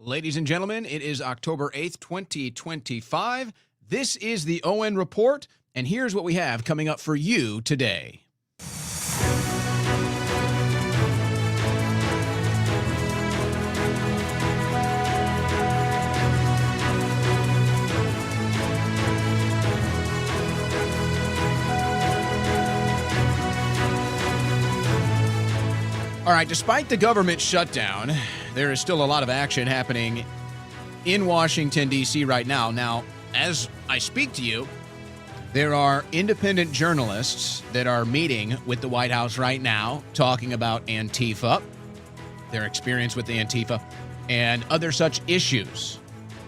Ladies and gentlemen, it is October 8th, 2025. This is the Owen Report, and here's what we have coming up for you today. All right, despite the government shutdown, there is still a lot of action happening in Washington, D.C. right now. Now, as I speak to you, there are independent journalists that are meeting with the White House right now, talking about Antifa, their experience with the Antifa, and other such issues.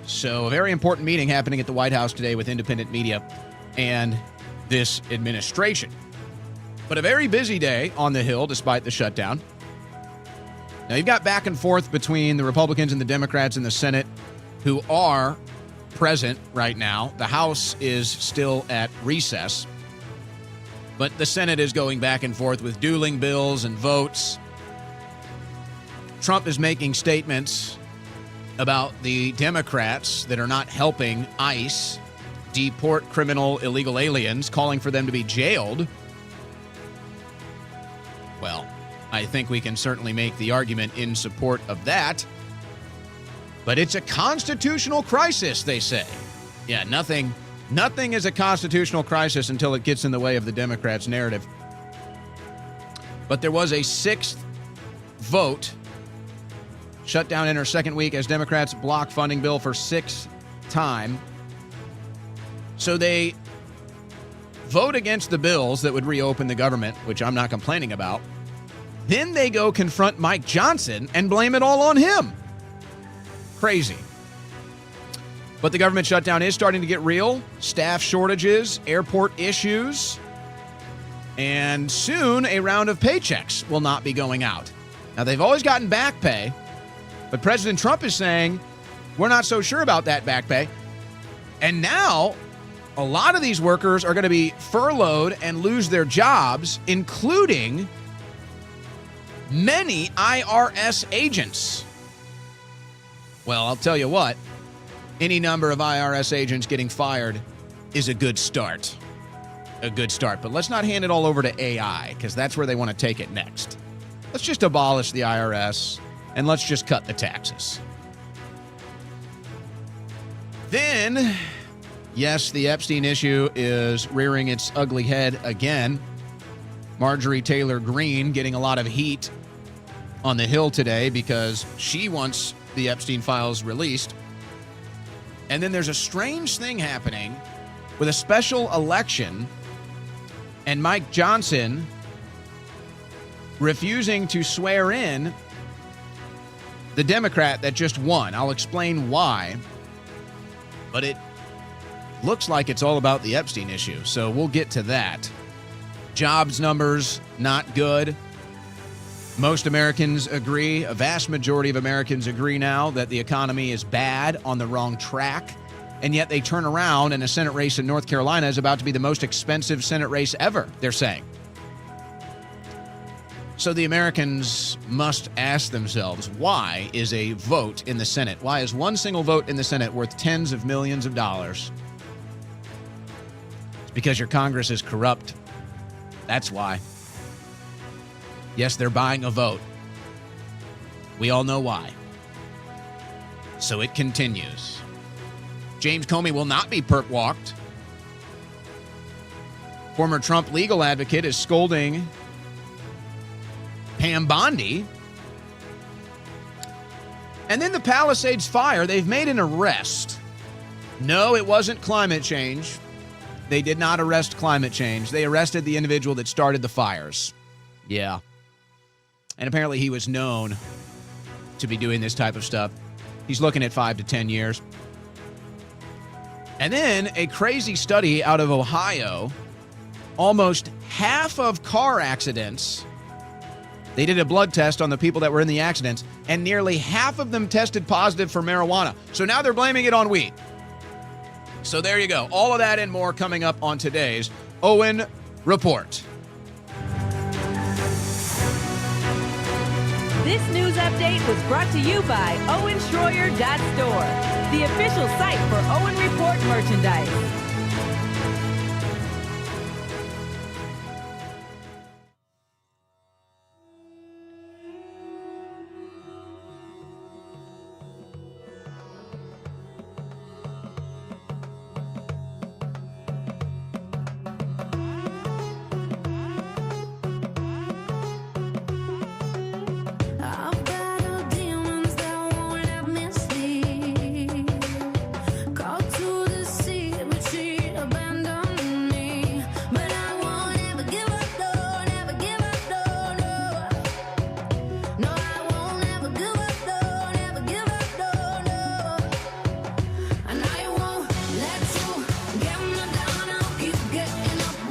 So a very important meeting happening at the White House today with independent media and this administration. But a very busy day on the Hill despite the shutdown. Now, you've got back and forth between the Republicans and the Democrats in the Senate who are present right now. The House is still at recess, but the Senate is going back and forth with dueling bills and votes. Trump is making statements about the Democrats that are not helping ICE deport criminal illegal aliens, calling for them to be jailed. Well, I think we can certainly make the argument in support of that. But it's a constitutional crisis, they say. Yeah, nothing is a constitutional crisis until it gets in the way of the Democrats' narrative. But there was a sixth vote. Shutdown enters second week as Democrats block funding bill for sixth time. So they vote against the bills that would reopen the government, which I'm not complaining about. Then they go confront Mike Johnson and blame it all on him. Crazy. But the government shutdown is starting to get real. Staff shortages, airport issues, and soon a round of paychecks will not be going out. Now, they've always gotten back pay, but President Trump is saying, we're not so sure about that back pay. And now, a lot of these workers are going to be furloughed and lose their jobs, including many IRS agents. Well, I'll tell you what, any number of IRS agents getting fired is a good start. A good start. But let's not hand it all over to AI, because that's where they want to take it next. Let's just abolish the IRS, and let's just cut the taxes. Then, yes, the Epstein issue is rearing its ugly head again. Marjorie Taylor Greene getting a lot of heat on the Hill today because she wants the Epstein files released. And then there's a strange thing happening with a special election and Mike Johnson refusing to swear in the Democrat that just won. I'll explain why. But it looks like it's all about the Epstein issue, so we'll get to that. Jobs numbers, not good. Most Americans agree, a vast majority of Americans agree now that the economy is bad, on the wrong track, and yet they turn around and a Senate race in North Carolina is about to be the most expensive Senate race ever, they're saying. So the Americans must ask themselves, why is a vote in the Senate? Why is one single vote in the Senate worth tens of millions of dollars? It's because your Congress is corrupt. That's why. Yes, they're buying a vote. We all know why. So it continues. James Comey will not be perp walked. Former Trump legal advocate is scolding Pam Bondi. And then the Palisades fire, they've made an arrest. No, it wasn't climate change. They did not arrest climate change. They arrested the individual that started the fires. Yeah. And apparently he was known to be doing this type of stuff. He's looking at 5 to 10 years. And then a crazy study out of Ohio. Almost half of car accidents, they did a blood test on the people that were in the accidents, and nearly half of them tested positive for marijuana. So now they're blaming it on weed. So there you go. All of that and more coming up on today's Owen Report. This news update was brought to you by OwenSchroyer.store, the official site for Owen Report merchandise.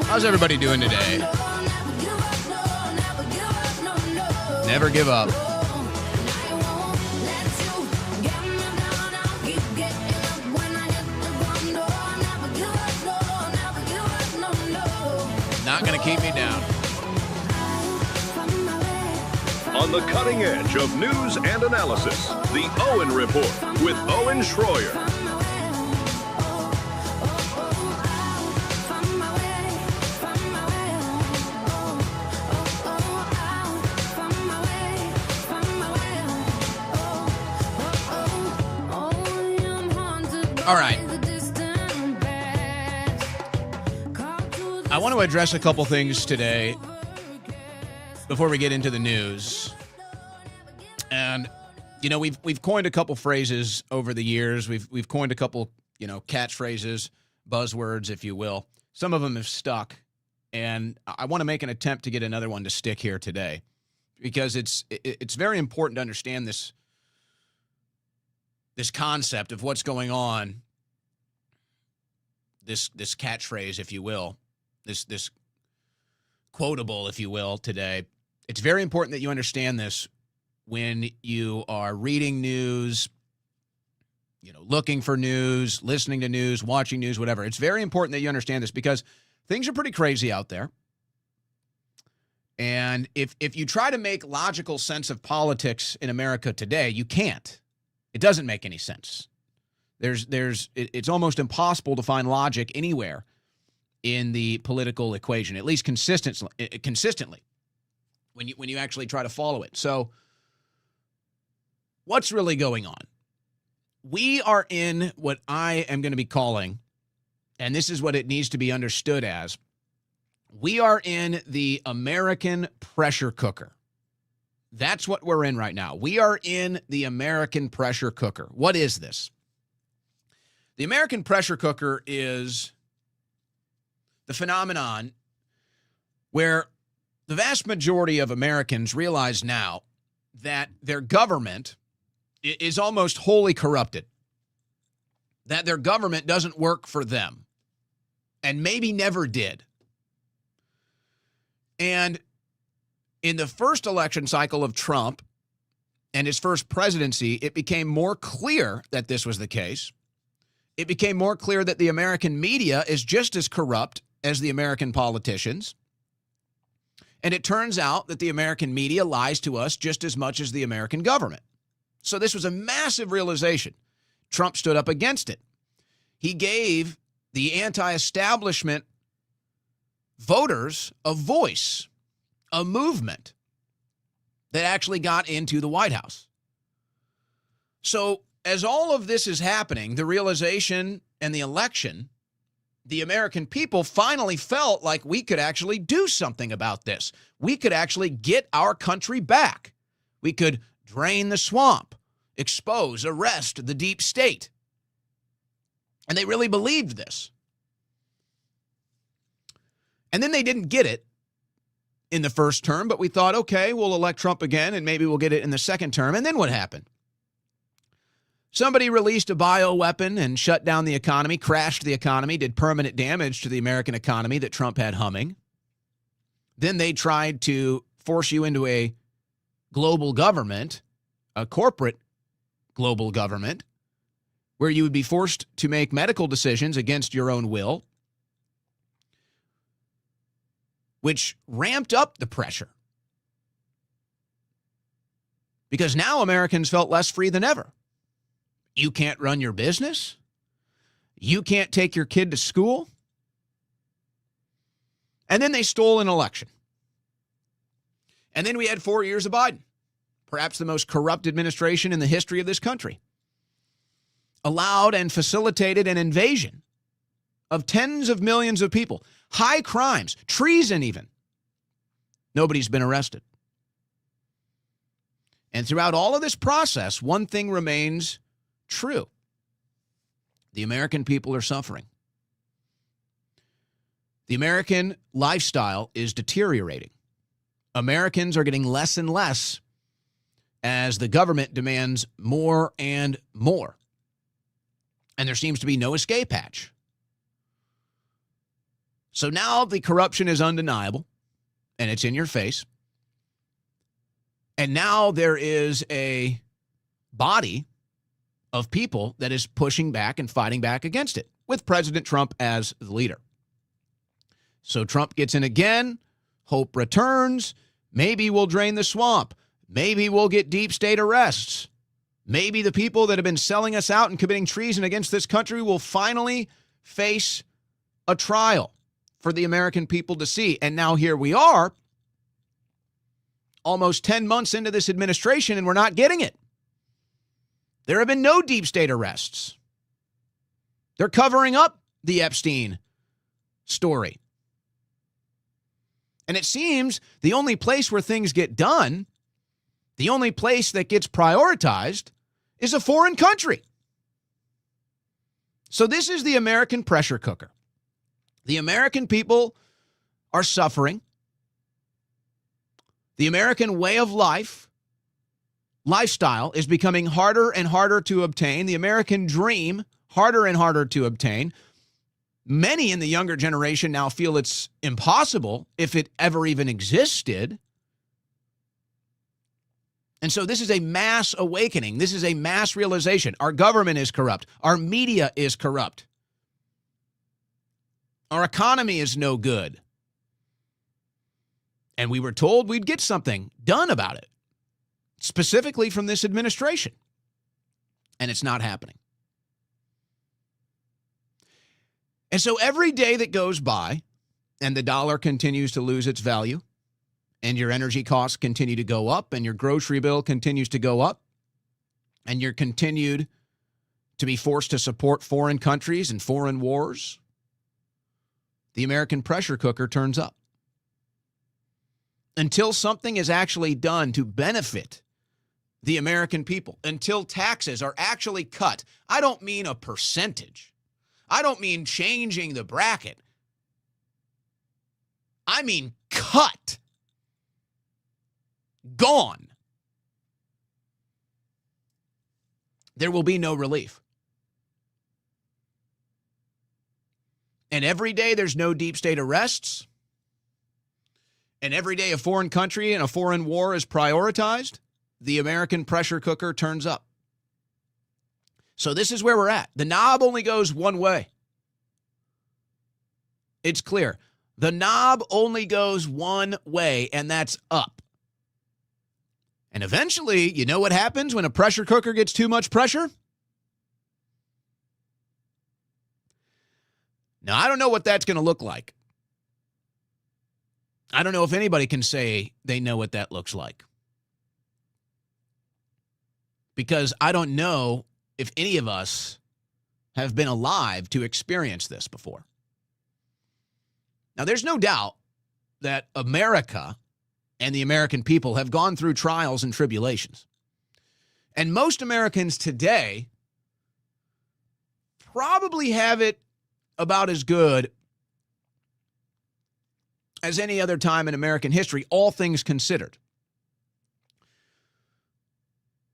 How's everybody doing today? Never give up. Not going to keep me down. On the cutting edge of news and analysis, the Owen Report with Owen Schroyer. All right. I want to address a couple things today before we get into the news. And, you know, we've coined a couple phrases over the years. We've coined a couple, catchphrases, buzzwords, if you will. Some of them have stuck. And I want to make an attempt to get another one to stick here today because it's very important to understand this concept of what's going on, this catchphrase, if you will, this quotable, if you will, today. It's very important that you understand this when you are reading news, looking for news, listening to news, watching news, whatever. It's very important that you understand this because things are pretty crazy out there. And if you try to make logical sense of politics in America today, you can't. It doesn't make any sense. It's almost impossible to find logic anywhere in the political equation, at least consistently when you actually try to follow it. So what's really going on? We are in what I am going to be calling, and this is what it needs to be understood as, we are in the American pressure cooker. That's what we're in right now. We are in the American pressure cooker. What is this? The American pressure cooker is the phenomenon where the vast majority of Americans realize now that their government is almost wholly corrupted, that their government doesn't work for them, and maybe never did. And in the first election cycle of Trump and his first presidency, it became more clear that this was the case. It became more clear that the American media is just as corrupt as the American politicians. And it turns out that the American media lies to us just as much as the American government. So this was a massive realization. Trump stood up against it. He gave the anti-establishment voters a voice, a movement that actually got into the White House. So as all of this is happening, the realization and the election, the American people finally felt like we could actually do something about this. We could actually get our country back. We could drain the swamp, expose, arrest the deep state. And they really believed this. And then they didn't get it in the first term, but we thought, okay, we'll elect Trump again, and maybe we'll get it in the second term. And then what happened? Somebody released a bioweapon and shut down the economy, crashed the economy, did permanent damage to the American economy that Trump had humming. Then they tried to force you into a global government, a corporate global government, where you would be forced to make medical decisions against your own will, which ramped up the pressure. because now Americans felt less free than ever. You can't run your business. You can't take your kid to school. And then they stole an election. And then we had 4 years of Biden, perhaps the most corrupt administration in the history of this country. Allowed and facilitated an invasion of tens of millions of people, high crimes, treason even. Nobody's been arrested. And throughout all of this process, one thing remains true. The American people are suffering. The American lifestyle is deteriorating. Americans are getting less and less as the government demands more and more. And there seems to be no escape hatch. So now the corruption is undeniable, and it's in your face. And now there is a body of people that is pushing back and fighting back against it, with President Trump as the leader. So Trump gets in again, hope returns, maybe we'll drain the swamp, maybe we'll get deep state arrests, maybe the people that have been selling us out and committing treason against this country will finally face a trial for the American people to see. And now here we are, almost 10 months into this administration, and we're not getting it. There have been no deep state arrests. They're covering up the Epstein story. And it seems the only place where things get done, the only place that gets prioritized, is a foreign country. So this is the American pressure cooker. The American people are suffering. The American way of life, lifestyle, is becoming harder and harder to obtain. The American dream, harder and harder to obtain. Many in the younger generation now feel it's impossible if it ever even existed. And so this is a mass awakening. This is a mass realization. Our government is corrupt. Our media is corrupt. Our economy is no good. And we were told we'd get something done about it, specifically from this administration. And it's not happening. And so every day that goes by and the dollar continues to lose its value and your energy costs continue to go up and your grocery bill continues to go up and you're continued to be forced to support foreign countries and foreign wars, the American pressure cooker turns up. Until something is actually done to benefit the American people, until taxes are actually cut. I don't mean a percentage. I don't mean changing the bracket. I mean cut. Gone. There will be no relief. And every day there's no deep state arrests. And every day a foreign country and a foreign war is prioritized, the American pressure cooker turns up. So this is where we're at. The knob only goes one way. It's clear. The knob only goes one way, and that's up. And eventually, you know what happens when a pressure cooker gets too much pressure? Now, I don't know what that's going to look like. I don't know if anybody can say they know what that looks like. Because I don't know if any of us have been alive to experience this before. Now, there's no doubt that America and the American people have gone through trials and tribulations. And most Americans today probably have it about as good as any other time in American history, all things considered.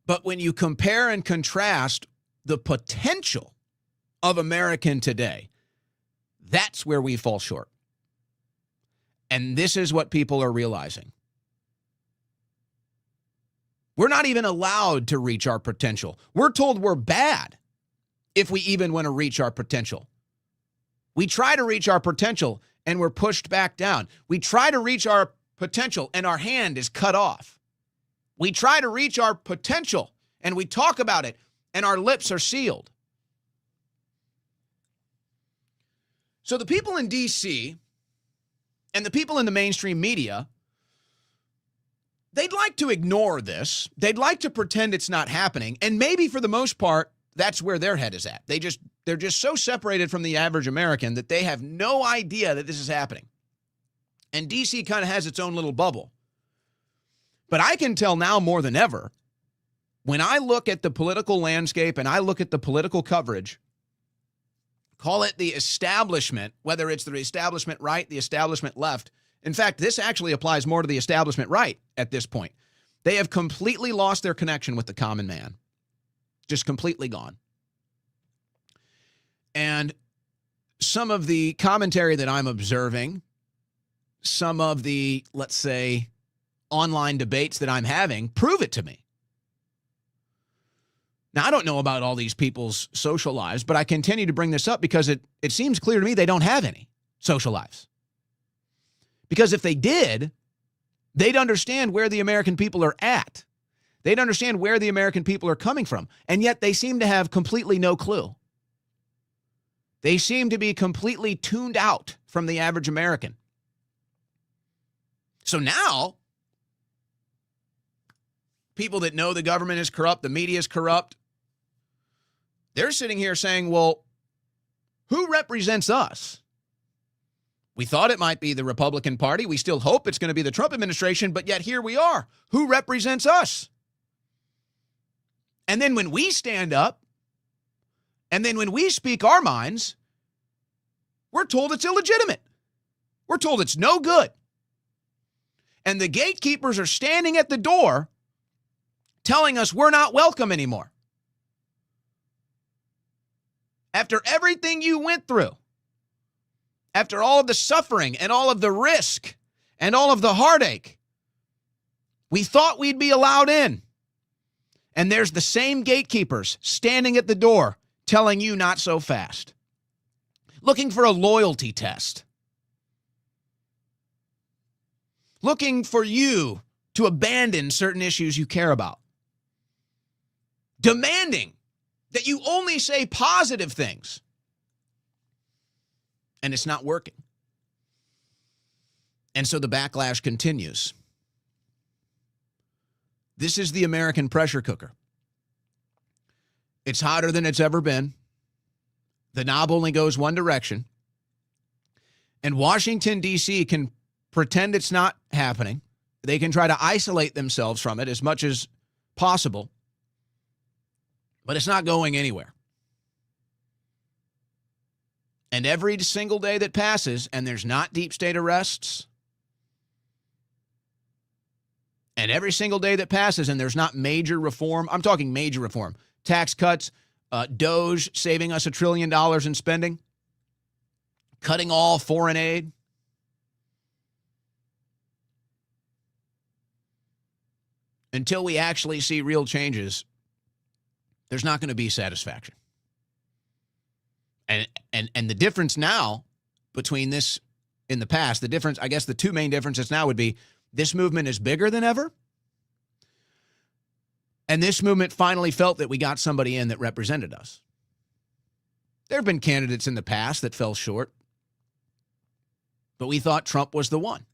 But when you compare and contrast the potential of American today, that's where we fall short. And this is what people are realizing. We're not even allowed to reach our potential. We're told we're bad if we even want to reach our potential. We try to reach our potential and we're pushed back down. We try to reach our potential and our hand is cut off. We try to reach our potential, and we talk about it, and our lips are sealed. So the people in D.C. and the people in the mainstream media, they'd like to ignore this. They'd like to pretend it's not happening. And maybe for the most part, that's where their head is at. They're just so separated from the average American that they have no idea that this is happening. And D.C. kind of has its own little bubble. But I can tell now more than ever, when I look at the political landscape and I look at the political coverage, call it the establishment, whether it's the establishment right, the establishment left. In fact, this actually applies more to the establishment right at this point. They have completely lost their connection with the common man. Just completely gone. And some of the commentary that I'm observing, some of the, let's say, online debates that I'm having, prove it to me. Now, I don't know about all these people's social lives, but I continue to bring this up because it seems clear to me they don't have any social lives. Because if they did, they'd understand where the American people are at. They'd understand where the American people are coming from. And yet they seem to have completely no clue. They seem to be completely tuned out from the average American. So now, people that know the government is corrupt, the media is corrupt, they're sitting here saying, well, who represents us? We thought it might be the Republican Party. We still hope it's going to be the Trump administration, but yet here we are. Who represents us? And then when we stand up, and then when we speak our minds, we're told it's illegitimate. We're told it's no good. And the gatekeepers are standing at the door telling us we're not welcome anymore. After everything you went through, after all of the suffering and all of the risk and all of the heartache, we thought we'd be allowed in. And there's the same gatekeepers standing at the door telling you not so fast, looking for a loyalty test, looking for you to abandon certain issues you care about, demanding that you only say positive things. And it's not working. And so the backlash continues. This is the American pressure cooker. It's hotter than it's ever been. The knob only goes one direction. And Washington, D.C. can pretend it's not happening. They can try to isolate themselves from it as much as possible. But it's not going anywhere. And every single day that passes, and there's not deep state arrests, and every single day that passes, and there's not major reform, I'm talking major reform, tax cuts, DOGE saving us $1 trillion in spending, cutting all foreign aid, until we actually see real changes, there's not going to be satisfaction. And the difference now between this in the past, the difference, I guess the two main differences now would be this movement is bigger than ever. And this movement finally felt that we got somebody in that represented us. There have been candidates in the past that fell short, but we thought Trump was the one.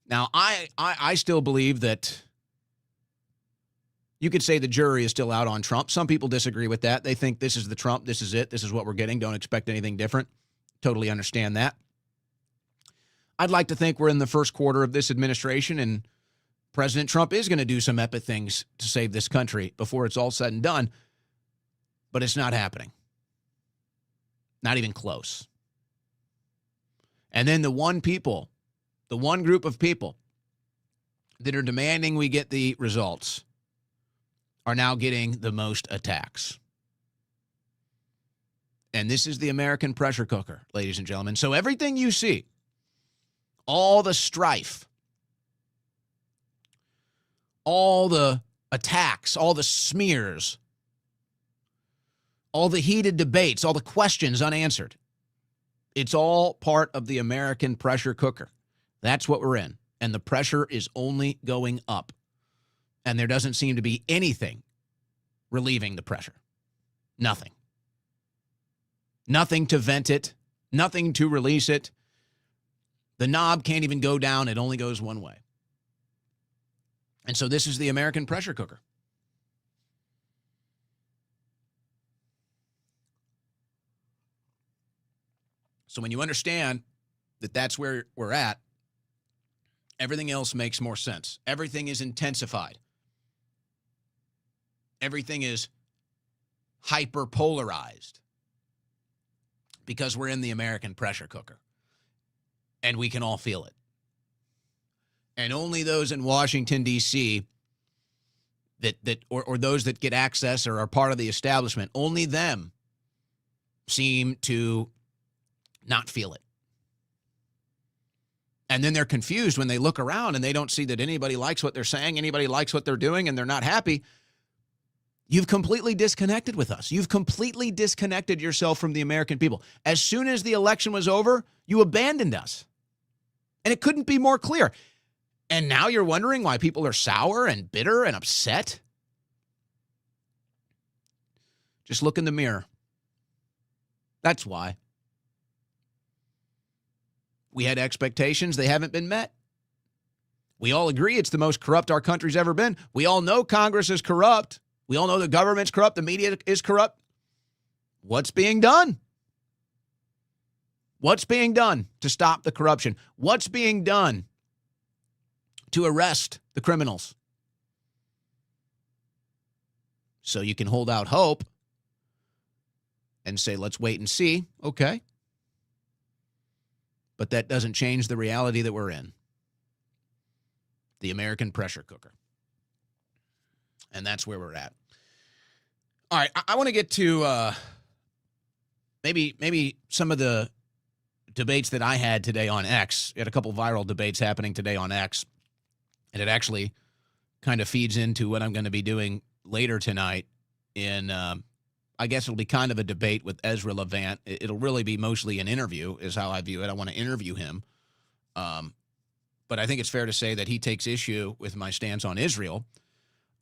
Now, I still believe that you could say the jury is still out on Trump. Some people disagree with that. They think this is the Trump, this is it, this is what we're getting. Don't expect anything different. Totally understand that. I'd like to think we're in the first quarter of this administration and President Trump is going to do some epic things to save this country before it's all said and done. But it's not happening. Not even close. And then the one group of people that are demanding we get the results are now getting the most attacks. And this is the American pressure cooker, ladies and gentlemen. So everything you see, all the strife, all the attacks, all the smears, all the heated debates, all the questions unanswered, it's all part of the American pressure cooker. That's what we're in. and the pressure is only going up. And there doesn't seem to be anything relieving the pressure. Nothing. Nothing to vent it, nothing to release it. The knob can't even go down, it only goes one way. And so this is the American pressure cooker. So when you understand that that's where we're at, everything else makes more sense. Everything is intensified. Everything is hyper-polarized because we're in the American pressure cooker, and we can all feel it. And only those in Washington, D.C., or those that get access or are part of the establishment, only them seem to not feel it. And then they're confused when they look around and they don't see that anybody likes what they're saying, anybody likes what they're doing, and they're not happy. You've completely disconnected with us. You've completely disconnected yourself from the American people. As soon as the election was over, you abandoned us. And it couldn't be more clear. And now you're wondering why people are sour and bitter and upset? Just look in the mirror. That's why. We had expectations. They haven't been met. We all agree it's the most corrupt our country's ever been. We all know Congress is corrupt. We all know the government's corrupt. The media is corrupt. What's being done? What's being done to stop the corruption? What's being done to arrest the criminals? So you can hold out hope and say, let's wait and see. Okay. But that doesn't change the reality that we're in. The American pressure cooker. And that's where we're at. All right, I want to get to maybe some of the debates that I had today on X. We had a couple viral debates happening today on X. And it actually kind of feeds into what I'm going to be doing later tonight in I guess it'll be kind of a debate with Ezra Levant. It'll really be mostly an interview is how I view it. I want to interview him. But I think it's fair to say that he takes issue with my stance on Israel.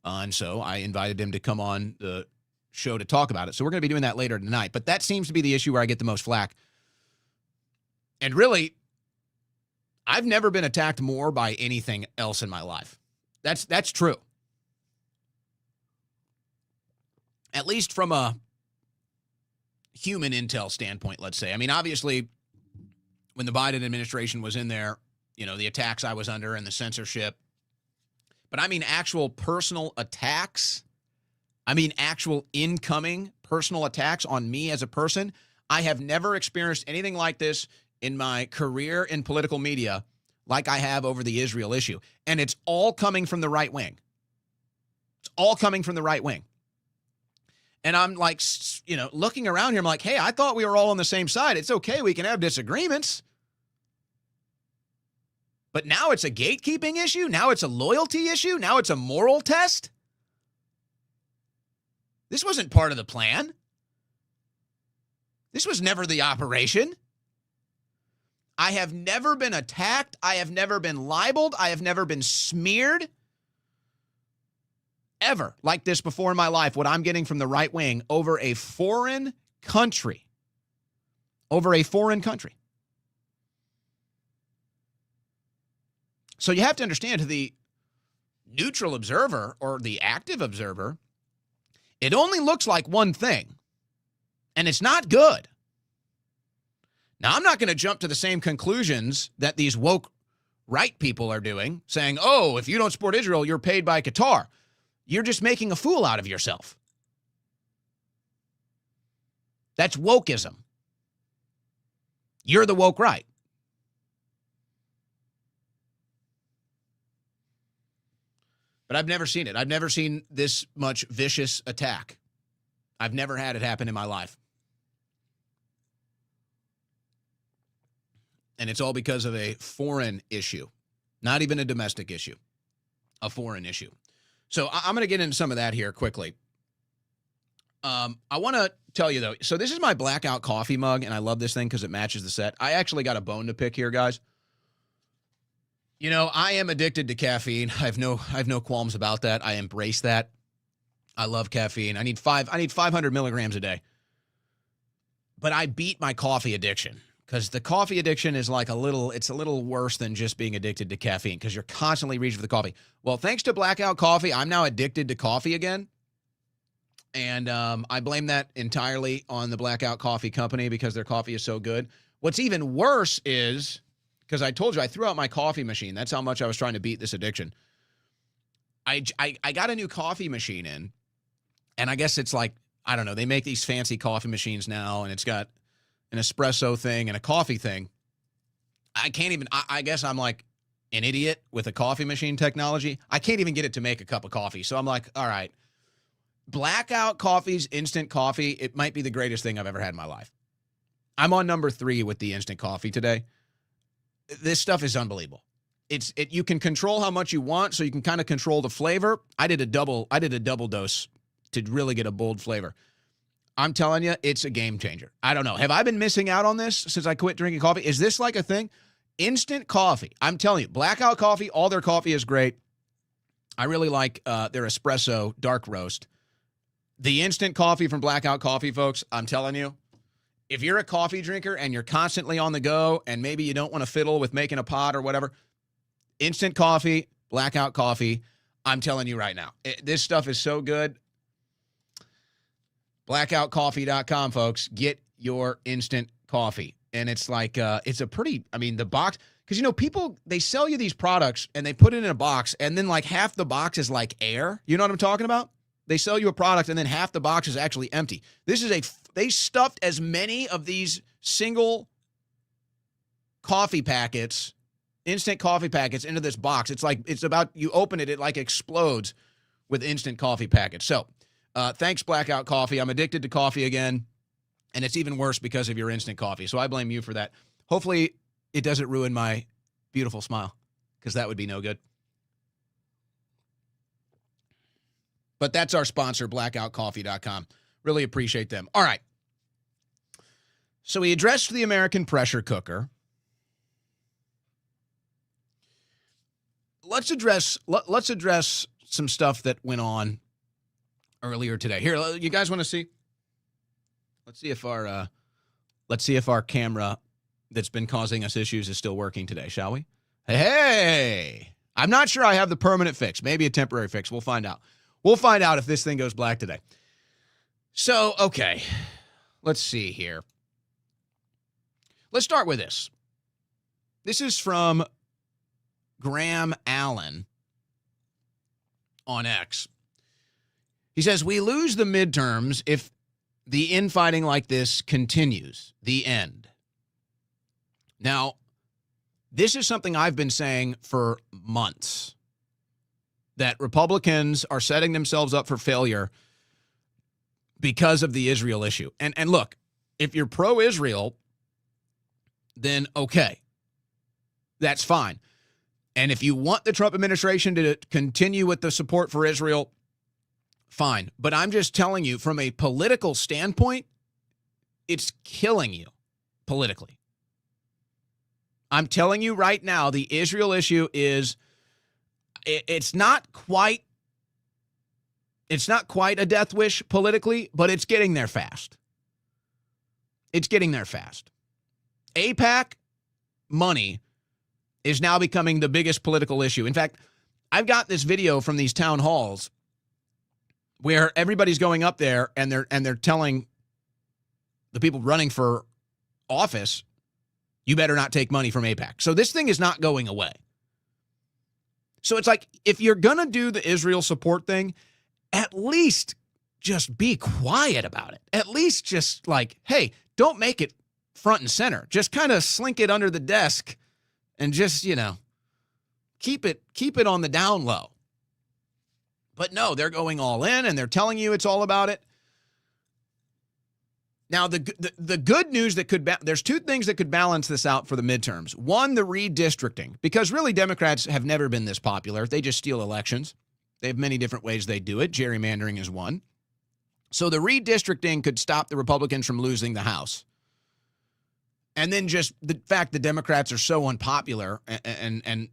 And so I invited him to come on the show to talk about it. So we're going to be doing that later tonight. But that seems to be the issue where I get the most flack. And really, I've never been attacked more by anything else in my life. That's true. At least from a human intel standpoint, let's say. I mean, obviously, when the Biden administration was in there, you know, the attacks I was under and the censorship. But I mean actual personal attacks. I mean actual incoming personal attacks on me as a person. I have never experienced anything like this in my career in political media like I have over the Israel issue. And it's all coming from the right wing. It's all coming from the right wing. And I'm like, you know, looking around here, I'm like, hey, I thought we were all on the same side. It's okay. We can have disagreements. But now it's a gatekeeping issue. Now it's a loyalty issue. Now it's a moral test. This wasn't part of the plan. This was never the operation. I have never been attacked. I have never been libeled. I have never been smeared. Ever like this before in my life, what I'm getting from the right wing over a foreign country. Over a foreign country. So you have to understand, to the neutral observer or the active observer, it only looks like one thing, and it's not good. Now, I'm not going to jump to the same conclusions that these woke right people are doing, saying, oh, if you don't support Israel, you're paid by Qatar. You're just making a fool out of yourself. That's wokeism. You're the woke right. But I've never seen it. I've never seen this much vicious attack. I've never had it happen in my life. And it's all because of a foreign issue, not even a domestic issue, a foreign issue. So I'm going to get into some of that here quickly. I want to tell you, though, so this is my blackout coffee mug, and I love this thing because it matches the set. I actually got a bone to pick here, guys. You know, I am addicted to caffeine. I have no qualms about that. I embrace that. I love caffeine. I need 500 milligrams a day. But I beat my coffee addiction because the coffee addiction is like it's a little worse than just being addicted to caffeine because you're constantly reaching for the coffee. Well, thanks to Blackout Coffee, I'm now addicted to coffee again. And I blame that entirely on the Blackout Coffee Company because their coffee is so good. What's even worse is, because I told you I threw out my coffee machine. That's how much I was trying to beat this addiction. I got a new coffee machine in, and I guess it's like, I don't know, they make these fancy coffee machines now, and it's got an espresso thing and a coffee thing. I can't even, I guess I'm like an idiot with a coffee machine technology. I can't even get it to make a cup of coffee. So I'm like, all right, Blackout Coffee's instant coffee, it might be the greatest thing I've ever had in my life. I'm on number 3 with the instant coffee today. This stuff is unbelievable. You can control how much you want, so you can kind of control the flavor. I did a double dose to really get a bold flavor. I'm telling you, it's a game changer. I don't know. Have I been missing out on this since I quit drinking coffee? Is this like a thing? Instant coffee. I'm telling you, Blackout Coffee, all their coffee is great. I really like their espresso dark roast. The instant coffee from Blackout Coffee, folks, I'm telling you, if you're a coffee drinker and you're constantly on the go and maybe you don't want to fiddle with making a pot or whatever, instant coffee, Blackout Coffee, I'm telling you right now, this stuff is so good. Blackoutcoffee.com, folks. Get your instant coffee. And it's like, it's a pretty, I mean, the box, because, you know, people, they sell you these products and they put it in a box and then like half the box is like air. You know what I'm talking about? They sell you a product and then half the box is actually empty. They stuffed as many of these single coffee packets, instant coffee packets into this box. It's like, it's about, you open it, it like explodes with instant coffee packets. So thanks, Blackout Coffee. I'm addicted to coffee again, and it's even worse because of your instant coffee. So I blame you for that. Hopefully it doesn't ruin my beautiful smile, because that would be no good. But that's our sponsor, blackoutcoffee.com. Really appreciate them. All right. So he addressed the American pressure cooker. Let's address some stuff that went on earlier today. Here, you guys want to see? Let's see if our camera that's been causing us issues is still working today, shall we? Hey, I'm not sure I have the permanent fix. Maybe a temporary fix. We'll find out. We'll find out if this thing goes black today. So, okay, let's see here. Let's start with this. This is from Graham Allen on X. He says, we lose the midterms if the infighting like this continues. The end. Now, this is something I've been saying for months, that Republicans are setting themselves up for failure because of the Israel issue. And look, if you're pro-Israel, then okay, that's fine. And if you want the Trump administration to continue with the support for Israel, fine. But I'm just telling you, from a political standpoint, it's killing you politically. I'm telling you right now, the Israel issue is, it's not quite a death wish politically, but it's getting there fast. It's getting there fast. AIPAC money is now becoming the biggest political issue. In fact, I've got this video from these town halls where everybody's going up there and they're telling the people running for office, you better not take money from AIPAC. So this thing is not going away. So it's like, if you're going to do the Israel support thing, at least just be quiet about it. At least just like, hey, don't make it front and center. Just kind of slink it under the desk and just, keep it on the down low. But no, they're going all in and they're telling you it's all about it. Now, the good news that there's two things that could balance this out for the midterms. One, the redistricting, because really Democrats have never been this popular. They just steal elections. They have many different ways they do it. Gerrymandering is one. So the redistricting could stop the Republicans from losing the House. And then just the fact the Democrats are so unpopular and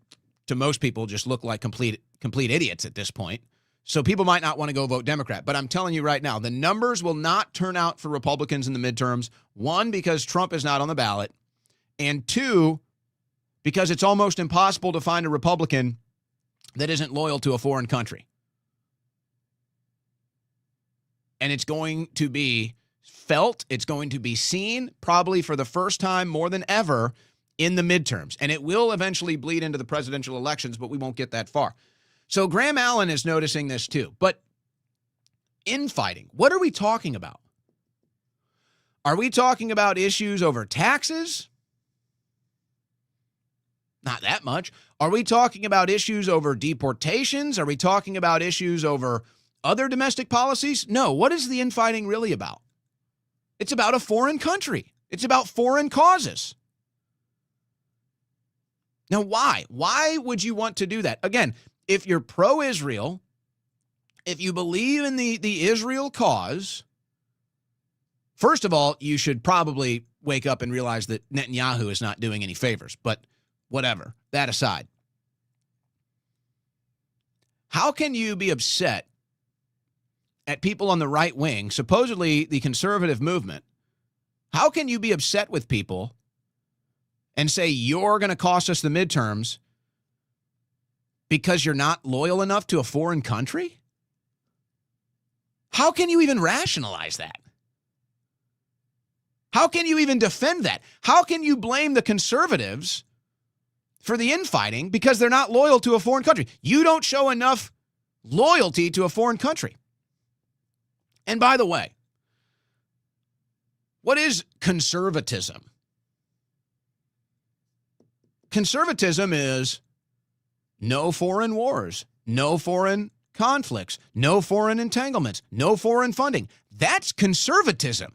to most people just look like complete idiots at this point. So people might not want to go vote Democrat. But I'm telling you right now, the numbers will not turn out for Republicans in the midterms. One, because Trump is not on the ballot. And two, because it's almost impossible to find a Republican that isn't loyal to a foreign country. And it's going to be felt, it's going to be seen probably for the first time more than ever in the midterms. And it will eventually bleed into the presidential elections, but we won't get that far. So Graham Allen is noticing this too. But infighting, what are we talking about? Are we talking about issues over taxes? Not that much. Are we talking about issues over deportations? Are we talking about issues over other domestic policies? No. What is the infighting really about? It's about a foreign country. It's about foreign causes. Now, why? Why would you want to do that? Again, if you're pro-Israel, if you believe in the Israel cause, first of all, you should probably wake up and realize that Netanyahu is not doing any favors. But whatever, that aside. How can you be upset at people on the right wing, supposedly the conservative movement? How can you be upset with people and say you're going to cost us the midterms because you're not loyal enough to a foreign country? How can you even rationalize that? How can you even defend that? How can you blame the conservatives for the infighting because they're not loyal to a foreign country? You don't show enough loyalty to a foreign country. And by the way, what is conservatism? Conservatism is no foreign wars, no foreign conflicts, no foreign entanglements, no foreign funding. That's conservatism.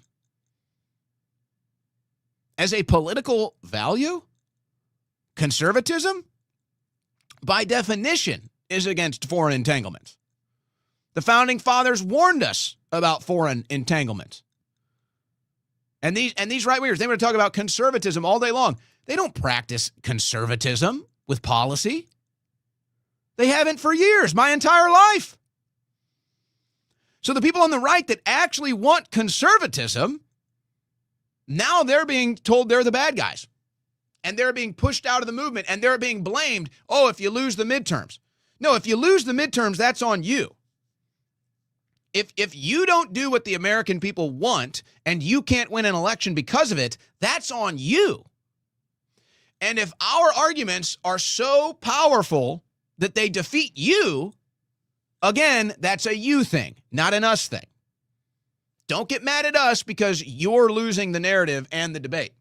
As a political value, conservatism, by definition, is against foreign entanglements. The founding fathers warned us about foreign entanglements. And these right-wingers, they want to talk about conservatism all day long. They don't practice conservatism with policy. They haven't for years, my entire life. So the people on the right that actually want conservatism, now they're being told they're the bad guys. And they're being pushed out of the movement, and they're being blamed, oh, if you lose the midterms. No, if you lose the midterms, that's on you. If you don't do what the American people want and you can't win an election because of it, that's on you. And if our arguments are so powerful that they defeat you, again, that's a you thing, not an us thing. Don't get mad at us because you're losing the narrative and the debate.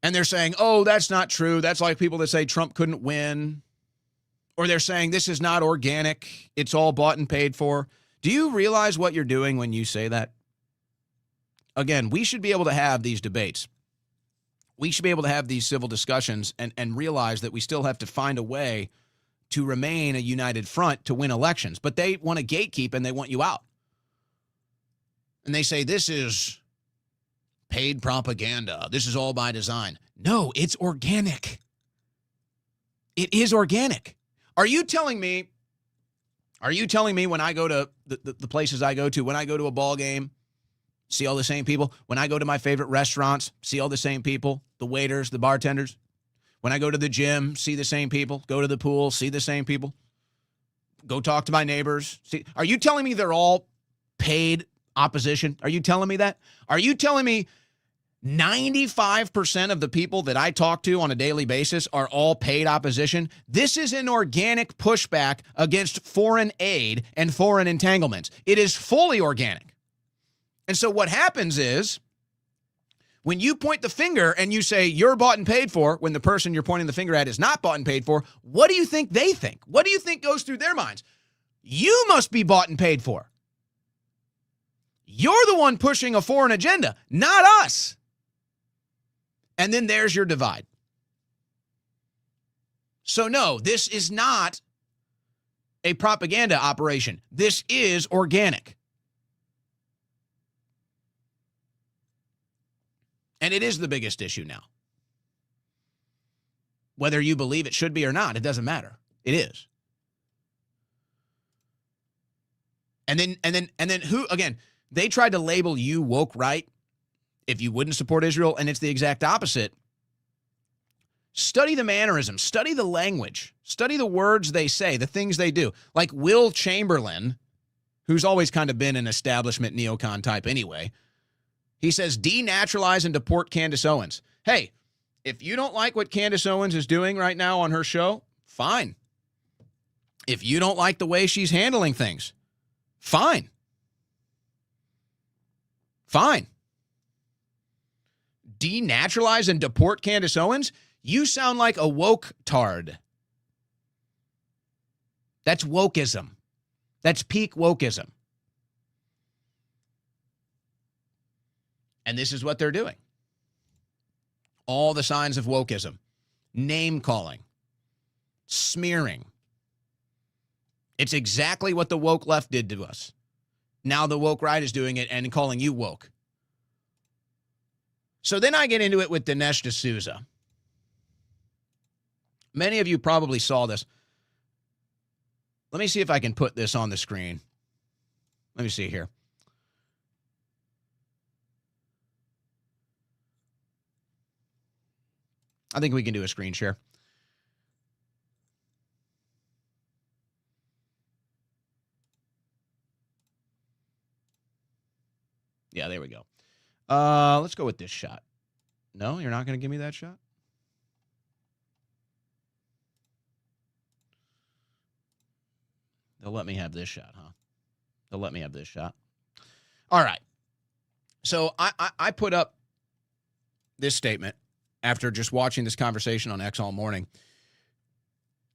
And they're saying, oh, that's not true. That's like people that say Trump couldn't win. Or they're saying this is not organic. It's all bought and paid for. Do you realize what you're doing when you say that? Again, we should be able to have these debates. We should be able to have these civil discussions and realize that we still have to find a way to remain a united front to win elections. But they want to gatekeep and they want you out. And they say this is paid propaganda. This is all by design. No, it's organic. It is organic. Are you telling me when I go to the places I go to, when I go to a ball game, see all the same people? When I go to my favorite restaurants, see all the same people, the waiters, the bartenders? When I go to the gym, see the same people, go to the pool, see the same people, go talk to my neighbors. See, are you telling me they're all paid opposition? Are you telling me that? Are you telling me 95% of the people that I talk to on a daily basis are all paid opposition? This is an organic pushback against foreign aid and foreign entanglements. It is fully organic. And so what happens is when you point the finger and you say you're bought and paid for, when the person you're pointing the finger at is not bought and paid for, what do you think they think? What do you think goes through their minds? You must be bought and paid for. You're the one pushing a foreign agenda, not us. And then there's your divide. So no, this is not a propaganda operation. This is organic. And it is the biggest issue now. Whether you believe it should be or not, it doesn't matter. It is. And then who, again, they tried to label you woke right if you wouldn't support Israel, and it's the exact opposite. Study the mannerisms, study the language, study the words they say, the things they do. Like Will Chamberlain, who's always kind of been an establishment neocon type anyway, he says, denaturalize and deport Candace Owens. Hey, if you don't like what Candace Owens is doing right now on her show, fine. If you don't like the way she's handling things, fine. Fine. Denaturalize and deport Candace Owens? You sound like a woke tard. That's wokeism. That's peak wokeism. And this is what they're doing. All the signs of wokeism. Name calling. Smearing. It's exactly what the woke left did to us. Now the woke right is doing it and calling you woke. So then I get into it with Dinesh D'Souza. Many of you probably saw this. Let me see if I can put this on the screen. Let me see here. I think we can do a screen share. Yeah, there we go. Let's go with this shot. No, you're not going to give me that shot? They'll let me have this shot, huh? They'll let me have this shot. All right. So I put up this statement after just watching this conversation on X all morning.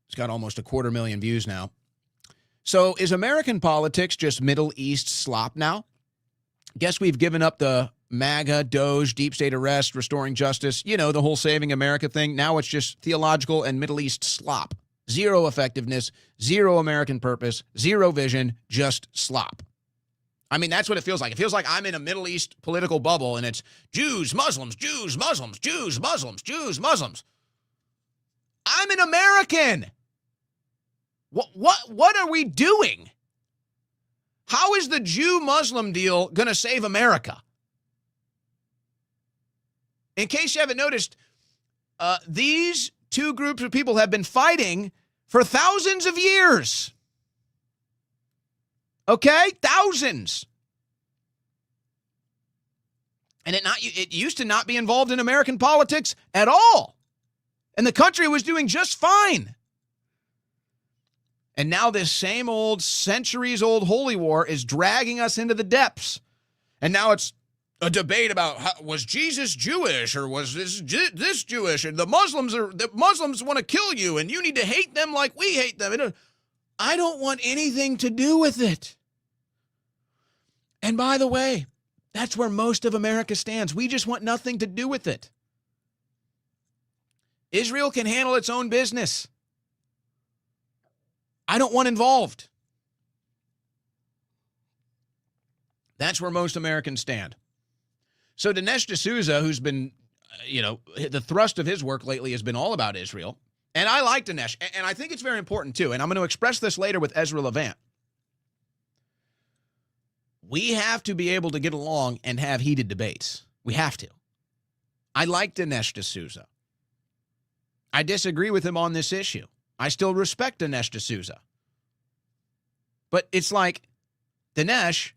It's got almost 250,000 views now. So is American politics just Middle East slop now? Guess we've given up the MAGA, Doge, deep state arrest, restoring justice, you know, the whole saving America thing. Now it's just theological and Middle East slop. Zero effectiveness, zero American purpose, zero vision, just slop. I mean, that's what it feels like. It feels like I'm in a Middle East political bubble and it's Jews, Muslims, Jews, Muslims, Jews, Muslims, Jews, Muslims. I'm an American. What are we doing? How is the Jew-Muslim deal going to save America? In case you haven't noticed, these two groups of people have been fighting for thousands of years. Okay? Thousands. And it used to not be involved in American politics at all. And the country was doing just fine. And now this same old, centuries-old holy war is dragging us into the depths. And now it's a debate about was Jesus Jewish or was this Jewish? And the Muslims want to kill you, and you need to hate them like we hate them. I don't want anything to do with it. And by the way, that's where most of America stands. We just want nothing to do with it. Israel can handle its own business. I don't want involved. That's where most Americans stand. So Dinesh D'Souza, who's been, the thrust of his work lately has been all about Israel. And I like Dinesh, and I think it's very important too. And I'm going to express this later with Ezra Levant. We have to be able to get along and have heated debates. We have to. I like Dinesh D'Souza. I disagree with him on this issue. I still respect Dinesh D'Souza. But it's like, Dinesh,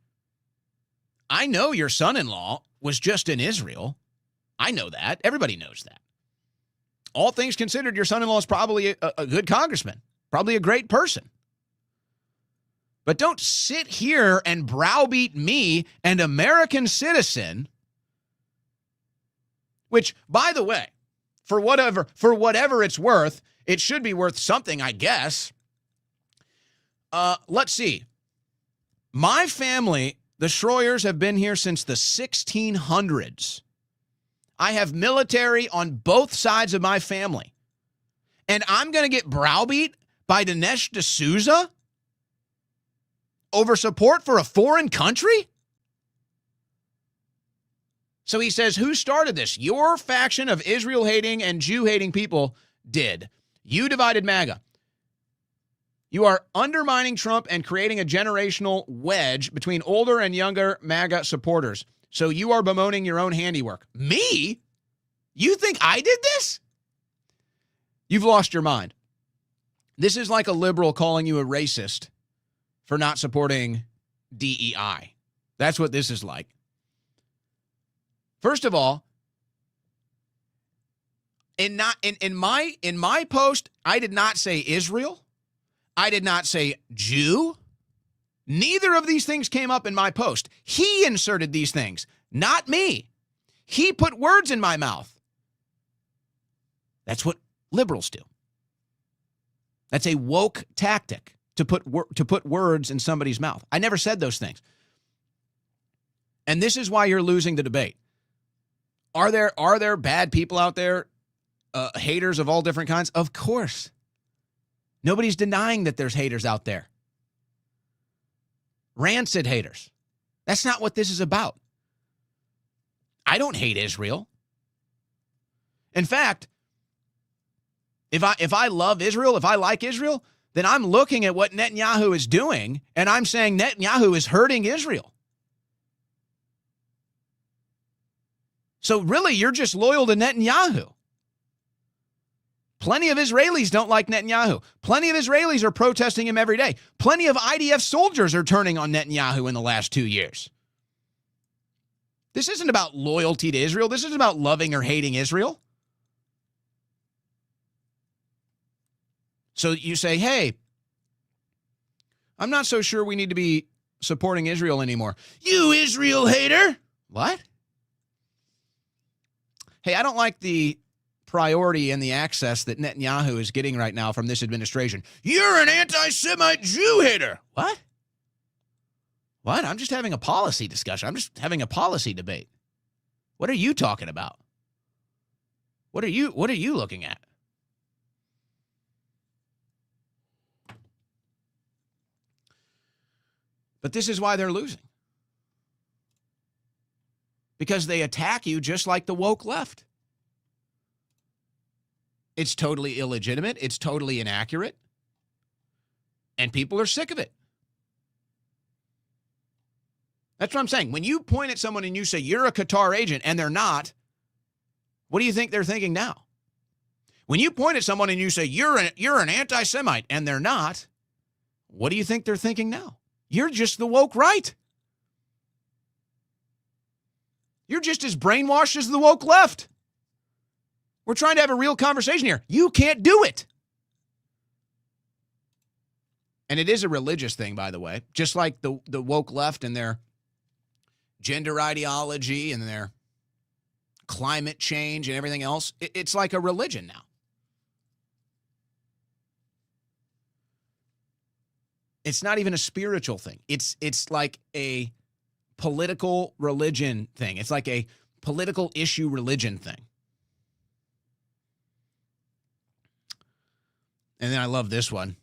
I know your son-in-law was just in Israel. I know that. Everybody knows that. All things considered, your son-in-law is probably a good congressman, probably a great person. But don't sit here and browbeat me, an American citizen, which, by the way, for whatever it's worth, it should be worth something, I guess. Let's see. My family, the Schroyers, have been here since the 1600s. I have military on both sides of my family. And I'm going to get browbeat by Dinesh D'Souza over support for a foreign country? So he says, who started this? Your faction of Israel-hating and Jew-hating people did. You divided MAGA. You are undermining Trump and creating a generational wedge between older and younger MAGA supporters. So you are bemoaning your own handiwork. Me? You think I did this? You've lost your mind. This is like a liberal calling you a racist for not supporting DEI. That's what this is like. First of all, in my post, I did not say Israel. I did not say Jew. Neither of these things came up in my post. He inserted these things, not me. He put words in my mouth. That's what liberals do. That's a woke tactic to put words in somebody's mouth. I never said those things. And this is why you're losing the debate. Are there bad people out there, haters of all different kinds? Of course. Nobody's denying that there's haters out there. Rancid haters. That's not what this is about. I don't hate Israel. In fact, if I love Israel, if I like Israel, then I'm looking at what Netanyahu is doing, and I'm saying Netanyahu is hurting Israel. So really, you're just loyal to Netanyahu. Plenty of Israelis don't like Netanyahu. Plenty of Israelis are protesting him every day. Plenty of IDF soldiers are turning on Netanyahu in the last 2 years. This isn't about loyalty to Israel. This isn't about loving or hating Israel. So you say, hey, I'm not so sure we need to be supporting Israel anymore. You Israel hater. What? Hey, I don't like the priority and the access that Netanyahu is getting right now from this administration. You're an anti-Semite Jew hater. What? What? I'm just having a policy discussion. I'm just having a policy debate. What are you talking about? What are you looking at? But this is why they're losing. Because they attack you just like the woke left. It's totally illegitimate. It's totally inaccurate. And people are sick of it. That's what I'm saying. When you point at someone and you say, you're a Qatar agent, and they're not, what do you think they're thinking now? When you point at someone and you say, you're an anti-Semite, and they're not, what do you think they're thinking now? You're just the woke right. You're just as brainwashed as the woke left. We're trying to have a real conversation here. You can't do it. And it is a religious thing, by the way, just like the woke left and their gender ideology and their climate change and everything else. It's like a religion now. It's not even a spiritual thing. It's like a political religion thing. It's like a political issue religion thing. And then I love this one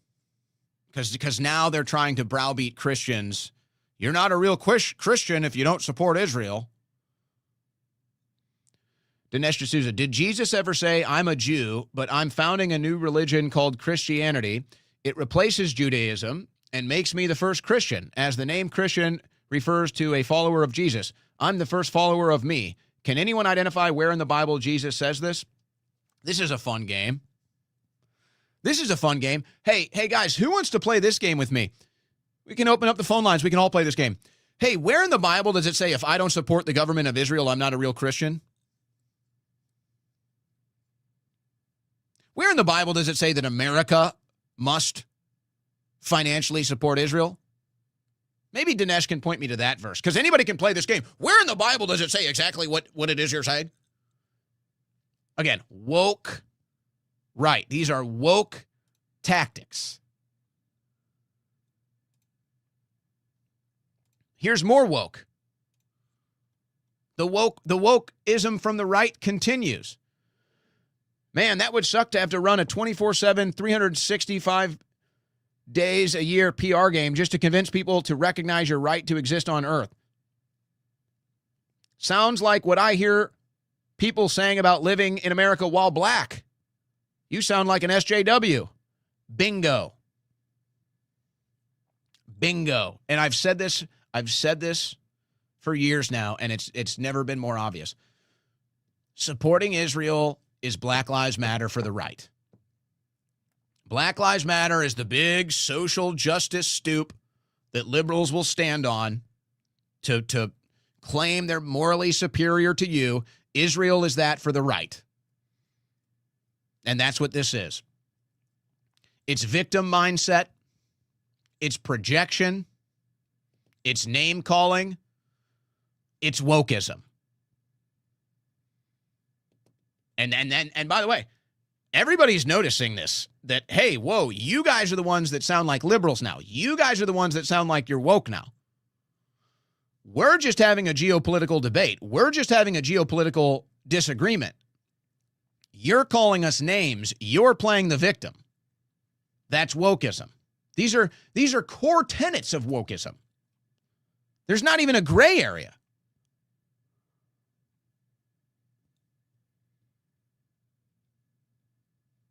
because now they're trying to browbeat Christians. You're not a real Christian if you don't support Israel. Dinesh D'Souza, did Jesus ever say, I'm a Jew, but I'm founding a new religion called Christianity? It replaces Judaism and makes me the first Christian, as the name Christian refers to a follower of Jesus. I'm the first follower of me. Can anyone identify where in the Bible Jesus says this? This is a fun game. This is a fun game. Hey, guys, who wants to play this game with me? We can open up the phone lines. We can all play this game. Hey, where in the Bible does it say if I don't support the government of Israel, I'm not a real Christian? Where in the Bible does it say that America must financially support Israel? Maybe Dinesh can point me to that verse, because anybody can play this game. Where in the Bible does it say exactly what it is you're saying? Again, woke. Right. These are woke tactics. Here's more woke. The wokeism from the right continues. Man, that would suck to have to run a 24/7, 365 days a year PR game just to convince people to recognize your right to exist on Earth. Sounds like what I hear people saying about living in America while black. You sound like an SJW. Bingo. Bingo. And I've said this for years now, and it's never been more obvious. Supporting Israel is Black Lives Matter for the right. Black Lives Matter is the big social justice stoop that liberals will stand on to claim they're morally superior to you. Israel is that for the right. And that's what this is. It's victim mindset. It's projection. It's name calling. It's wokeism. And by the way, everybody's noticing this, that, hey, whoa, you guys are the ones that sound like liberals now. You guys are the ones that sound like you're woke now. We're just having a geopolitical debate. We're just having a geopolitical disagreement. You're calling us names. You're playing the victim. That's wokeism. These are core tenets of wokeism. There's not even a gray area.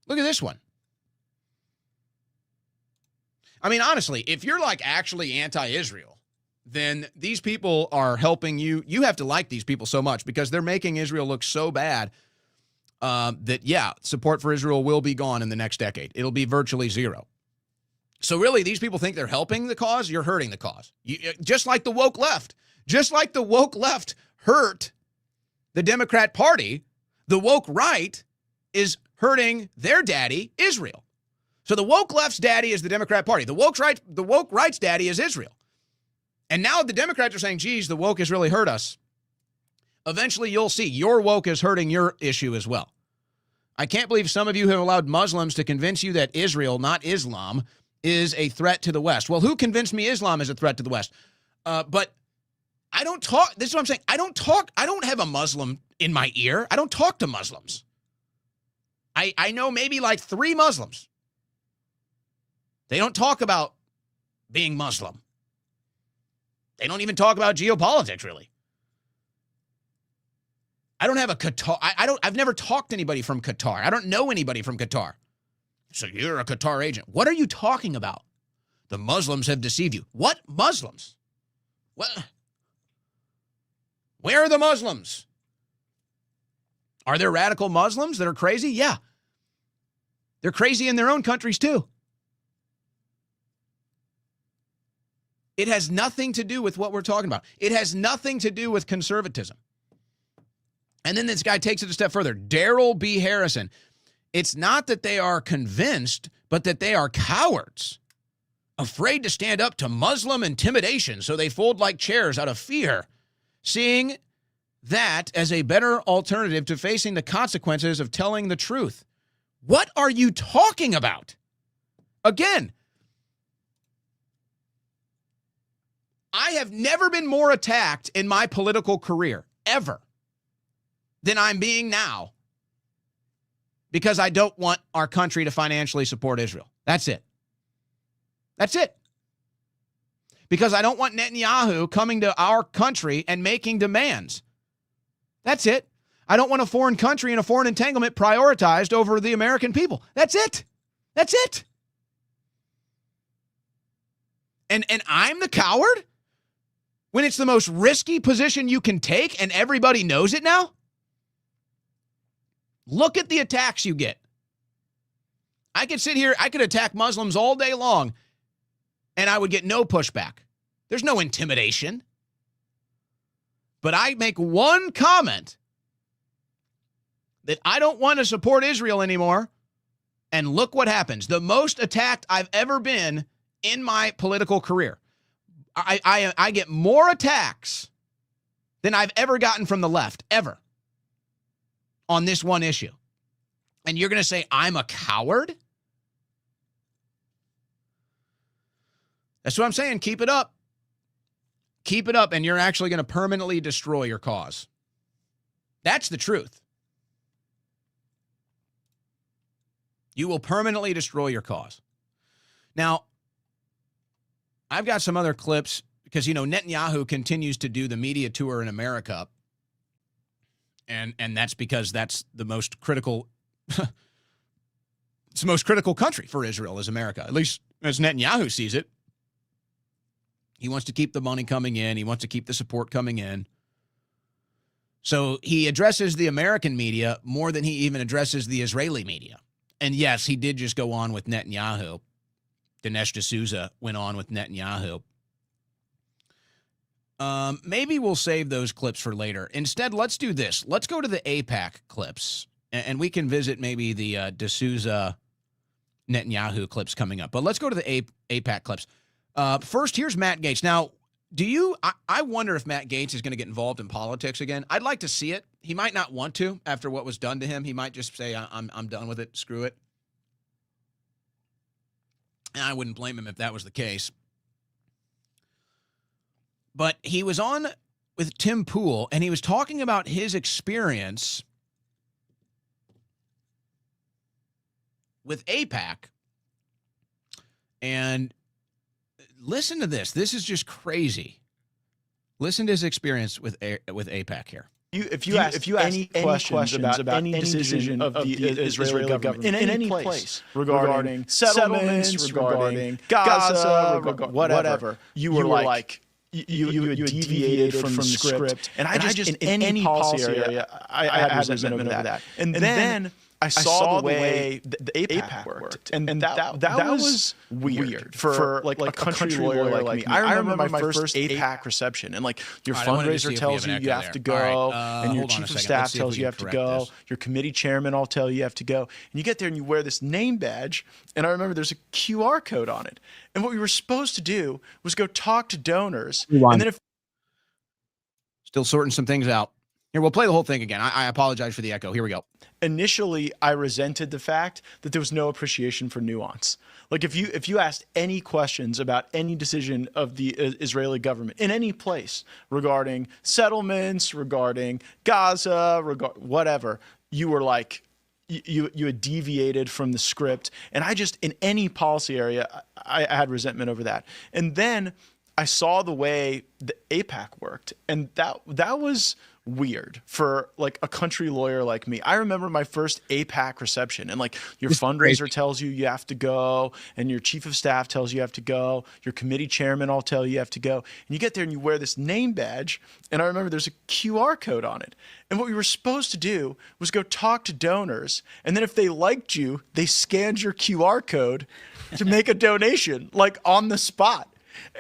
Look at this one. I mean, honestly, if you're like actually anti-Israel, then these people are helping you. You have to like these people so much because they're making Israel look so bad that, yeah, support for Israel will be gone in the next decade. It'll be virtually zero. So really, these people think they're helping the cause. You're hurting the cause. Just like the woke left. Just like the woke left hurt the Democrat Party, the woke right is hurting their daddy, Israel. So the woke left's daddy is the Democrat Party. The woke right's daddy is Israel. And now the Democrats are saying, geez, the woke has really hurt us. Eventually, you'll see your woke is hurting your issue as well. I can't believe some of you have allowed Muslims to convince you that Israel, not Islam, is a threat to the West. Well, who convinced me Islam is a threat to the West? But I don't talk. This is what I'm saying. I don't have a Muslim in my ear. I don't talk to Muslims. I know maybe like 3 Muslims. They don't talk about being Muslim. They don't even talk about geopolitics, really. I don't have a Qatar. I've never talked to anybody from Qatar. I don't know anybody from Qatar. So you're a Qatar agent. What are you talking about? The Muslims have deceived you. What Muslims? What? Where are the Muslims? Are there radical Muslims that are crazy? Yeah. They're crazy in their own countries too. It has nothing to do with what we're talking about. It has nothing to do with conservatism. And then this guy takes it a step further. Daryl B. Harrison. It's not that they are convinced, but that they are cowards, afraid to stand up to Muslim intimidation, so they fold like chairs out of fear, seeing that as a better alternative to facing the consequences of telling the truth. What are you talking about? Again, I have never been more attacked in my political career, ever, than I'm being now, because I don't want our country to financially support Israel. That's it. That's it. Because I don't want Netanyahu coming to our country and making demands. That's it. I don't want a foreign country and a foreign entanglement prioritized over the American people. That's it. That's it. And I'm the coward when it's the most risky position you can take and everybody knows it now? Look at the attacks you get. I could sit here, I could attack Muslims all day long, and I would get no pushback. There's no intimidation. But I make one comment that I don't want to support Israel anymore, and look what happens. The most attacked I've ever been in my political career. I get more attacks than I've ever gotten from the left, ever, on this one issue. And you're going to say I'm a coward? That's what I'm saying. Keep it up. Keep it up, and you're actually going to permanently destroy your cause. That's the truth. You will permanently destroy your cause. Now, I've got some other clips because, Netanyahu continues to do the media tour in America. And that's because that's the most critical It's the most critical country for Israel is America, at least as Netanyahu sees it. He wants to keep the money coming in. He wants to keep the support coming in. So he addresses the American media more than he even addresses the Israeli media. And yes, he did just go on with Netanyahu. Dinesh D'Souza went on with Netanyahu. Maybe we'll save those clips for later. Instead, let's do this. Let's go to the AIPAC clips, and we can visit maybe the D'Souza Netanyahu clips coming up. But let's go to the AIPAC clips. First, here's Matt Gaetz. Now, I wonder if Matt Gaetz is going to get involved in politics again. I'd like to see it. He might not want to after what was done to him. He might just say, I'm done with it. Screw it. And I wouldn't blame him if that was the case. But he was on with Tim Pool, and he was talking about his experience with AIPAC. And listen to this. This is just crazy. Listen to his experience with AIPAC here. If you ask any questions about any decision of the Israeli government in any place regarding settlements, regarding Gaza, whatever, you were like, you deviated from the script. And I just in any policy area, I had resentment over that. And then I saw the way the AIPAC worked, and that was weird for like a country lawyer like me. I remember my first AIPAC reception, and like your fundraiser tells you have to go, and your chief of staff tells you have to go, your committee chairman all tell you have to go, and you get there and you wear this name badge, and I remember there's a QR code on it, and what we were supposed to do was go talk to donors, and then if still sorting some things out. Here, we'll play the whole thing again. I apologize for the echo. Here we go. Initially, I resented the fact that there was no appreciation for nuance. Like if you asked any questions about any decision of the Israeli government in any place regarding settlements, regarding Gaza, whatever, you were like, you had deviated from the script. And I just, in any policy area, I had resentment over that. And then I saw the way the AIPAC worked, and that was weird for like a country lawyer like me. I remember my first AIPAC reception, and like your fundraiser tells you have to go, and your chief of staff tells you have to go, your committee chairman all tell you have to go, and you get there and you wear this name badge, and I remember there's a QR code on it, and what we were supposed to do was go talk to donors, and then if they liked you, they scanned your QR code to make a donation like on the spot.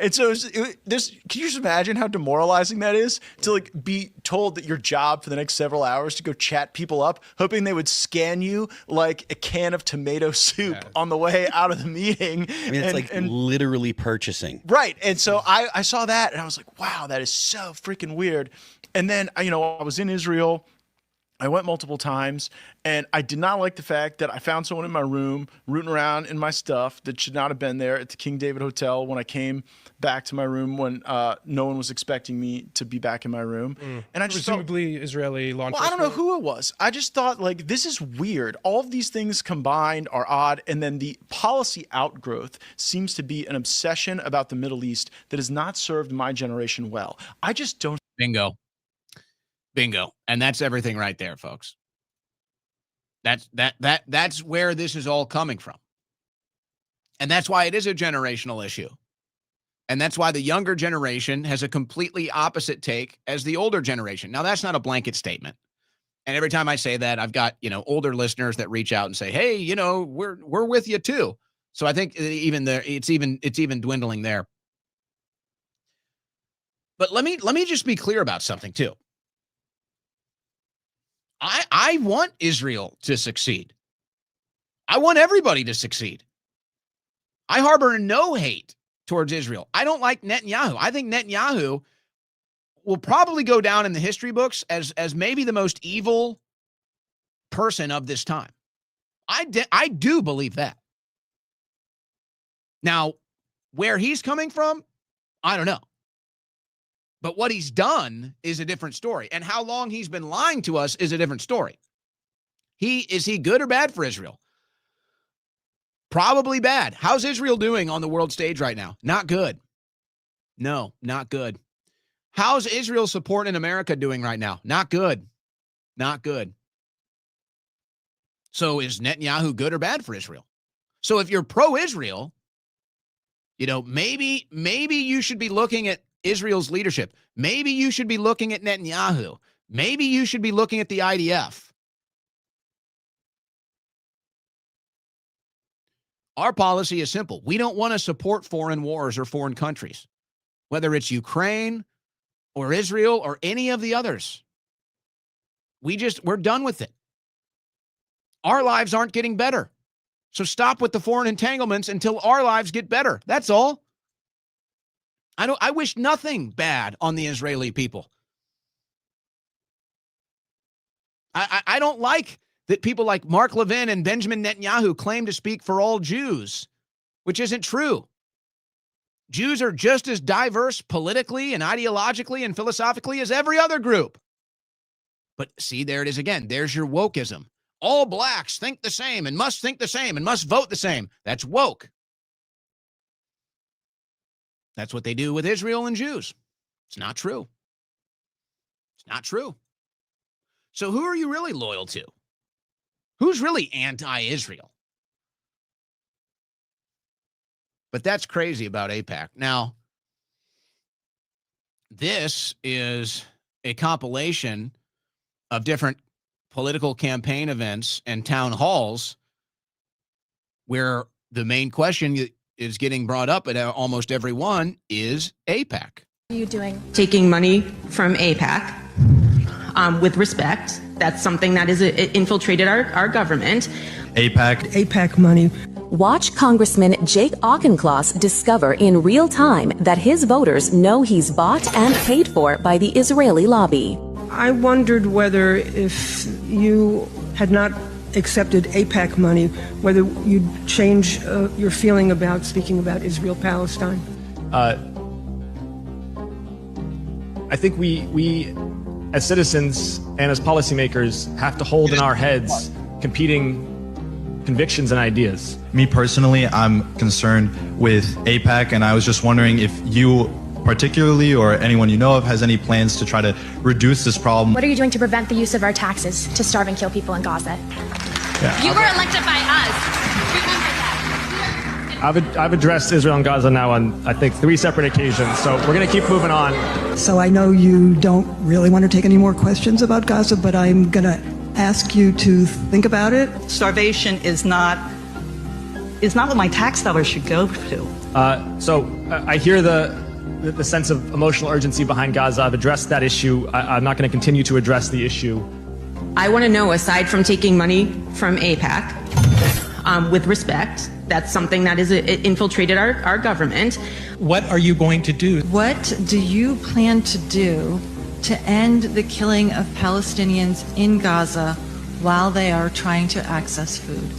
And so can you just imagine how demoralizing that is to like be told that your job for the next several hours to go chat people up, hoping they would scan you like a can of tomato soup on the way out of the meeting. I mean, it's literally purchasing. Right. And so I saw that and I was like, wow, that is so freaking weird. And then, I was in Israel. I went multiple times, and I did not like the fact that I found someone in my room rooting around in my stuff that should not have been there at the King David Hotel when I came back to my room when no one was expecting me to be back in my room. And I just presumably Israeli law enforcement. Well, I don't know who it was. I just thought, like, this is weird. All of these things combined are odd, and then the policy outgrowth seems to be an obsession about the Middle East that has not served my generation well. I just don't. Bingo. And that's everything right there, folks. That's where this is all coming from. And that's why it is a generational issue. And that's why the younger generation has a completely opposite take as the older generation. Now, that's not a blanket statement. And every time I say that, I've got, older listeners that reach out and say, hey, we're with you too. So I think even there, it's even dwindling there. But let me just be clear about something too. I want Israel to succeed. I want everybody to succeed. I harbor no hate towards Israel. I don't like Netanyahu. I think Netanyahu will probably go down in the history books as maybe the most evil person of this time. I do believe that. Now, where he's coming from, I don't know. But what he's done is a different story. And how long he's been lying to us is a different story. Is he good or bad for Israel? Probably bad. How's Israel doing on the world stage right now? Not good. No, not good. How's Israel's support in America doing right now? Not good. Not good. So is Netanyahu good or bad for Israel? So if you're pro-Israel, maybe you should be looking at Israel's leadership. Maybe you should be looking at Netanyahu. Maybe you should be looking at the IDF. Our policy is simple. We don't want to support foreign wars or foreign countries, whether it's Ukraine or Israel or any of the others. We're done with it. Our lives aren't getting better. So stop with the foreign entanglements until our lives get better. That's all. I wish nothing bad on the Israeli people. I don't like that people like Mark Levin and Benjamin Netanyahu claim to speak for all Jews, which isn't true. Jews are just as diverse politically and ideologically and philosophically as every other group. But see, there it is again. There's your wokeism. All blacks think the same and must think the same and must vote the same. That's woke. That's what they do with Israel and Jews. It's not true. It's not true. So who are you really loyal to? Who's really anti-Israel? But that's crazy about AIPAC. Now, this is a compilation of different political campaign events and town halls where the main question is getting brought up at almost every one is AIPAC. What are you doing? Taking money from AIPAC with respect. That's something that has infiltrated our government. AIPAC money. Watch Congressman Jake Auchincloss discover in real time that his voters know he's bought and paid for by the Israeli lobby. I wondered whether if you had not accepted AIPAC money, whether you'd change your feeling about speaking about Israel-Palestine. I think we as citizens and as policymakers have to hold in our heads competing convictions and ideas. Me personally, I'm concerned with AIPAC, and I was just wondering if you particularly or anyone you know of has any plans to try to reduce this problem. What are you doing to prevent the use of our taxes to starve and kill people in Gaza? Yeah. You were elected by us. Remember that. I've addressed Israel and Gaza now on, I think, 3 separate occasions, so we're going to keep moving on. So I know you don't really want to take any more questions about Gaza, but I'm going to ask you to think about it. Starvation is not what my tax dollars should go to. So I hear the sense of emotional urgency behind Gaza. I've addressed that issue. I'm not going to continue to address the issue. I want to know, aside from taking money from AIPAC, with respect, that's something that has infiltrated our government. What are you going to do? What do you plan to do to end the killing of Palestinians in Gaza while they are trying to access food?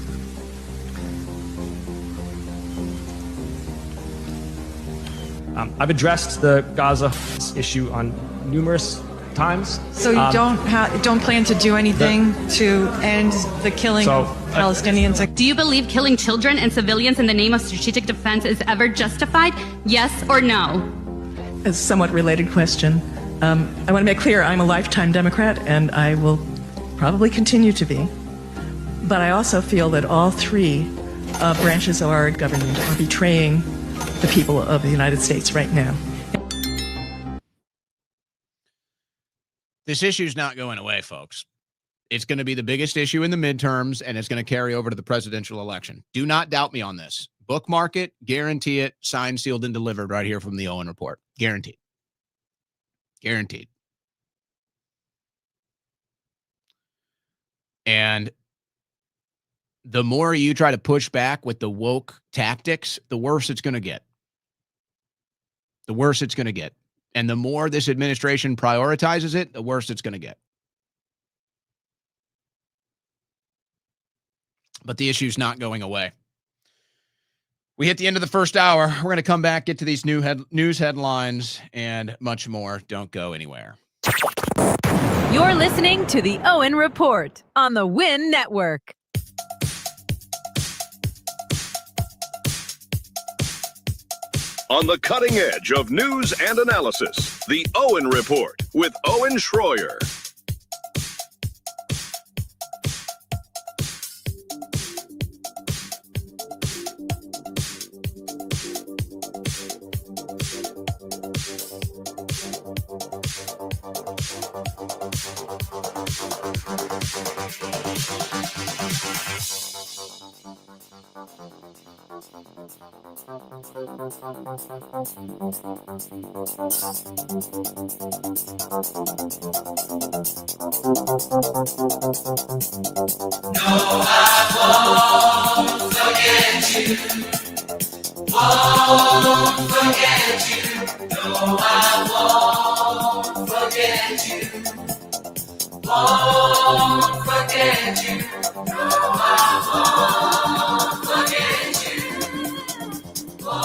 I've addressed the Gaza issue on numerous times. So you don't plan to do anything to end the killing of Palestinians? Do you believe killing children and civilians in the name of strategic defense is ever justified? Yes or no? A somewhat related question. I want to make clear I'm a lifetime Democrat, and I will probably continue to be. But I also feel that all 3 branches of our government are betraying the people of the United States right now. This issue's not going away, folks. It's going to be the biggest issue in the midterms, and it's going to carry over to the presidential election. Do not doubt me on this. Bookmark it, guarantee it, signed, sealed, and delivered right here from the Owen Report. Guaranteed. Guaranteed. And the more you try to push back with the woke tactics, the worse it's going to get. The worse it's going to get. And the more this administration prioritizes it, the worse it's going to get. But the issue's not going away. We hit the end of the first hour. We're going to come back, get to these news headlines, and much more. Don't go anywhere. You're listening to the Owen Report on the Win Network. On the cutting edge of news and analysis, the Owen Report with Owen Schroyer.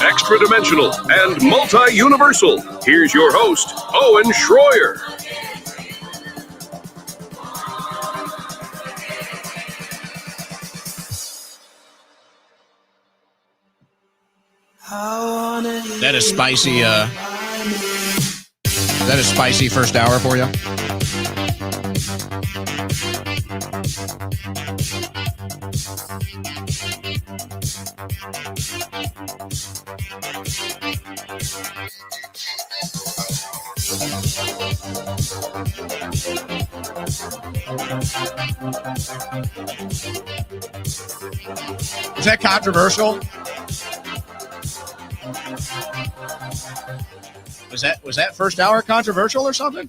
Extra dimensional and multi-universal. Here's your host, Owen Schroyer. That is spicy. Is that a spicy first hour for you? Is that controversial? Was that first hour controversial or something?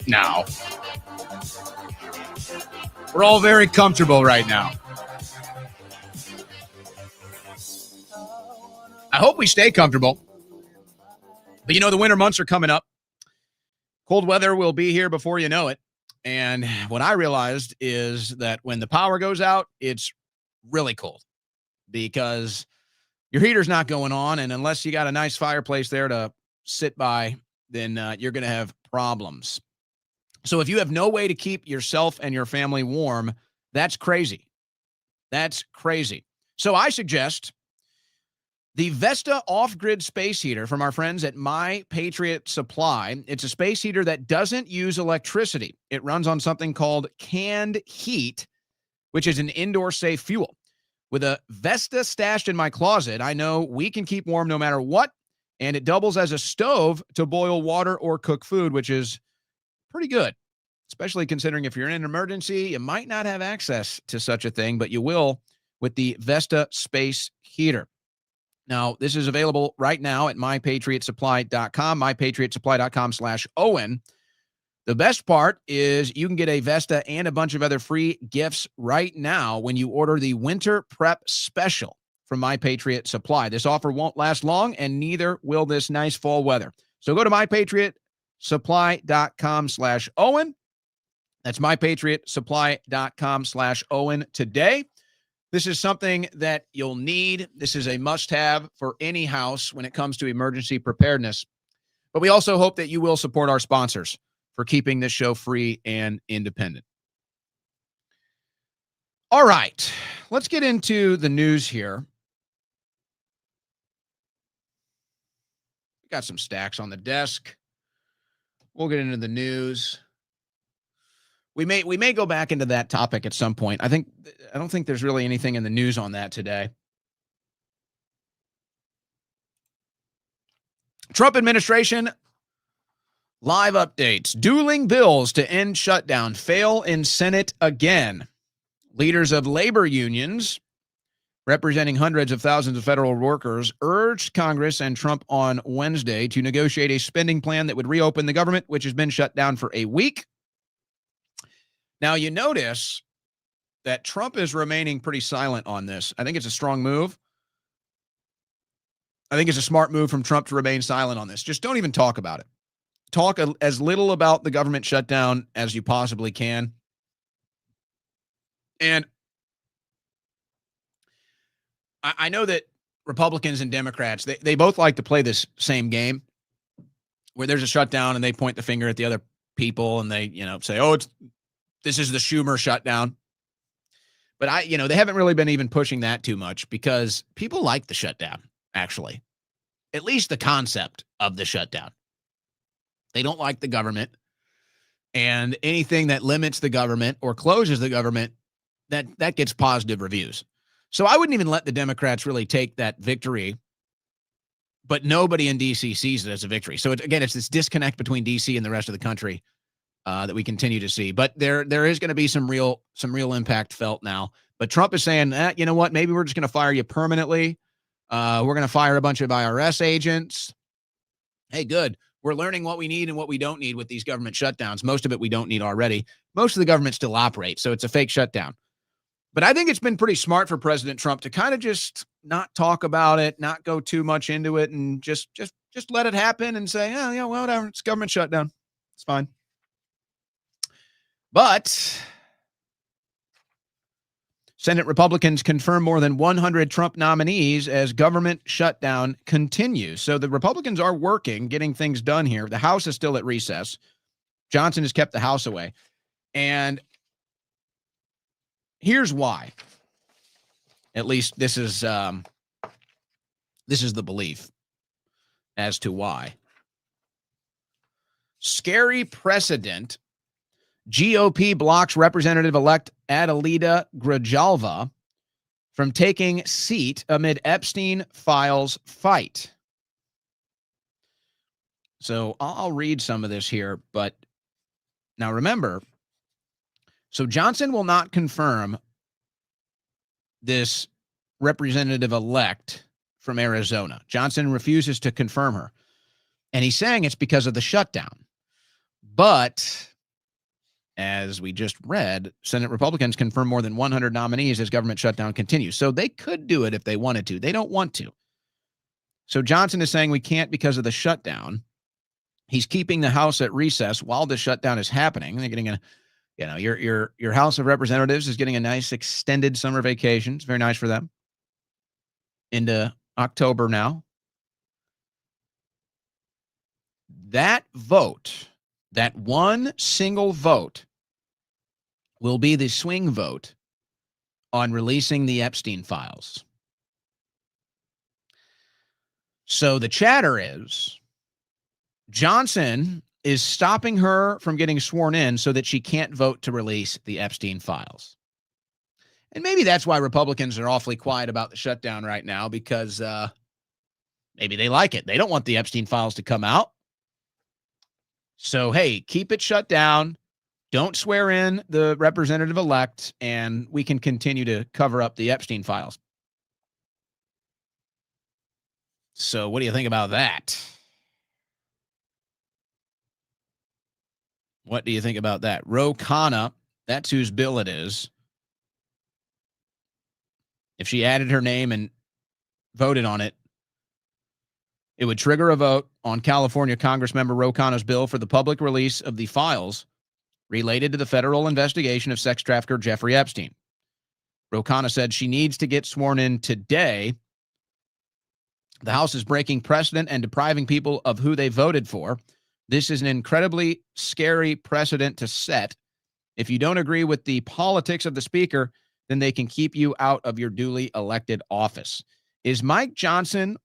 No. We're all very comfortable right now. I hope we stay comfortable. But you know, the winter months are coming up. Cold weather will be here before you know it. And what I realized is that when the power goes out, it's really cold because your heater's not going on. And unless you got a nice fireplace there to sit by, then you're going to have problems. So if you have no way to keep yourself and your family warm, that's crazy. That's crazy. So I suggest the Vesta off-grid space heater from our friends at My Patriot Supply. It's a space heater that doesn't use electricity. It runs on something called canned heat, which is an indoor-safe fuel. With a Vesta stashed in my closet, I know we can keep warm no matter what, and it doubles as a stove to boil water or cook food, which is pretty good, especially considering if you're in an emergency, you might not have access to such a thing, but you will with the Vesta space heater. Now, this is available right now at mypatriotsupply.com, mypatriotsupply.com/Owen. The best part is you can get a Vesta and a bunch of other free gifts right now when you order the Winter Prep Special from My Patriot Supply. This offer won't last long, and neither will this nice fall weather. So go to mypatriotsupply.com/Owen. That's mypatriotsupply.com/Owen today. This is something that you'll need. This is a must-have for any house when it comes to emergency preparedness. But we also hope that you will support our sponsors for keeping this show free and independent. All right, let's get into the news here. We got some stacks on the desk. We'll get into the news. We may go back into that topic at some point. I don't think there's really anything in the news on that today. Trump administration live updates. Dueling bills to end shutdown fail in Senate again. Leaders of labor unions representing hundreds of thousands of federal workers urged Congress and Trump on Wednesday to negotiate a spending plan that would reopen the government, which has been shut down for a week. Now, you notice that Trump is remaining pretty silent on this. I think it's a strong move. I think it's a smart move from Trump to remain silent on this. Just don't even talk about it. Talk as little about the government shutdown as you possibly can. And I know that Republicans and Democrats, they both like to play this same game where there's a shutdown and they point the finger at the other people and they, say, oh, this is the Schumer shutdown. But they haven't really been even pushing that too much because people like the shutdown, actually. At least the concept of the shutdown. They don't like the government. And anything that limits the government or closes the government, that gets positive reviews. So I wouldn't even let the Democrats really take that victory. But nobody in D.C. sees it as a victory. So, it's this disconnect between D.C. and the rest of the country. that we continue to see. But there is going to be some real impact felt now. But Trump is saying, you know what? Maybe we're just going to fire you permanently. We're going to fire a bunch of IRS agents. Hey, good. We're learning what we need and what we don't need with these government shutdowns. Most of it we don't need already. Most of the government still operates, so it's a fake shutdown. But I think it's been pretty smart for President Trump to kind of just not talk about it, not go too much into it, and just let it happen and say, oh, yeah, well, whatever. It's government shutdown. It's fine. But Senate Republicans confirm more than 100 Trump nominees as government shutdown continues. So the Republicans are working, getting things done here. The House is still at recess. Johnson has kept the House away. And here's why. At least this is the belief as to why. Scary precedent. GOP blocks Representative-elect Adelita Grijalva from taking seat amid Epstein files fight. So I'll read some of this here, but now remember, so Johnson will not confirm this representative-elect from Arizona. Johnson refuses to confirm her, and he's saying it's because of the shutdown. But as we just read, Senate Republicans confirm more than 100 nominees as government shutdown continues. So they could do it if they wanted to. They don't want to. So Johnson is saying we can't because of the shutdown. He's keeping the House at recess while the shutdown is happening. They're getting your House of Representatives is getting a nice extended summer vacation. It's very nice for them. Into October now. That vote, that one single vote, will be the swing vote on releasing the Epstein files. So the chatter is Johnson is stopping her from getting sworn in so that she can't vote to release the Epstein files. And maybe that's why Republicans are awfully quiet about the shutdown right now, because maybe they like it. They don't want the Epstein files to come out. So, hey, keep it shut down. Don't swear in the representative-elect, and we can continue to cover up the Epstein files. So what do you think about that? What do you think about that? Ro Khanna, that's whose bill it is. If she added her name and voted on it, it would trigger a vote on California Congressmember Ro Khanna's bill for the public release of the files related to the federal investigation of sex trafficker Jeffrey Epstein. Ro Khanna said she needs to get sworn in today. The House is breaking precedent and depriving people of who they voted for. This is an incredibly scary precedent to set. If you don't agree with the politics of the speaker, then they can keep you out of your duly elected office. Is Mike Johnson,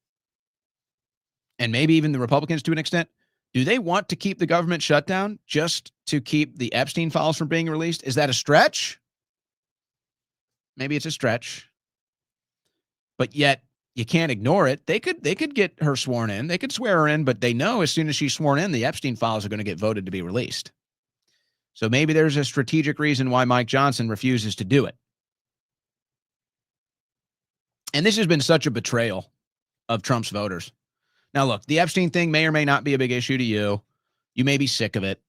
and maybe even the Republicans to an extent, do they want to keep the government shutdown just to keep the Epstein files from being released? Is that a stretch? Maybe it's a stretch. But yet, you can't ignore it. They could get her sworn in. They could swear her in, but they know as soon as she's sworn in, the Epstein files are going to get voted to be released. So maybe there's a strategic reason why Mike Johnson refuses to do it. And this has been such a betrayal of Trump's voters. Now, look, the Epstein thing may or may not be a big issue to you. You may be sick of it.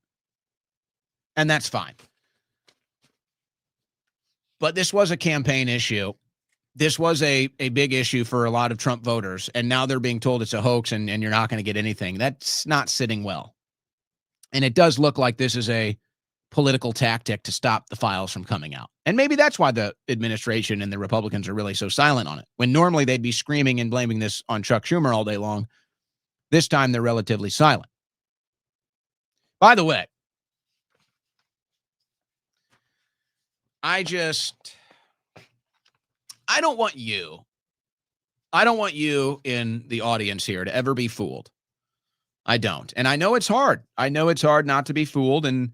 And that's fine. But this was a campaign issue. This was a big issue for a lot of Trump voters. And now they're being told it's a hoax and you're not going to get anything. That's not sitting well. And it does look like this is a political tactic to stop the files from coming out. And maybe that's why the administration and the Republicans are really so silent on it. When normally they'd be screaming and blaming this on Chuck Schumer all day long. This time they're relatively silent. By the way, I don't want you in the audience here to ever be fooled. I don't. And I know it's hard. I know it's hard not to be fooled. And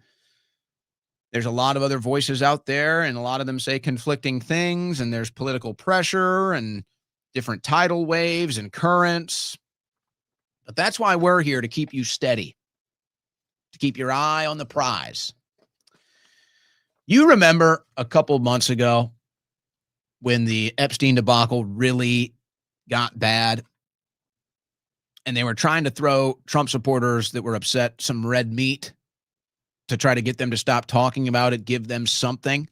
there's a lot of other voices out there, and a lot of them say conflicting things, and there's political pressure and different tidal waves and currents. But that's why we're here, to keep you steady. to keep your eye on the prize. You remember a couple months ago when the Epstein debacle really got bad and they were trying to throw Trump supporters that were upset some red meat to try to get them to stop talking about it, give them something.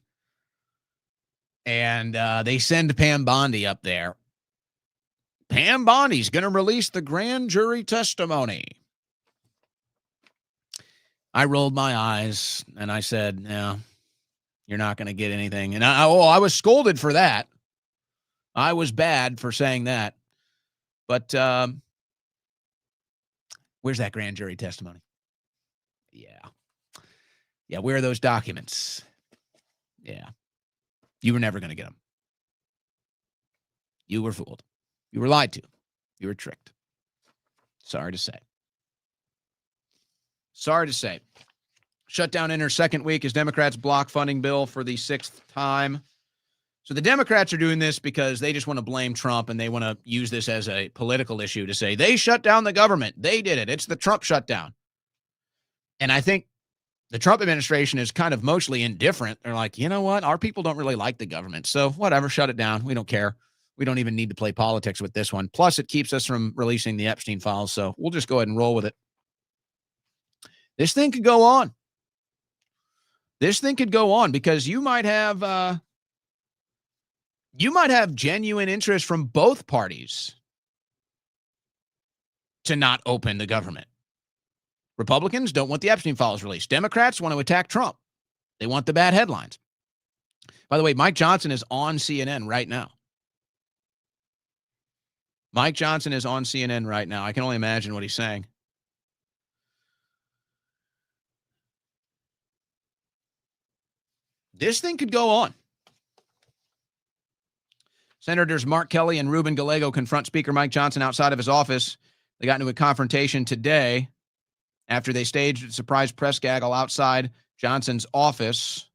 And they send Pam Bondi up there. Pam Bondi's going to release the grand jury testimony. I rolled my eyes and I said, no, you're not going to get anything. And I was scolded for that. I was bad for saying that. But where's that grand jury testimony? Yeah, where are those documents? Yeah. You were never going to get them. You were fooled. You were lied to. You were tricked. Sorry to say. Sorry to say. Shutdown enters second week as Democrats block funding bill for the sixth time. So the Democrats are doing this because they just want to blame Trump and they want to use this as a political issue to say they shut down the government. They did it. It's the Trump shutdown. And I think the Trump administration is kind of mostly indifferent. They're like, you know what? Our people don't really like the government. So whatever, shut it down. We don't care. We don't even need to play politics with this one. Plus, it keeps us from releasing the Epstein files. So we'll just go ahead and roll with it. This thing could go on. This thing could go on because you might have genuine interest from both parties to not open the government. Republicans don't want the Epstein files released. Democrats want to attack Trump. They want the bad headlines. By the way, Mike Johnson is on CNN right now. Mike Johnson is on CNN right now. I can only imagine what he's saying. This thing could go on. Senators Mark Kelly and Ruben Gallego confront Speaker Mike Johnson outside of his office. They got into a confrontation today after they staged a surprise press gaggle outside Johnson's office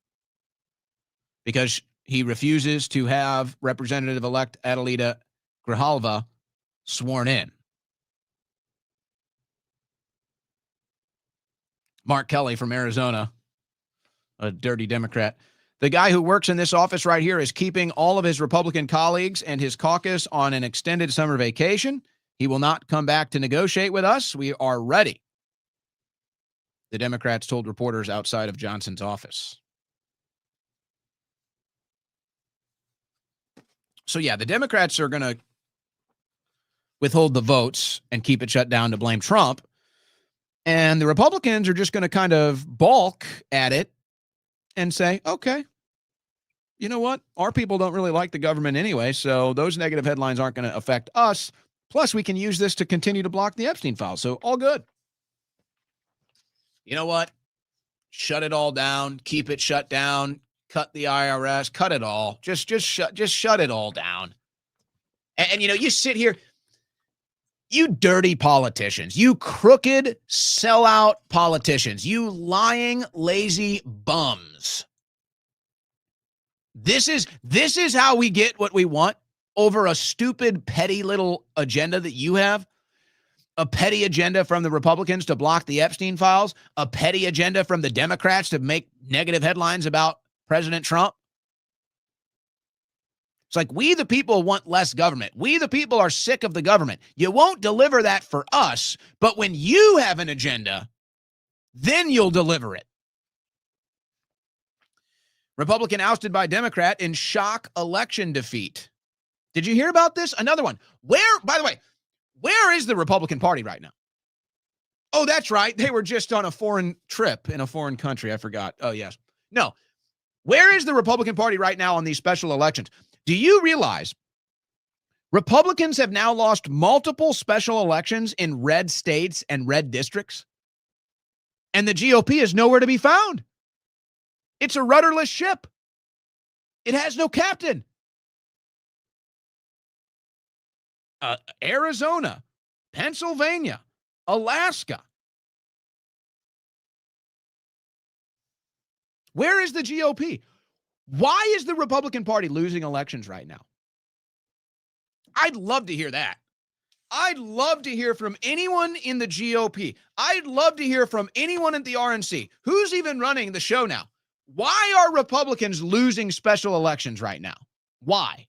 because he refuses to have Representative-elect Adelita Grijalva sworn in. Mark Kelly from Arizona, a dirty Democrat. The guy who works in this office right here is keeping all of his Republican colleagues and his caucus on an extended summer vacation. He will not come back to negotiate with us. We are ready, the Democrats told reporters outside of Johnson's office. So, yeah, the Democrats are going to withhold the votes and keep it shut down to blame Trump. And the Republicans are just going to kind of balk at it and say, okay, you know what? Our people don't really like the government anyway, so those negative headlines aren't going to affect us. Plus, we can use this to continue to block the Epstein files. So all good. You know what? Shut it all down. Keep it shut down. Cut the IRS. Cut it all. Just shut it all down. And you know, you sit here, you dirty politicians, you crooked sellout politicians, you lying, lazy bums. This is how we get what we want over a stupid, petty little agenda that you have. A petty agenda from the Republicans to block the Epstein files. A petty agenda from the Democrats to make negative headlines about President Trump. It's like, we the people want less government. We the people are sick of the government. You won't deliver that for us, but when you have an agenda, then you'll deliver it. Republican ousted by Democrat in shock election defeat. Did you hear about this? Another one. By the way, where is the Republican Party right now? Oh, that's right. They were just on a foreign trip in a foreign country. I forgot. Oh, yes. No. Where is the Republican Party right now on these special elections? Do you realize Republicans have now lost multiple special elections in red states and red districts? And the GOP is nowhere to be found. It's a rudderless ship. It has no captain. Arizona, Pennsylvania, Alaska. Where is the GOP? Why is the Republican Party losing elections right now? I'd love to hear that. I'd love to hear from anyone in the GOP. I'd love to hear from anyone at the RNC. Who's even running the show now? Why are Republicans losing special elections right now? Why?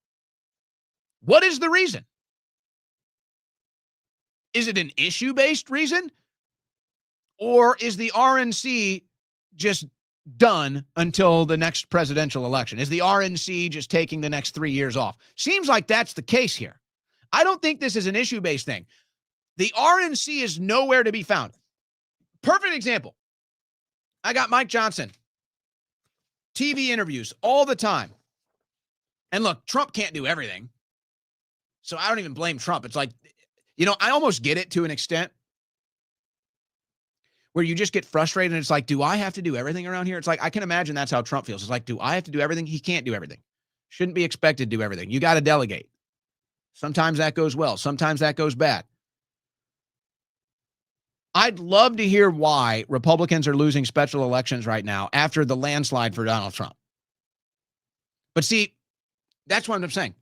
What is the reason? Is it an issue-based reason? Or is the RNC just done until the next presidential election? Is the RNC just taking the next 3 years off? Seems like that's the case here. I don't think this is an issue-based thing. The RNC is nowhere to be found. Perfect example. I got Mike Johnson. TV interviews all the time. And look, Trump can't do everything. So I don't even blame Trump. It's like, I almost get it to an extent where you just get frustrated and it's like, do I have to do everything around here? It's like, I can imagine that's how Trump feels. It's like, do I have to do everything? He can't do everything. Shouldn't be expected to do everything. You got to delegate. Sometimes that goes well. Sometimes that goes bad. I'd love to hear why Republicans are losing special elections right now after the landslide for Donald Trump. But see, that's what I'm saying.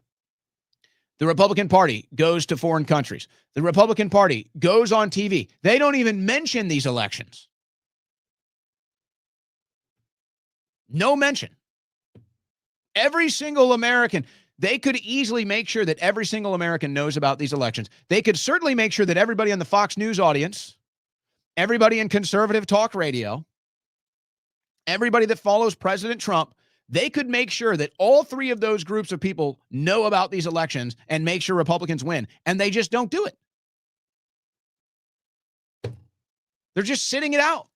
The Republican Party goes to foreign countries. The Republican Party goes on TV. They don't even mention these elections. No mention. Every single American, they could easily make sure that every single American knows about these elections. They could certainly make sure that everybody on the Fox News audience, everybody in conservative talk radio, everybody that follows President Trump, they could make sure that all three of those groups of people know about these elections and make sure Republicans win. And they just don't do it. They're just sitting it out.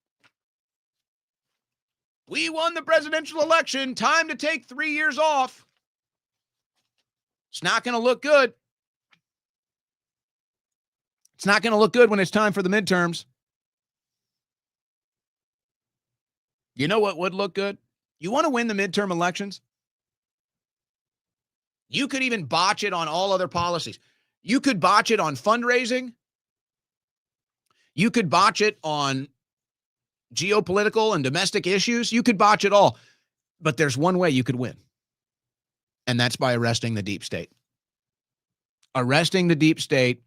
We won the presidential election. Time to take 3 years off. It's not going to look good. It's not going to look good when it's time for the midterms. You know what would look good? You want to win the midterm elections? You could even botch it on all other policies. You could botch it on fundraising. You could botch it on geopolitical and domestic issues. You could botch it all. But there's one way you could win. And that's by arresting the deep state. Arresting the deep state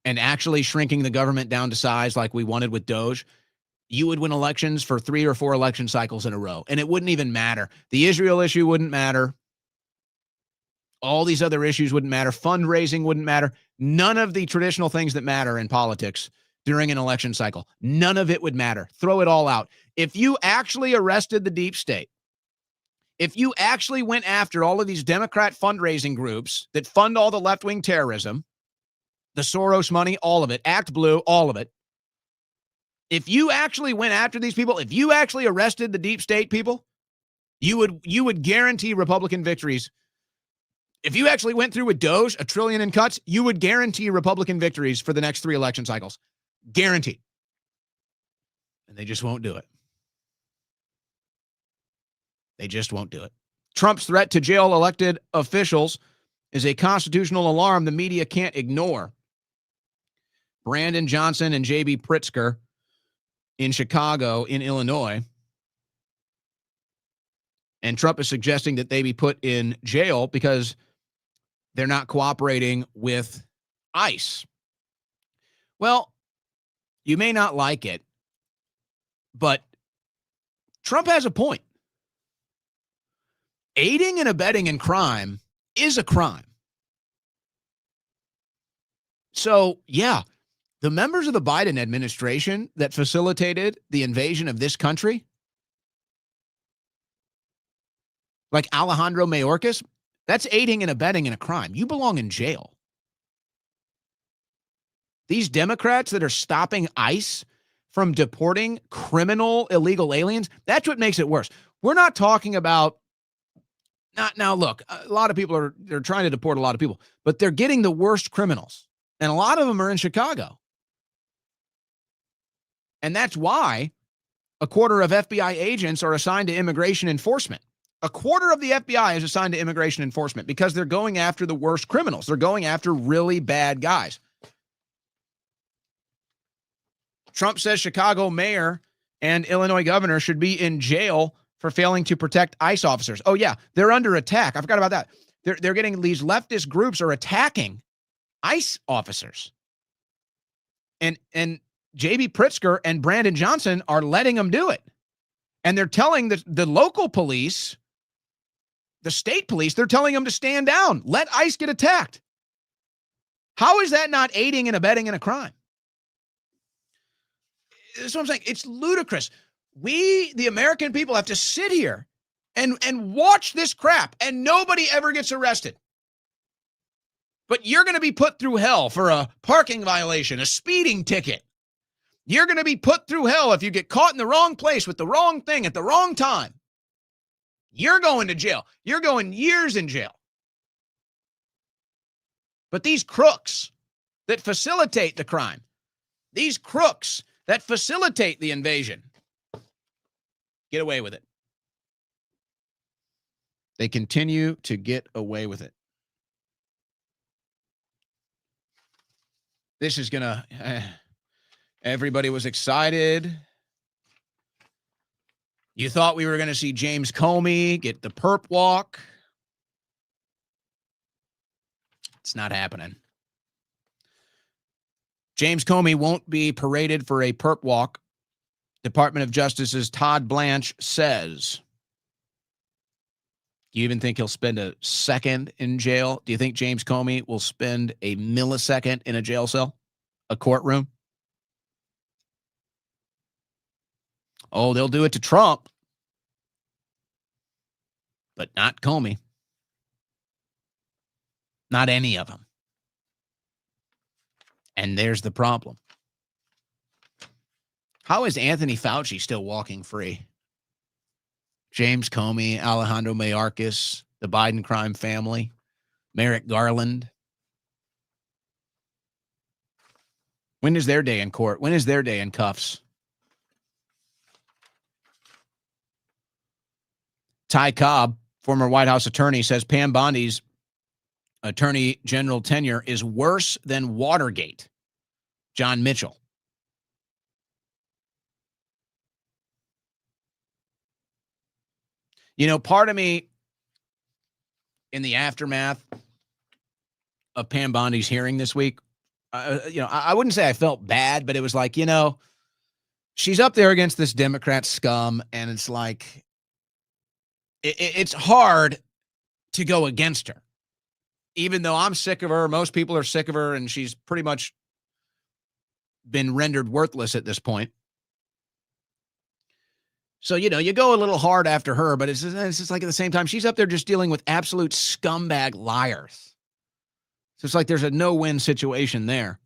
and actually shrinking the government down to size like we wanted with Doge. You would win elections for 3 or 4 election cycles in a row. And it wouldn't even matter. The Israel issue wouldn't matter. All these other issues wouldn't matter. Fundraising wouldn't matter. None of the traditional things that matter in politics during an election cycle. None of it would matter. Throw it all out. If you actually arrested the deep state, if you actually went after all of these Democrat fundraising groups that fund all the left-wing terrorism, the Soros money, all of it, Act Blue, all of it, if you actually went after these people, if you actually arrested the deep state people, you would guarantee Republican victories. If you actually went through with Doge, $1 trillion in cuts, you would guarantee Republican victories for the next 3 election cycles. Guaranteed. And they just won't do it. They just won't do it. Trump's threat to jail elected officials is a constitutional alarm the media can't ignore. Brandon Johnson and J.B. Pritzker in Chicago, in Illinois. And Trump is suggesting that they be put in jail because they're not cooperating with ICE. Well, you may not like it, but Trump has a point. Aiding and abetting in crime is a crime. So, yeah, the members of the Biden administration that facilitated the invasion of this country, like Alejandro Mayorkas, that's aiding and abetting in a crime. You belong in jail. These Democrats that are stopping ICE from deporting criminal illegal aliens, that's what makes it worse. We're not talking about, now look, a lot of people they're trying to deport a lot of people, but they're getting the worst criminals. And a lot of them are in Chicago. And that's why a quarter of FBI agents are assigned to immigration enforcement. A quarter of the FBI is assigned to immigration enforcement because they're going after the worst criminals. They're going after really bad guys. Trump says Chicago mayor and Illinois governor should be in jail for failing to protect ICE officers. Oh, yeah, they're under attack. I forgot about that. They're getting, these leftist groups are attacking ICE officers. And J.B. Pritzker and Brandon Johnson are letting them do it. And they're telling the local police, the state police, they're telling them to stand down. Let ICE get attacked. How is that not aiding and abetting in a crime? That's what I'm saying. It's ludicrous. We, the American people, have to sit here and watch this crap, and nobody ever gets arrested. But you're going to be put through hell for a parking violation, a speeding ticket. You're going to be put through hell if you get caught in the wrong place with the wrong thing at the wrong time. You're going to jail. You're going years in jail. But these crooks that facilitate the crime, these crooks that facilitate the invasion, get away with it. They continue to get away with it. This is going to... everybody was excited. You thought we were going to see James Comey get the perp walk. It's not happening. James Comey won't be paraded for a perp walk. Department of Justice's Todd Blanche says. Do you even think he'll spend a second in jail? Do you think James Comey will spend a millisecond in a jail cell, a courtroom? Oh, they'll do it to Trump, but not Comey. Not any of them. And there's the problem. How is Anthony Fauci still walking free? James Comey, Alejandro Mayorkas, the Biden crime family, Merrick Garland. When is their day in court? When is their day in cuffs? Ty Cobb, former White House attorney, says Pam Bondi's attorney general tenure is worse than Watergate. John Mitchell. You know, part of me in the aftermath of Pam Bondi's hearing this week, I wouldn't say I felt bad, but it was like, she's up there against this Democrat scum, and it's like, it's hard to go against her. Even though I'm sick of her, most people are sick of her, and she's pretty much been rendered worthless at this point. So, you go a little hard after her, but it's just like at the same time, she's up there just dealing with absolute scumbag liars. So it's like there's a no-win situation there.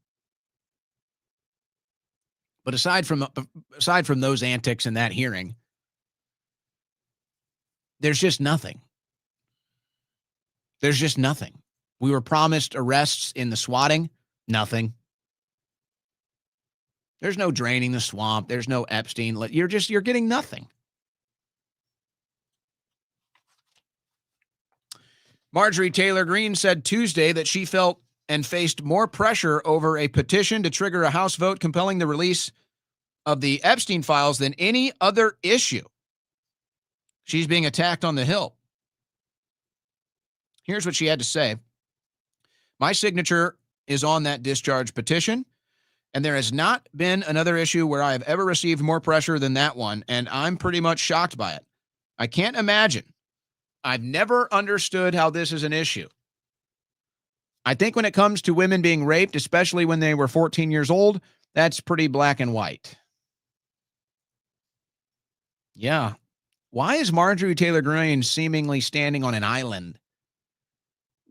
But aside from those antics in that hearing, there's just nothing. There's just nothing. We were promised arrests in the swatting. Nothing. There's no draining the swamp. There's no Epstein. You're getting nothing. Marjorie Taylor Greene said Tuesday that she felt and faced more pressure over a petition to trigger a House vote compelling the release of the Epstein files than any other issue. She's being attacked on the Hill. Here's what she had to say. My signature is on that discharge petition, and there has not been another issue where I have ever received more pressure than that one, and I'm pretty much shocked by it. I can't imagine. I've never understood how this is an issue. I think when it comes to women being raped, especially when they were 14 years old, that's pretty black and white. Yeah. Why is Marjorie Taylor Greene seemingly standing on an island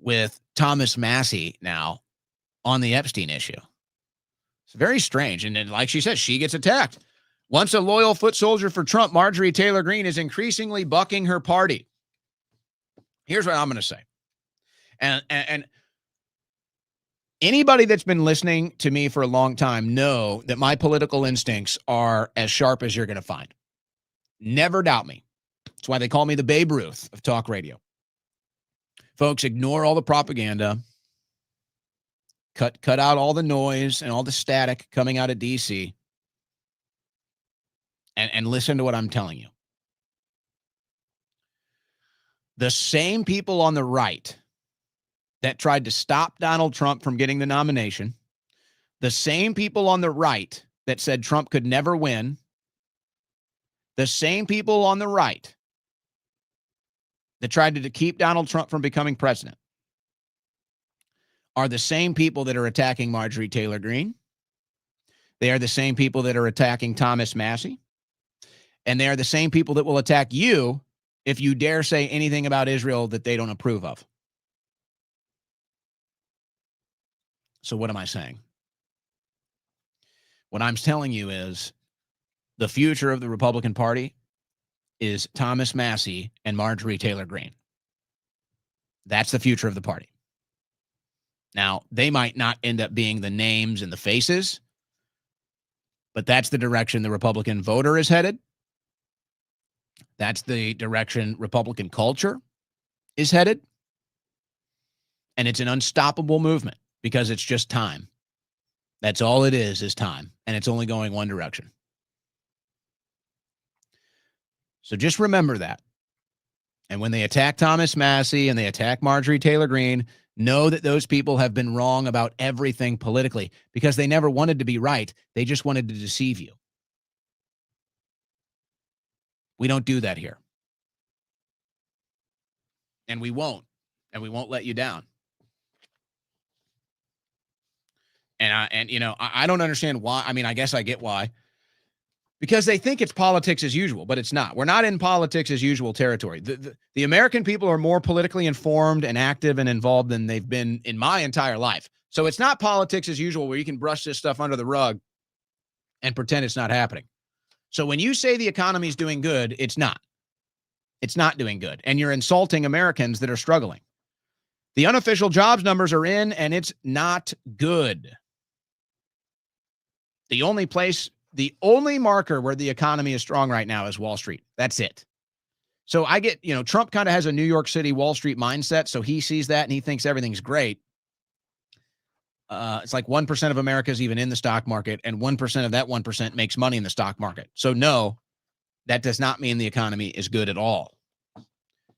with Thomas Massie now on the Epstein issue? It's very strange. And then, like she says, she gets attacked. Once a loyal foot soldier for Trump, Marjorie Taylor Greene is increasingly bucking her party. Here's what I'm going to say. And anybody that's been listening to me for a long time know that my political instincts are as sharp as you're going to find. Never doubt me. That's why they call me the Babe Ruth of talk radio. Folks, ignore all the propaganda. Cut out all the noise and all the static coming out of D.C. and listen to what I'm telling you. The same people on the right that tried to stop Donald Trump from getting the nomination, the same people on the right that said Trump could never win, the same people on the right that tried to keep Donald Trump from becoming president are the same people that are attacking Marjorie Taylor Greene. They are the same people that are attacking Thomas Massie. And they are the same people that will attack you if you dare say anything about Israel that they don't approve of. So what am I saying? What I'm telling you is the future of the Republican Party is Thomas Massie and Marjorie Taylor Greene. That's the future of the party. Now, they might not end up being the names and the faces, but that's the direction the Republican voter is headed. That's the direction Republican culture is headed. And it's an unstoppable movement because it's just time. That's all it is time. And it's only going one direction. So just remember that. And when they attack Thomas Massie and they attack Marjorie Taylor Greene, know that those people have been wrong about everything politically because they never wanted to be right. They just wanted to deceive you. We don't do that here. And we won't. And we won't let you down. And I don't understand why. I mean, I guess I get why. Because they think it's politics as usual, but it's not. We're not in politics as usual territory. The American people are more politically informed and active and involved than they've been in my entire life. So it's not politics as usual where you can brush this stuff under the rug and pretend it's not happening. So when you say the economy is doing good, it's not. It's not doing good. And you're insulting Americans that are struggling. The unofficial jobs numbers are in, and it's not good. The only marker where the economy is strong right now is Wall Street. That's it. So I get, Trump kind of has a New York City Wall Street mindset. So he sees that and he thinks everything's great. It's like 1% of America is even in the stock market, and 1% of that 1% makes money in the stock market. So no, that does not mean the economy is good at all.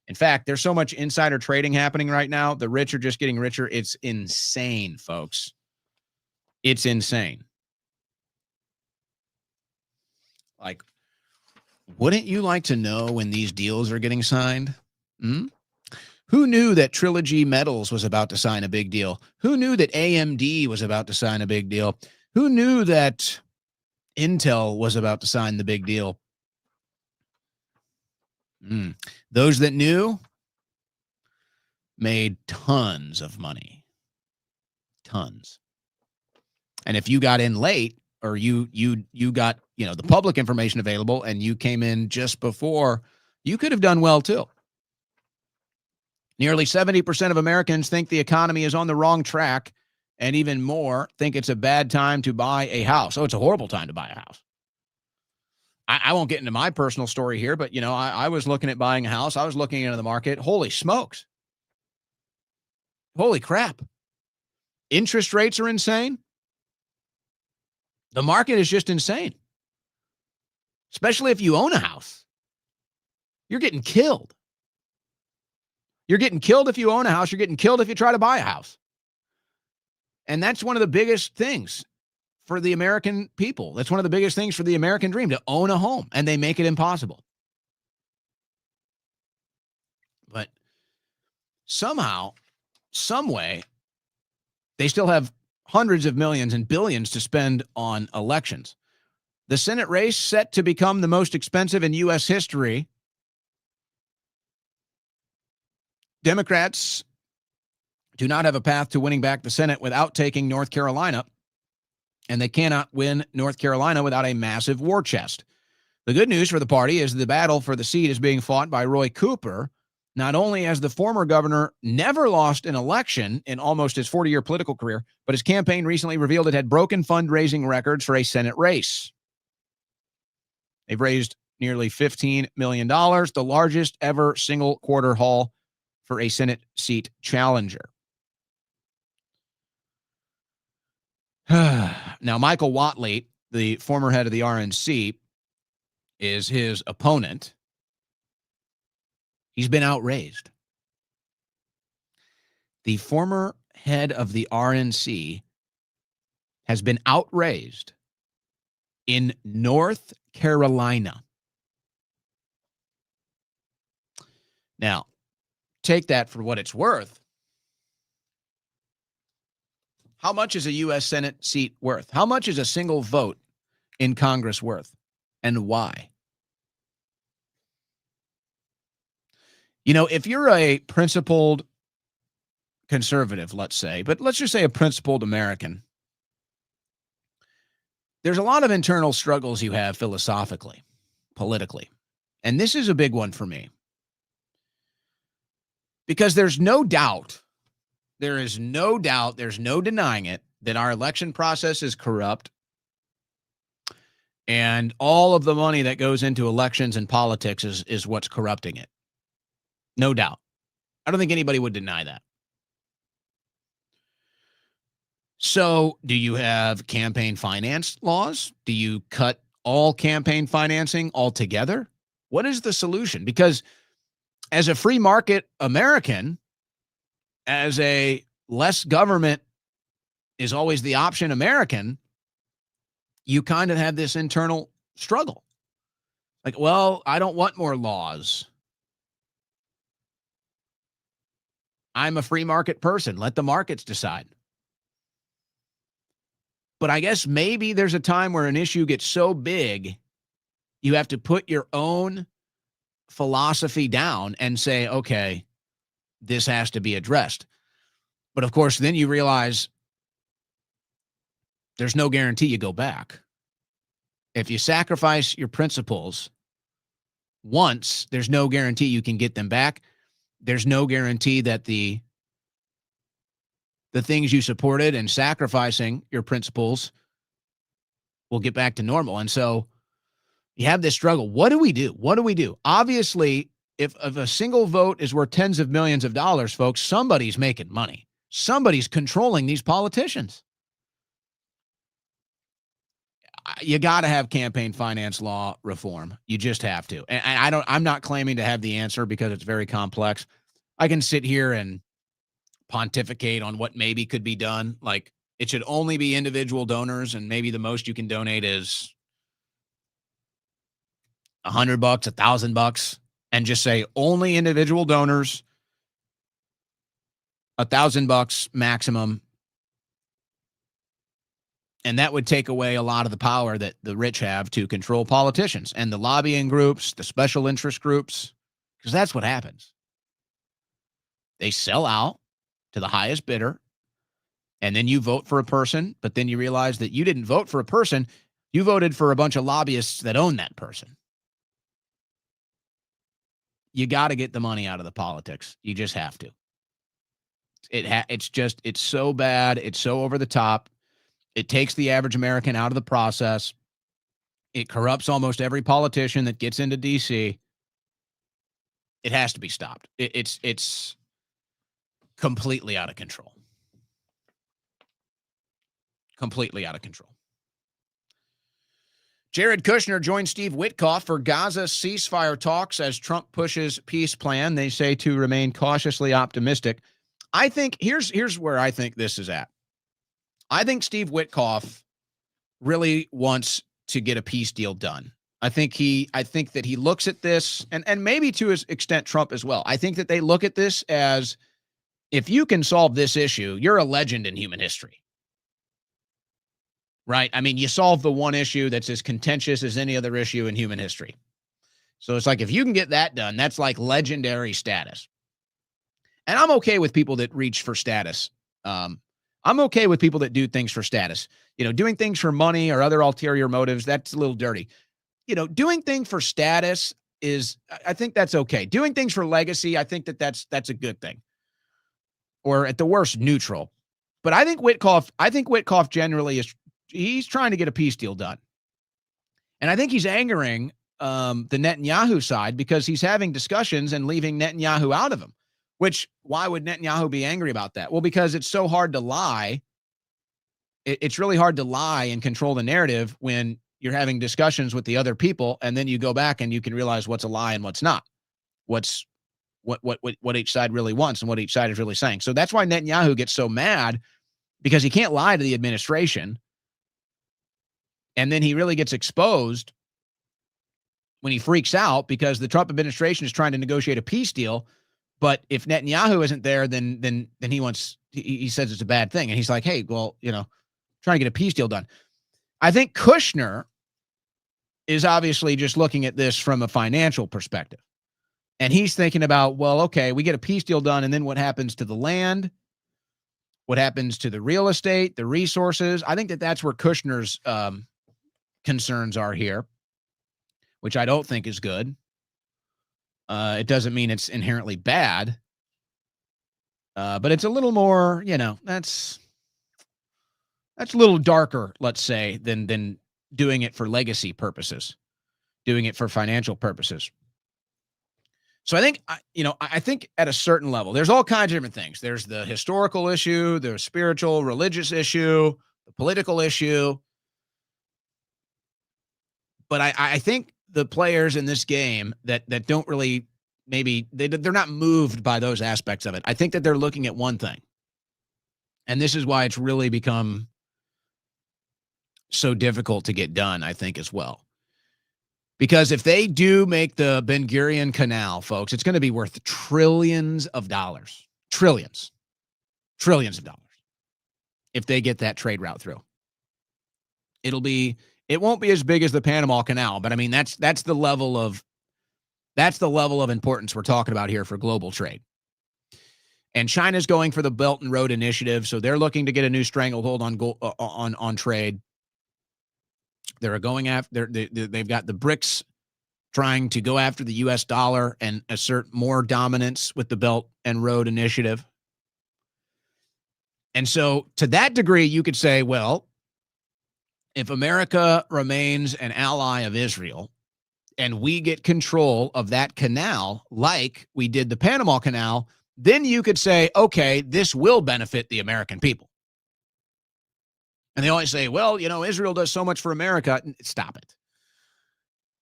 In fact, there's so much insider trading happening right now. The rich are just getting richer. It's insane, folks. It's insane. Like, wouldn't you like to know when these deals are getting signed? Who knew that Trilogy Metals was about to sign a big deal? Who knew that AMD was about to sign a big deal? Who knew that Intel was about to sign the big deal? Those that knew made tons of money. Tons. And if you got in late, or you got, the public information available and you came in just before, you could have done well too. Nearly 70% of Americans think the economy is on the wrong track, and even more think it's a bad time to buy a house. Oh, it's a horrible time to buy a house. I won't get into my personal story here, but, I was looking at buying a house. I was looking into the market. Holy smokes. Holy crap. Interest rates are insane. The market is just insane. Especially if you own a house. You're getting killed. You're getting killed if you own a house. You're getting killed if you try to buy a house. And that's one of the biggest things for the American people. That's one of the biggest things for the American dream, to own a home, and they make it impossible. But somehow, some way, they still have hundreds of millions and billions to spend on elections. The Senate race set to become the most expensive in U.S. history. Democrats do not have a path to winning back the Senate without taking North Carolina, and they cannot win North Carolina without a massive war chest. The good news for the party is the battle for the seat is being fought by Roy Cooper. Not only has the former governor never lost an election in almost his 40-year political career, but his campaign recently revealed it had broken fundraising records for a Senate race. They've raised nearly $15 million, the largest ever single quarter haul for a Senate seat challenger. Now, Michael Whatley, the former head of the RNC, is his opponent. He's been outraised. the former head of the RNC has been outraised in North Carolina. Now, take that for what it's worth. How much is a U.S. Senate seat worth? How much is a single vote in Congress worth? And why? You know, if you're a principled conservative, let's say, but let's just say a principled American, there's a lot of internal struggles you have philosophically, politically. And this is a big one for me. Because there's no doubt, there's no denying it, that our election process is corrupt. And all of the money that goes into elections and politics is what's corrupting it. No doubt. I don't think anybody would deny that. So, do you have campaign finance laws? Do you cut all campaign financing altogether? What is the solution? Because as a free market American, as a less government is always the option American, you kind of have this internal struggle. Like, well, I don't want more laws. I'm a free market person. Let the markets decide. But I guess maybe there's a time where an issue gets so big, you have to put your own philosophy down and say, okay, this has to be addressed. But of course, then you realize there's no guarantee you go back. If you sacrifice your principles once, there's no guarantee you can get them back. There's no guarantee that the things you supported and sacrificing your principles will get back to normal. And so you have this struggle. What do we do? What do we do? Obviously, if a single vote is worth tens of millions of dollars, folks, somebody's making money. Somebody's controlling these politicians. You got to have campaign finance law reform. You just have to. And I'm not claiming to have the answer because it's very complex. I can sit here and pontificate on what maybe could be done. Like, it should only be individual donors, and maybe the most you can donate is $100, $1,000, and just say only individual donors, $1,000 maximum. And that would take away a lot of the power that the rich have to control politicians and the lobbying groups, the special interest groups, because that's what happens. They sell out to the highest bidder, and then you vote for a person, but then you realize that you didn't vote for a person. You voted for a bunch of lobbyists that own that person. You got to get the money out of the politics. You just have to. It's so bad. It's so over the top. It takes the average American out of the process. It corrupts almost every politician that gets into D.C. It has to be stopped. It's completely out of control. Completely out of control. Jared Kushner joined Steve Witkoff for Gaza ceasefire talks as Trump pushes peace plan. They say to remain cautiously optimistic. I think here's where I think this is at. I think Steve Witkoff really wants to get a peace deal done. I think that he looks at this, and maybe to his extent Trump as well. I think that they look at this as, if you can solve this issue, you're a legend in human history. Right? I mean, you solve the one issue that's as contentious as any other issue in human history. So it's like, if you can get that done, that's like legendary status. And I'm okay with people that reach for status. I'm okay with people that do things for status. You know, doing things for money or other ulterior motives, that's a little dirty. You know, doing things for status I think that's okay. Doing things for legacy, I think that's a good thing. Or at the worst, neutral. But I think Witkoff generally he's trying to get a peace deal done. And I think he's angering the Netanyahu side because he's having discussions and leaving Netanyahu out of them. Which, why would Netanyahu be angry about that? Well, because it's so hard to lie. It's really hard to lie and control the narrative when you're having discussions with the other people, and then you go back and you can realize what's a lie and what's not. What's what each side really wants and what each side is really saying. So that's why Netanyahu gets so mad, because he can't lie to the administration. And then he really gets exposed when he freaks out because the Trump administration is trying to negotiate a peace deal. But if Netanyahu isn't there, then he says it's a bad thing. And he's like, hey, well, trying to get a peace deal done. I think Kushner is obviously just looking at this from a financial perspective. And he's thinking about, well, okay, we get a peace deal done, and then what happens to the land? What happens to the real estate, the resources? I think that's where Kushner's concerns are here, which I don't think is good. It doesn't mean it's inherently bad, but it's a little more, that's a little darker, let's say, than doing it for legacy purposes, doing it for financial purposes. So I think, I think at a certain level, there's all kinds of different things. There's the historical issue, the spiritual, religious issue, the political issue. But I think the players in this game that don't really, maybe they're not moved by those aspects of it. I think that they're looking at one thing. And this is why it's really become so difficult to get done, I think, as well. Because if they do make the Ben Gurion Canal, folks, it's going to be worth trillions of dollars. Trillions of dollars. If they get that trade route through. It won't be as big as the Panama Canal, but I mean, that's the level of importance we're talking about here for global trade. And China's going for the Belt and Road Initiative, so they're looking to get a new stranglehold on trade. They're going after, they've got the BRICS trying to go after the U.S. dollar and assert more dominance with the Belt and Road Initiative. And so to that degree, you could say, well, if America remains an ally of Israel and we get control of that canal like we did the Panama Canal, then you could say, okay, this will benefit the American people. And they always say, well, Israel does so much for America. Stop it.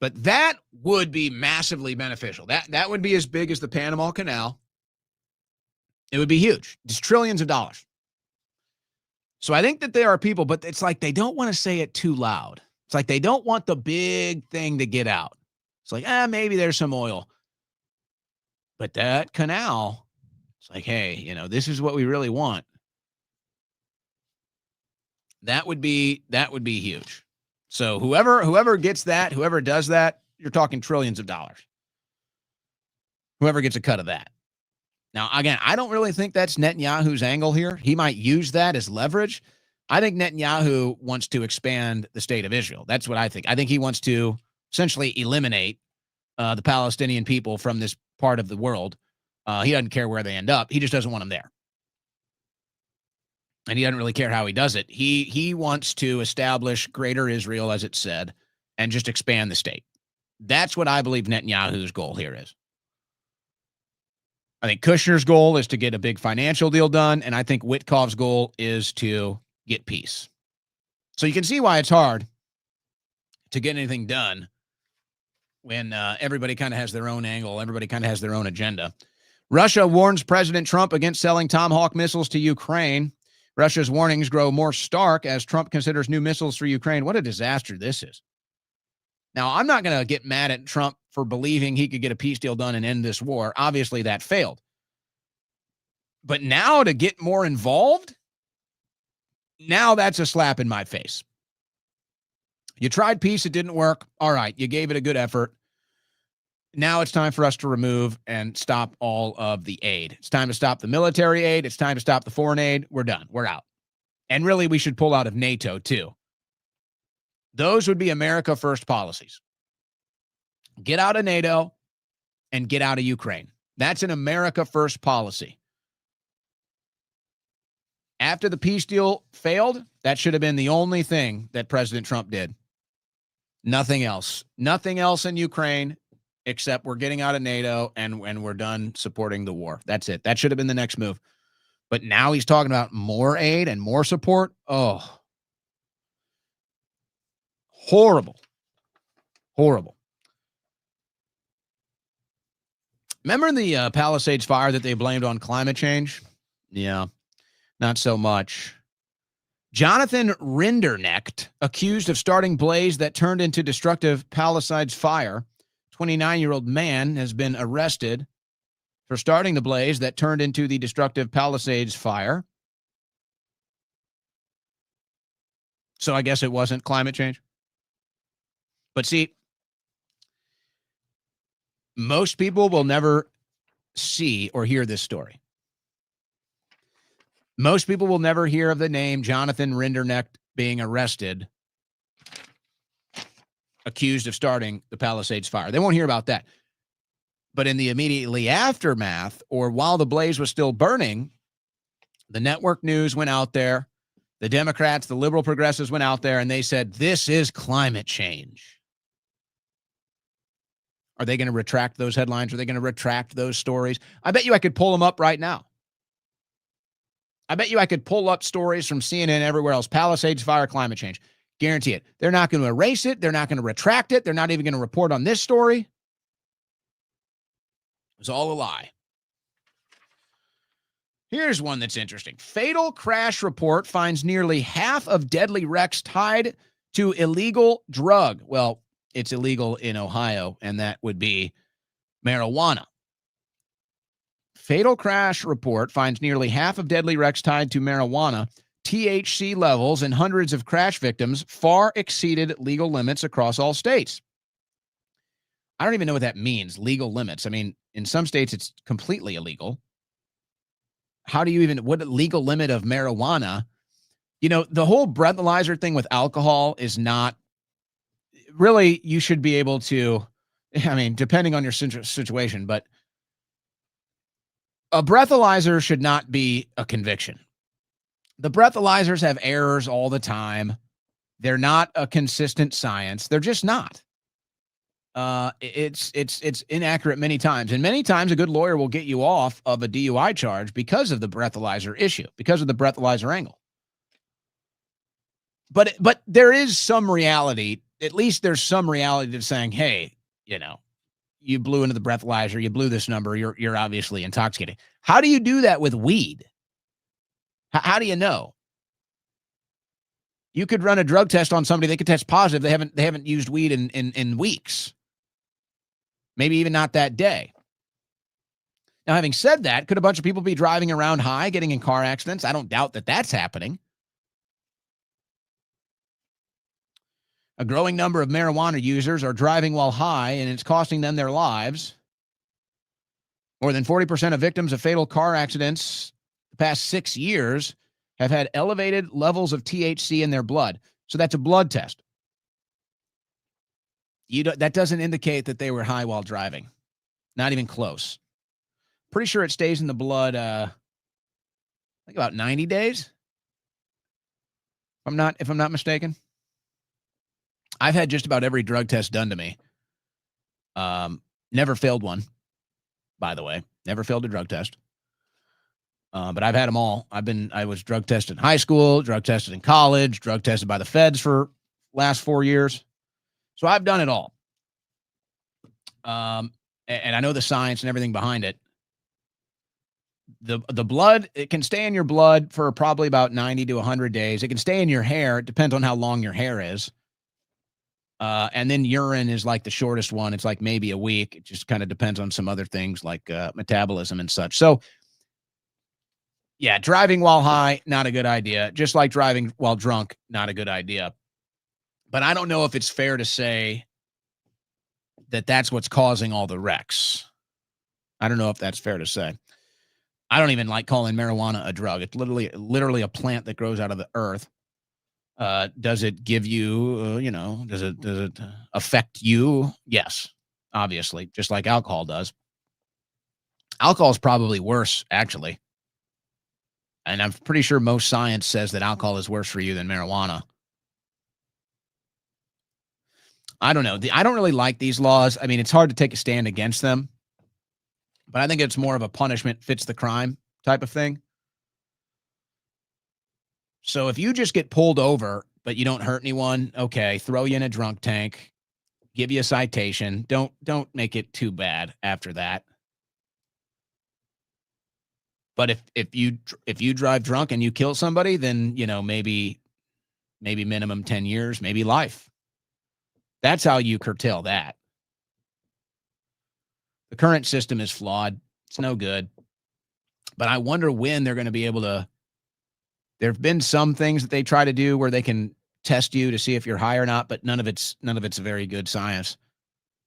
But that would be massively beneficial. That would be as big as the Panama Canal. It would be huge. It's trillions of dollars. So I think that there are people, but it's like they don't want to say it too loud. It's like they don't want the big thing to get out. It's like, maybe there's some oil. But that canal, it's like, hey, this is what we really want. That would be huge. So whoever gets that, whoever does that, you're talking trillions of dollars. Whoever gets a cut of that. Now, again, I don't really think that's Netanyahu's angle here. He might use that as leverage. I think Netanyahu wants to expand the state of Israel. That's what I think. I think he wants to essentially eliminate the Palestinian people from this part of the world. He doesn't care where they end up. He just doesn't want them there. And he doesn't really care how he does it. He wants to establish greater Israel, as it said, and just expand the state. That's what I believe Netanyahu's goal here is. I think Kushner's goal is to get a big financial deal done, and I think Witkoff's goal is to get peace. So you can see why it's hard to get anything done when everybody kind of has their own angle, everybody kind of has their own agenda. Russia warns President Trump against selling Tomahawk missiles to Ukraine. Russia's warnings grow more stark as Trump considers new missiles for Ukraine. What a disaster this is. Now, I'm not going to get mad at Trump for believing he could get a peace deal done and end this war. Obviously, that failed. But now to get more involved, now that's a slap in my face. You tried peace, it didn't work. All right, you gave it a good effort. Now it's time for us to remove and stop all of the aid. It's time to stop the military aid. It's time to stop the foreign aid. We're done. We're out. And really, we should pull out of NATO, too. Those would be America First policies. Get out of NATO and get out of Ukraine. That's an America First policy. After the peace deal failed, that should have been the only thing that President Trump did. Nothing else. Nothing else in Ukraine except we're getting out of NATO and we're done supporting the war. That's it. That should have been the next move. But now he's talking about more aid and more support. Oh, horrible. Horrible. Remember the Palisades fire that they blamed on climate change? Yeah, not so much. Jonathan Rinderknecht, accused of starting blaze that turned into destructive Palisades fire. 29-year-old man has been arrested for starting the blaze that turned into the destructive Palisades fire. So I guess it wasn't climate change. But see, most people will never see or hear this story. Most people will never hear of the name Jonathan Rinderknecht being arrested, accused of starting the Palisades fire. They won't hear about that. But in the immediately aftermath, or while the blaze was still burning, the network news went out there. The Democrats, the liberal progressives went out there and they said, this is climate change. Are they going to retract those headlines? Are they going to retract those stories? I bet you I could pull them up right now. I bet you I could pull up stories from CNN everywhere else. Palisades fire, climate change. Guarantee it. They're not going to erase it. They're not going to retract it. They're not even going to report on this story. It was all a lie. Here's one that's interesting. Fatal crash report finds nearly half of deadly wrecks tied to illegal drug. Well, it's illegal in Ohio, and that would be marijuana. Fatal crash report finds nearly half of deadly wrecks tied to marijuana. THC levels in hundreds of crash victims far exceeded legal limits across all states. I don't even know what that means, legal limits. I mean, in some states, it's completely illegal. How do you even, what legal limit of marijuana? You know, the whole breathalyzer thing with alcohol is not, really, you should be able to, I mean, depending on your situation, but a breathalyzer should not be a conviction. The breathalyzers have errors all the time. They're not a consistent science. They're just not. It's inaccurate many times. And many times a good lawyer will get you off of a DUI charge because of the breathalyzer issue, because of the breathalyzer angle. But there is some reality, at least there's some reality to saying, hey, you know, you blew into the breathalyzer, you blew this number, you're obviously intoxicated. How do you do that with weed? How do you know? You could run a drug test on somebody, they could test positive, they haven't used weed in weeks. Maybe even not that day. Now, having said that, could a bunch of people be driving around high, getting in car accidents? I don't doubt that that's happening. A growing number of marijuana users are driving while high, and it's costing them their lives. More than 40% of victims of fatal car accidents the past 6 years have had elevated levels of THC in their blood. So that's a blood test. That doesn't indicate that they were high while driving. Not even close. Pretty sure it stays in the blood, I think about 90 days. If I'm not mistaken. I've had just about every drug test done to me. Never failed one, by the way. Never failed a drug test. But I've had them all. I was drug tested in high school, drug tested in college, drug tested by the feds for last 4 years. So I've done it all. And I know the science and everything behind it. The blood, it can stay in your blood for probably about 90 to 100 days. It can stay in your hair. It depends on how long your hair is. And then urine is like the shortest one. It's like maybe a week. It just kind of depends on some other things like metabolism and such. So, yeah, driving while high, not a good idea. Just like driving while drunk, not a good idea. But I don't know if it's fair to say that that's what's causing all the wrecks. I don't know if that's fair to say. I don't even like calling marijuana a drug. It's literally a plant that grows out of the earth. Does it give you, does it affect you? Yes, obviously, just like alcohol does. Alcohol is probably worse, actually. And I'm pretty sure most science says that alcohol is worse for you than marijuana. I don't know. I don't really like these laws. I mean, it's hard to take a stand against them, but I think it's more of a punishment fits the crime type of thing. So if you just get pulled over, but you don't hurt anyone, okay, throw you in a drunk tank, give you a citation. Don't make it too bad after that. But if you drive drunk and you kill somebody, then, maybe minimum 10 years, maybe life. That's how you curtail that. The current system is flawed. It's no good. But I wonder when they're going to be able to. There have been some things that they try to do where they can test you to see if you're high or not, but none of it's very good science.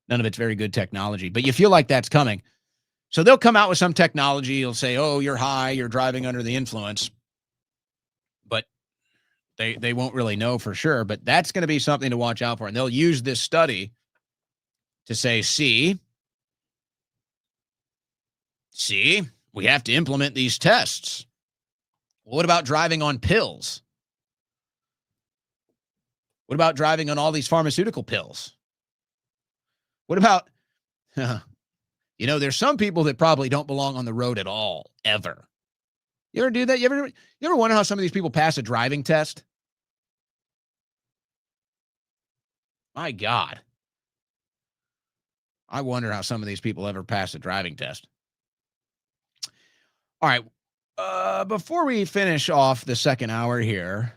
None of it's very good technology. But you feel like that's coming. So they'll come out with some technology. You'll say, oh, you're high, you're driving under the influence. But they won't really know for sure. But that's going to be something to watch out for. And they'll use this study to say, see, we have to implement these tests. What about driving on pills? What about driving on all these pharmaceutical pills? What about, there's some people that probably don't belong on the road at all, ever. You ever do that? You ever wonder how some of these people pass a driving test? My God. I wonder how some of these people ever pass a driving test. All right. Before we finish off the second hour here,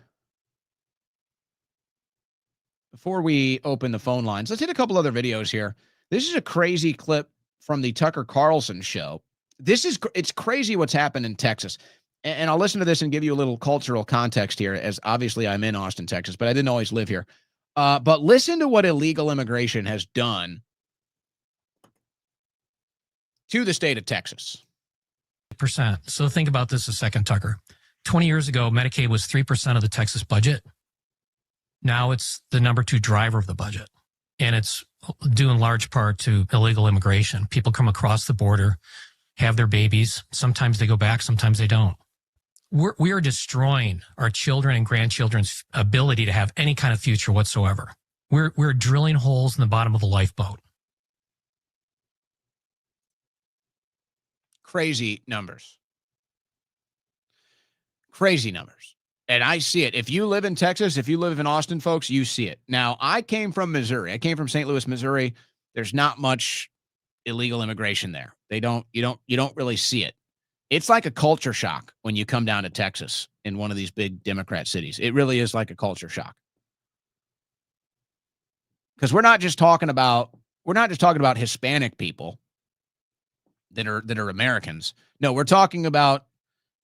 before we open the phone lines, let's hit a couple other videos here. This is a crazy clip from the Tucker Carlson show. It's crazy what's happened in Texas. And I'll listen to this and give you a little cultural context here, as obviously I'm in Austin, Texas, but I didn't always live here. But listen to what illegal immigration has done to the state of Texas. So think about this a second, Tucker. 20 years ago, Medicaid was 3% of the Texas budget. Now it's the number 2 driver of the budget. And it's due in large part to illegal immigration. People come across the border, have their babies. Sometimes they go back, sometimes they don't. We are destroying our children and grandchildren's ability to have any kind of future whatsoever. We're drilling holes in the bottom of the lifeboat. Crazy numbers. Crazy numbers. And I see it. If you live in Texas, if you live in Austin, folks, you see it. Now, I came from Missouri. I came from St. Louis, Missouri. There's not much illegal immigration there. You don't really see it. It's like a culture shock when you come down to Texas in one of these big Democrat cities. It really is like a culture shock. Because we're not just talking about Hispanic people that are Americans. No, we're talking about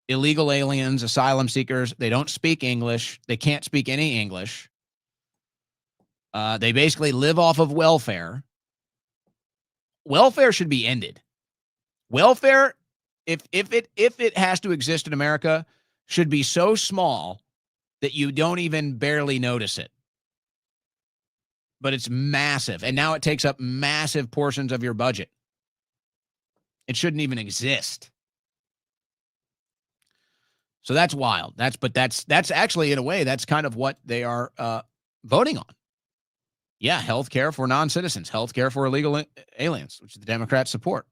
illegal aliens, asylum seekers. They don't speak English. They can't speak any English. They basically live off of welfare. Welfare should be ended. Welfare, if it has to exist in America, should be so small that you don't even barely notice it. But it's massive, and now it takes up massive portions of your budget. It shouldn't even exist. So that's wild. That's actually, in a way, that's kind of what they are voting on. Yeah, health care for non-citizens, health care for illegal aliens, which the Democrats support.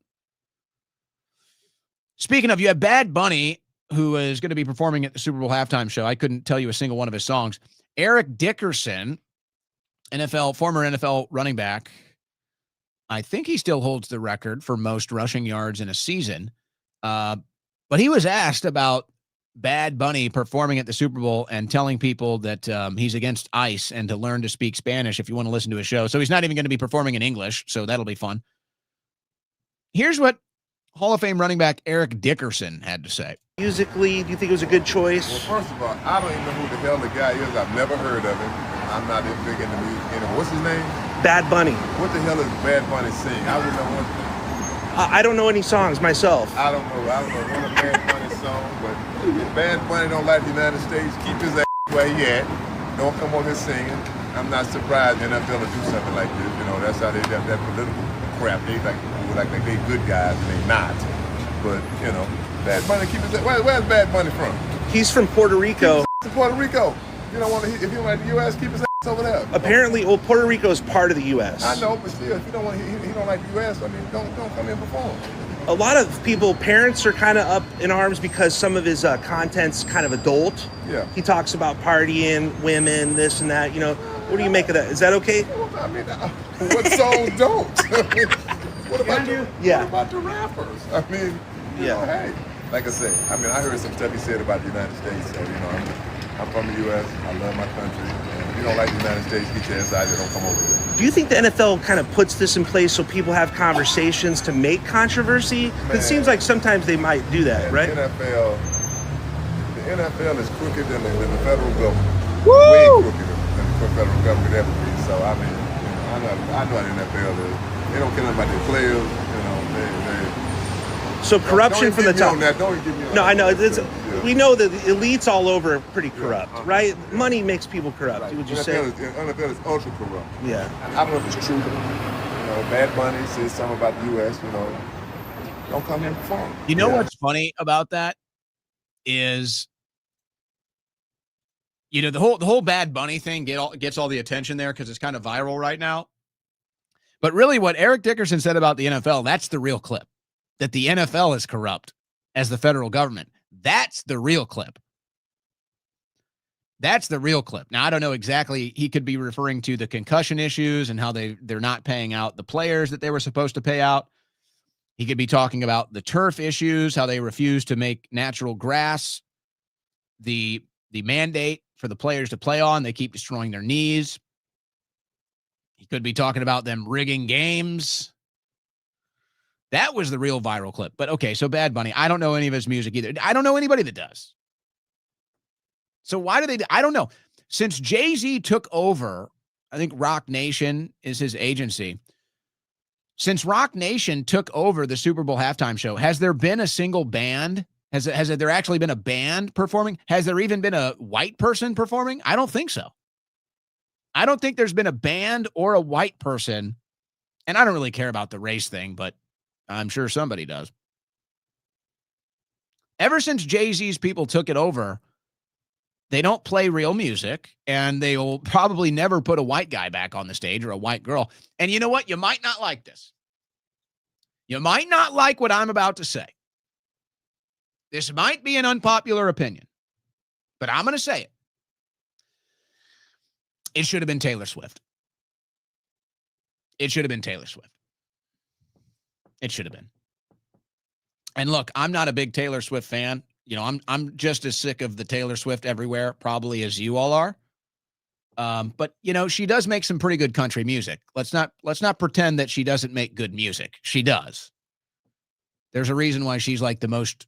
Speaking of, you have Bad Bunny, who is going to be performing at the Super Bowl halftime show. I couldn't tell you a single one of his songs. Eric Dickerson, former NFL running back, I think he still holds the record for most rushing yards in a season. But he was asked about Bad Bunny performing at the Super Bowl and telling people that he's against ICE and to learn to speak Spanish if you want to listen to his show. So he's not even going to be performing in English, so that'll be fun. Here's what Hall of Fame running back Eric Dickerson had to say. Musically, do you think it was a good choice? Well, first of all, I don't even know who the hell the guy is. I've never heard of him. I'm not even big into music anymore. What's his name? Bad Bunny. What the hell is Bad Bunny sing? I would know one thing. I don't know any songs myself. I don't know one of Bad Bunny's songs, but if Bad Bunny don't like the United States, keep his ass where he at. Don't come over here singing. I'm not surprised the NFL to do something like this. You know, that's how they got that political crap. They like they good guys and they not. But, you know, Bad Bunny, keep his ass. Where's Bad Bunny from? He's from Puerto Rico. Keep his ass in Puerto Rico. You don't want to, if you don't like the U.S., keep his ass over there. Apparently, well, Puerto Rico is part of the U.S. I know, but still, if you don't want, he don't like the U.S., I mean, don't come in and perform. A lot of parents are kind of up in arms because some of his content's kind of adult. Yeah. He talks about partying, women, this and that. You know, what do you make of that? Is that okay? I mean, what songs don't? What about the rappers? I mean, you know, hey, like I said, I mean, I heard some stuff he said about the United States. So, you know, I'm from the U.S. I love my country. And if you don't like the United States, get your ass out here. Don't come over here. Do you think the NFL kind of puts this in place so people have conversations to make controversy? It seems like sometimes they might do that, right? The NFL is crooked than the federal government. Way crooked than the federal government ever be. So, I mean, you know, I know the NFL is. They don't care nothing about their players. You know, so corruption from the top. Don't give me on no, that. I know. We know that the elites all over are pretty corrupt, right? Money makes people corrupt. Right. Would you say? NFL is ultra corrupt. Yeah. I don't know if it's true. You know, Bad Bunny says something about the U.S. You know, don't come here and perform. You know what's funny about that is, you know, the whole Bad Bunny thing gets all the attention there because it's kind of viral right now. But really, what Eric Dickerson said about the NFL, that's the real clip. That the NFL is corrupt as the federal government. That's the real clip. That's the real clip. Now, I don't know exactly. He could be referring to the concussion issues and how they're not paying out the players that they were supposed to pay out. He could be talking about the turf issues, how they refuse to make natural grass the mandate for the players to play on. They keep destroying their knees. He could be talking about them rigging games. That was the real viral clip. But okay, so Bad Bunny, I don't know any of his music either. I don't know anybody that does. So why do they? I don't know. Since Jay-Z took over, I think Rock Nation is his agency. Since Rock Nation took over the Super Bowl halftime show, has there been a single band? Has there actually been a band performing? Has there even been a white person performing? I don't think so. I don't think there's been a band or a white person. And I don't really care about the race thing, but I'm sure somebody does. Ever since Jay-Z's people took it over, they don't play real music, and they will probably never put a white guy back on the stage or a white girl. And you know what? You might not like this. You might not like what I'm about to say. This might be an unpopular opinion, but I'm going to say it. It should have been Taylor Swift. It should have been Taylor Swift. It should have been. And look, I'm not a big Taylor Swift fan. You know, I'm just as sick of the Taylor Swift everywhere probably as you all are. But you know, she does make some pretty good country music. Let's not pretend that she doesn't make good music. She does. There's a reason why she's like the most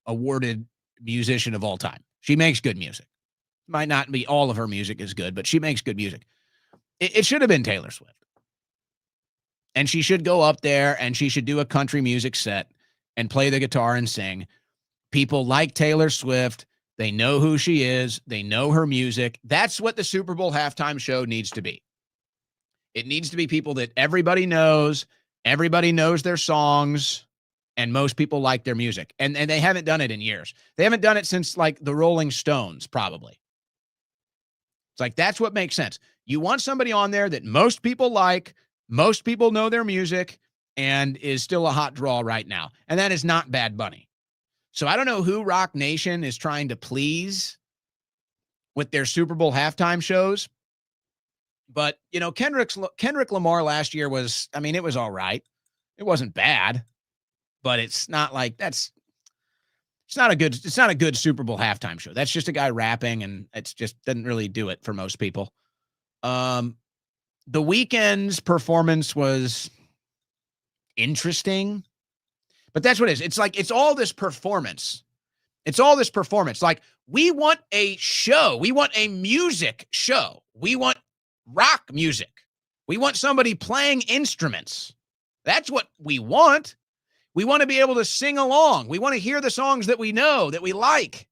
awarded musician of all time. She makes good music. Might not be all of her music is good, but she makes good music. It should have been Taylor Swift. And she should go up there and she should do a country music set and play the guitar and sing. People like Taylor Swift. They know who she is. They know her music. That's what the Super Bowl halftime show needs to be. It needs to be people that everybody knows. Everybody knows their songs. And most people like their music. And they haven't done it in years. They haven't done it since like the Rolling Stones, probably. It's like, that's what makes sense. You want somebody on there that most people like, most people know their music, and is still a hot draw right now. And that is not Bad Bunny. So I don't know who Rock Nation is trying to please with their Super Bowl halftime shows. But, you know, Kendrick Lamar last year was, I mean, it was all right. It wasn't bad, but it's not like it's not a good Super Bowl halftime show. That's just a guy rapping, and it's just doesn't really do it for most people. The Weeknd's performance was interesting, but that's what it is. It's like, it's all this performance. It's all this performance. Like, we want a show. We want a music show. We want rock music. We want somebody playing instruments. That's what we want. We want to be able to sing along. We want to hear the songs that we know, that we like.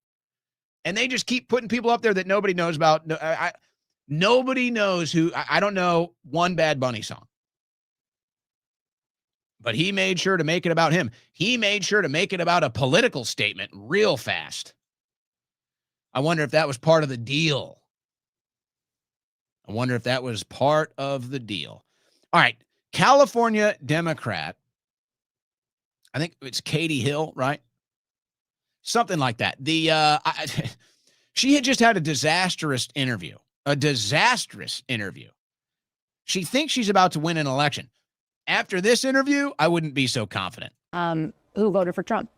And they just keep putting people up there that nobody knows about. Nobody knows who. I don't know one Bad Bunny song. But he made sure to make it about him. He made sure to make it about a political statement real fast. I wonder if that was part of the deal. All right. California Democrat. I think it's Katie Hill, right? Something like that. She had just had a disastrous interview. She thinks she's about to win an election. After this interview, I wouldn't be so confident. Who voted for Trump?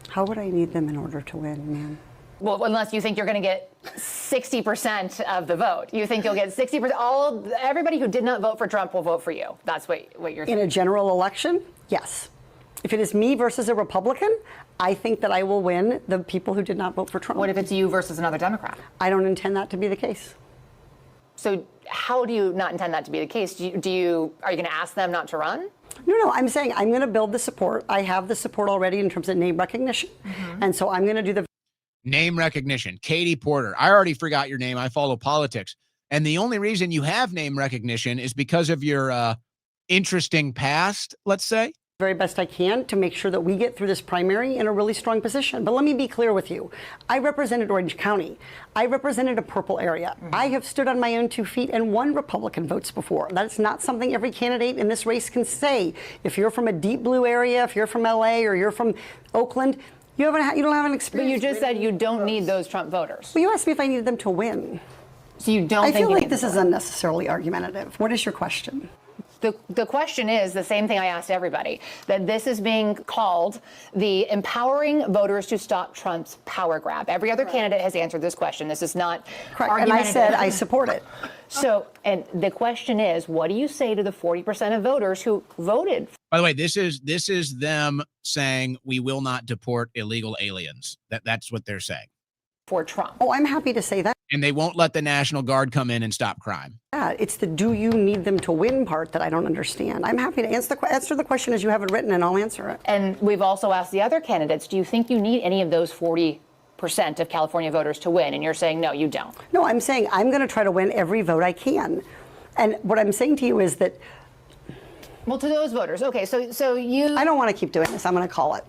How would I need them in order to win, ma'am? Well, unless you think you're going to get 60% of the vote. You think you'll get 60%. Everybody who did not vote for Trump will vote for you. That's what you're saying. In a general election, yes. If it is me versus a Republican, I think that I will win the people who did not vote for Trump. What if it's you versus another Democrat? I don't intend that to be the case. So how do you not intend that to be the case? Are you going to ask them not to run? No, I'm saying I'm going to build the support. I have the support already in terms of name recognition. And so I'm going to do the name recognition. Katie Porter. I already forgot your name. I follow politics. And the only reason you have name recognition is because of your interesting past, let's say. Very best I can to make sure that we get through this primary in a really strong position. But let me be clear with you. I represented Orange County. I represented a purple area. I have stood on my own 2 feet and won Republican votes before. That's not something every candidate in this race can say. If you're from a deep blue area, if you're from LA or you're from Oakland, you don't have an experience. But you just said you don't need those Trump voters. Well, you asked me if I needed them to win. So you don't I think feel like this is unnecessarily argumentative. What is your question? The question is the same thing I asked everybody, that this is being called the empowering voters to stop Trump's power grab. Every other candidate has answered this question. This is not argumentative. And I said I support it. So, and the question is, what do you say to the 40% of voters who voted? By the way, this is them saying we will not deport illegal aliens. That's what they're saying. For Trump. Oh, I'm happy to say that. And they won't let the National Guard come in and stop crime. Yeah, it's the do you need them to win part that I don't understand. I'm happy to answer the question as you have it written, and I'll answer it. And we've also asked the other candidates, do you think you need any of those 40% of California voters to win? And you're saying, no, you don't. No, I'm saying I'm going to try to win every vote I can. And what I'm saying to you is that... Well, to those voters, okay, so you... I don't want to keep doing this. I'm going to call it.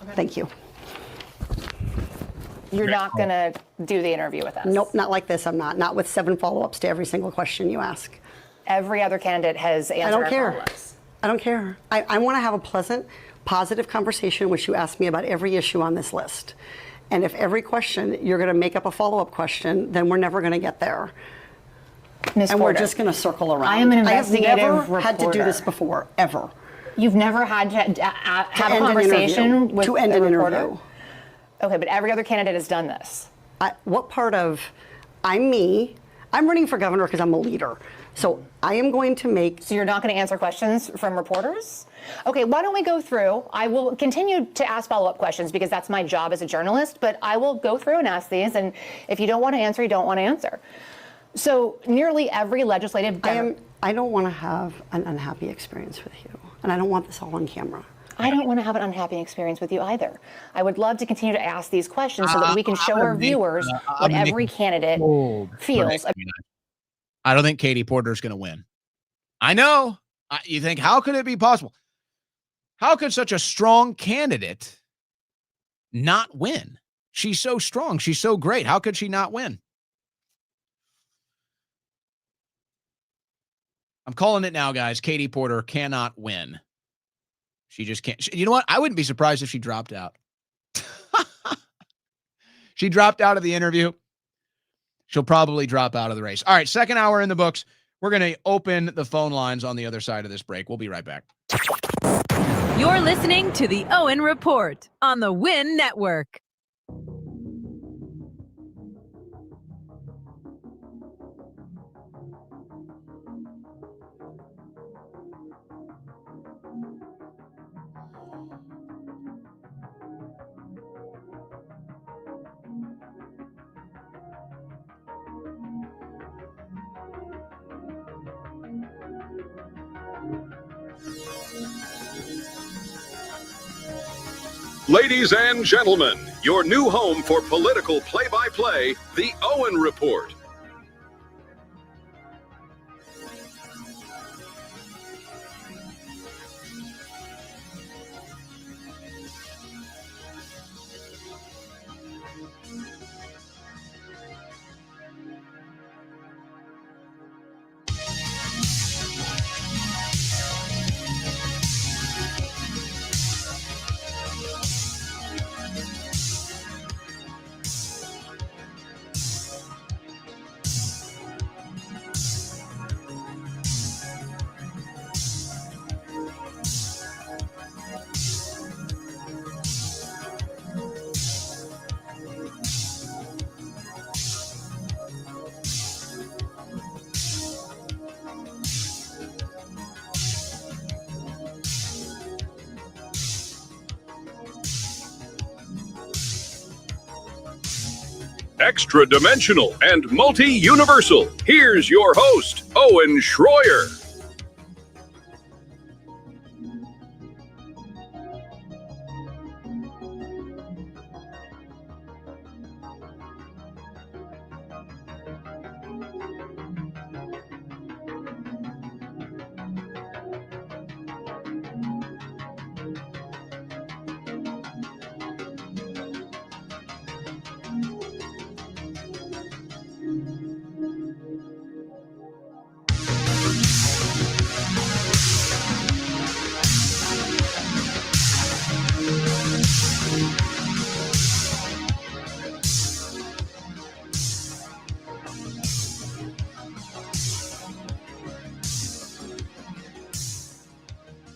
Okay. Thank you. You're not going to do the interview with us? Nope, not like this. I'm not. Not with 7 follow-ups to every single question you ask. Every other candidate has answered. I don't care. I don't care. I want to have a pleasant, positive conversation in which you ask me about every issue on this list. And if every question you're going to make up a follow-up question, then we're never going to get there. Ms. And Porter, we're just going to circle around. I am an investigative I have never reporter. had to do this before, ever. You've never had to have a conversation with to end a an reporter? interview. Okay, but every other candidate has done this. What part of, I'm me, I'm running for governor because I'm a leader. So I am going to make... So you're not going to answer questions from reporters? Okay, why don't we go through? I will continue to ask follow-up questions because that's my job as a journalist, but I will go through and ask these, and if you don't want to answer, you don't want to answer. So nearly every legislative... I don't want to have an unhappy experience with you, and I don't want this all on camera. I don't want to have an unhappy experience with you either. I would love to continue to ask these questions so that we can show our viewers what every candidate feels. I don't think Katie Porter is going to win. I know. You think, how could it be possible? How could such a strong candidate not win? She's so strong. She's so great. How could she not win? I'm calling it now, guys. Katie Porter cannot win. She just can't. You know what? I wouldn't be surprised if she dropped out. She dropped out of the interview. She'll probably drop out of the race. All right, second hour in the books. We're going to open the phone lines on the other side of this break. We'll be right back. You're listening to the Owen Report on the Win Network. Ladies and gentlemen, your new home for political play-by-play, the Owen Report. Extra dimensional and multi-universal. Here's your host, Owen Schroyer.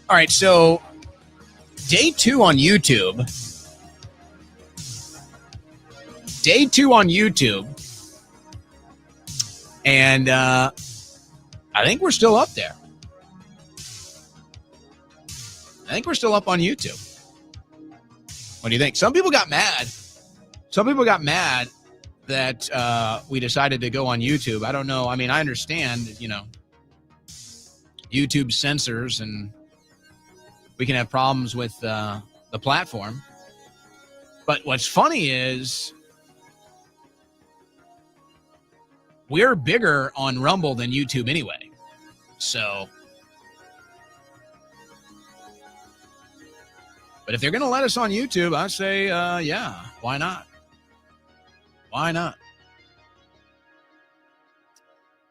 All right, so day 2 on YouTube. Day 2 on YouTube. And I think we're still up there. I think we're still up on YouTube. What do you think? Some people got mad. Some people got mad that we decided to go on YouTube. I don't know. I mean, I understand, YouTube censors, and we can have problems with the platform. But what's funny is we're bigger on Rumble than YouTube anyway. So, but if they're going to let us on YouTube, I say, yeah, why not? Why not?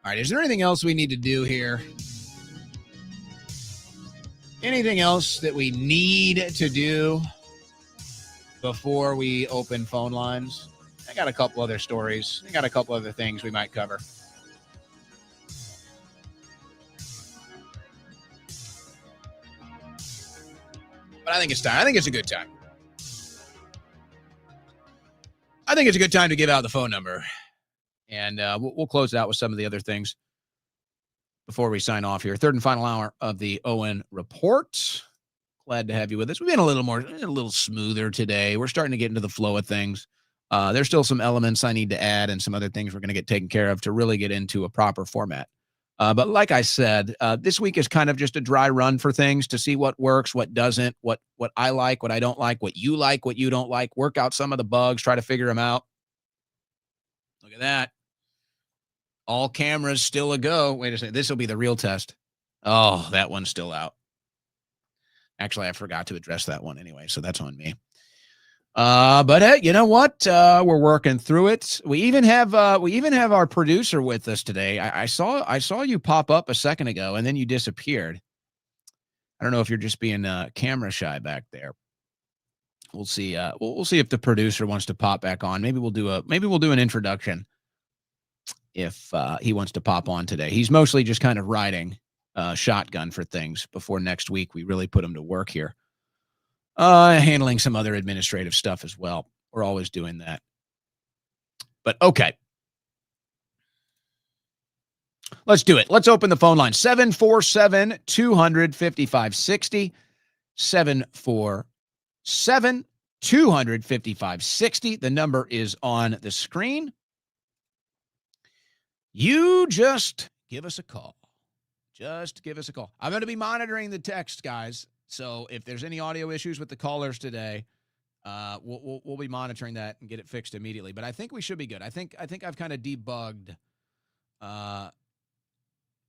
All right, is there anything else we need to do here? Anything else that we need to do before we open phone lines? I got a couple other stories. I got a couple other things we might cover. But I think it's time. I think it's a good time. I think it's a good time to give out the phone number. And we'll close it out with some of the other things before we sign off here. Third and final hour of the Owen Report. Glad to have you with us. We've been a little smoother today. We're starting to get into the flow of things. There's still some elements I need to add and some other things we're going to get taken care of to really get into a proper format. But like I said, this week is kind of just a dry run for things to see what works, what doesn't, what I like, what I don't like, what you don't like, work out some of the bugs, try to figure them out. Look at that. All cameras still a go. Wait a second. This will be the real test. Oh, that one's still out. Actually, I forgot to address that one anyway, so that's on me. But hey, you know what? We're working through it. We even have our producer with us today. I saw you pop up a second ago, and then you disappeared. I don't know if you're just being camera shy back there. We'll see. We'll see if the producer wants to pop back on. Maybe we'll do an introduction if he wants to pop on today. He's mostly just kind of riding shotgun for things before next week we really put him to work here. Handling some other administrative stuff as well. We're always doing that. But okay. Let's do it. Let's open the phone line. 747-200-5560. 747-200-5560. The number is on the screen. You just give us a call. Just give us a call. I'm going to be monitoring the text, guys. So if there's any audio issues with the callers today, we'll be monitoring that and get it fixed immediately. But I think we should be good. I think I've kind of debugged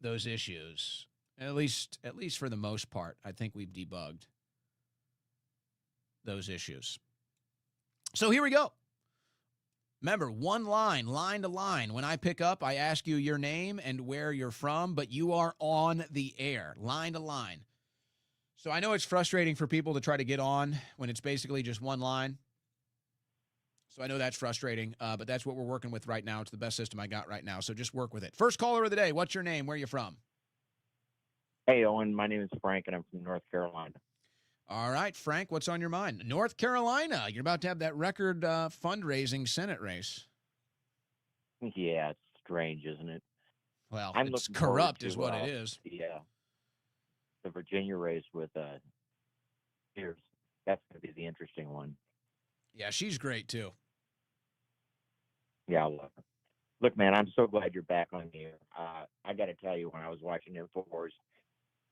those issues, at least for the most part. I think we've debugged those issues. So here we go. Remember, one line to line. When I pick up, I ask you your name and where you're from, but you are on the air, line to line. So I know it's frustrating for people to try to get on when it's basically just one line. So I know that's frustrating, but that's what we're working with right now. It's the best system I got right now, so just work with it. First caller of the day, what's your name? Where are you from? Hey, Owen. My name is Frank, and I'm from North Carolina. All right, Frank, what's on your mind? North Carolina, you're about to have that record fundraising Senate race. Yeah, it's strange, isn't it? Well, it's corrupt is what it is. Yeah. The Virginia race with Pierce. That's going to be the interesting one. Yeah, she's great, too. Yeah, I love it. Look, man, I'm so glad you're back on here. I got to tell you, when I was watching InfoWars,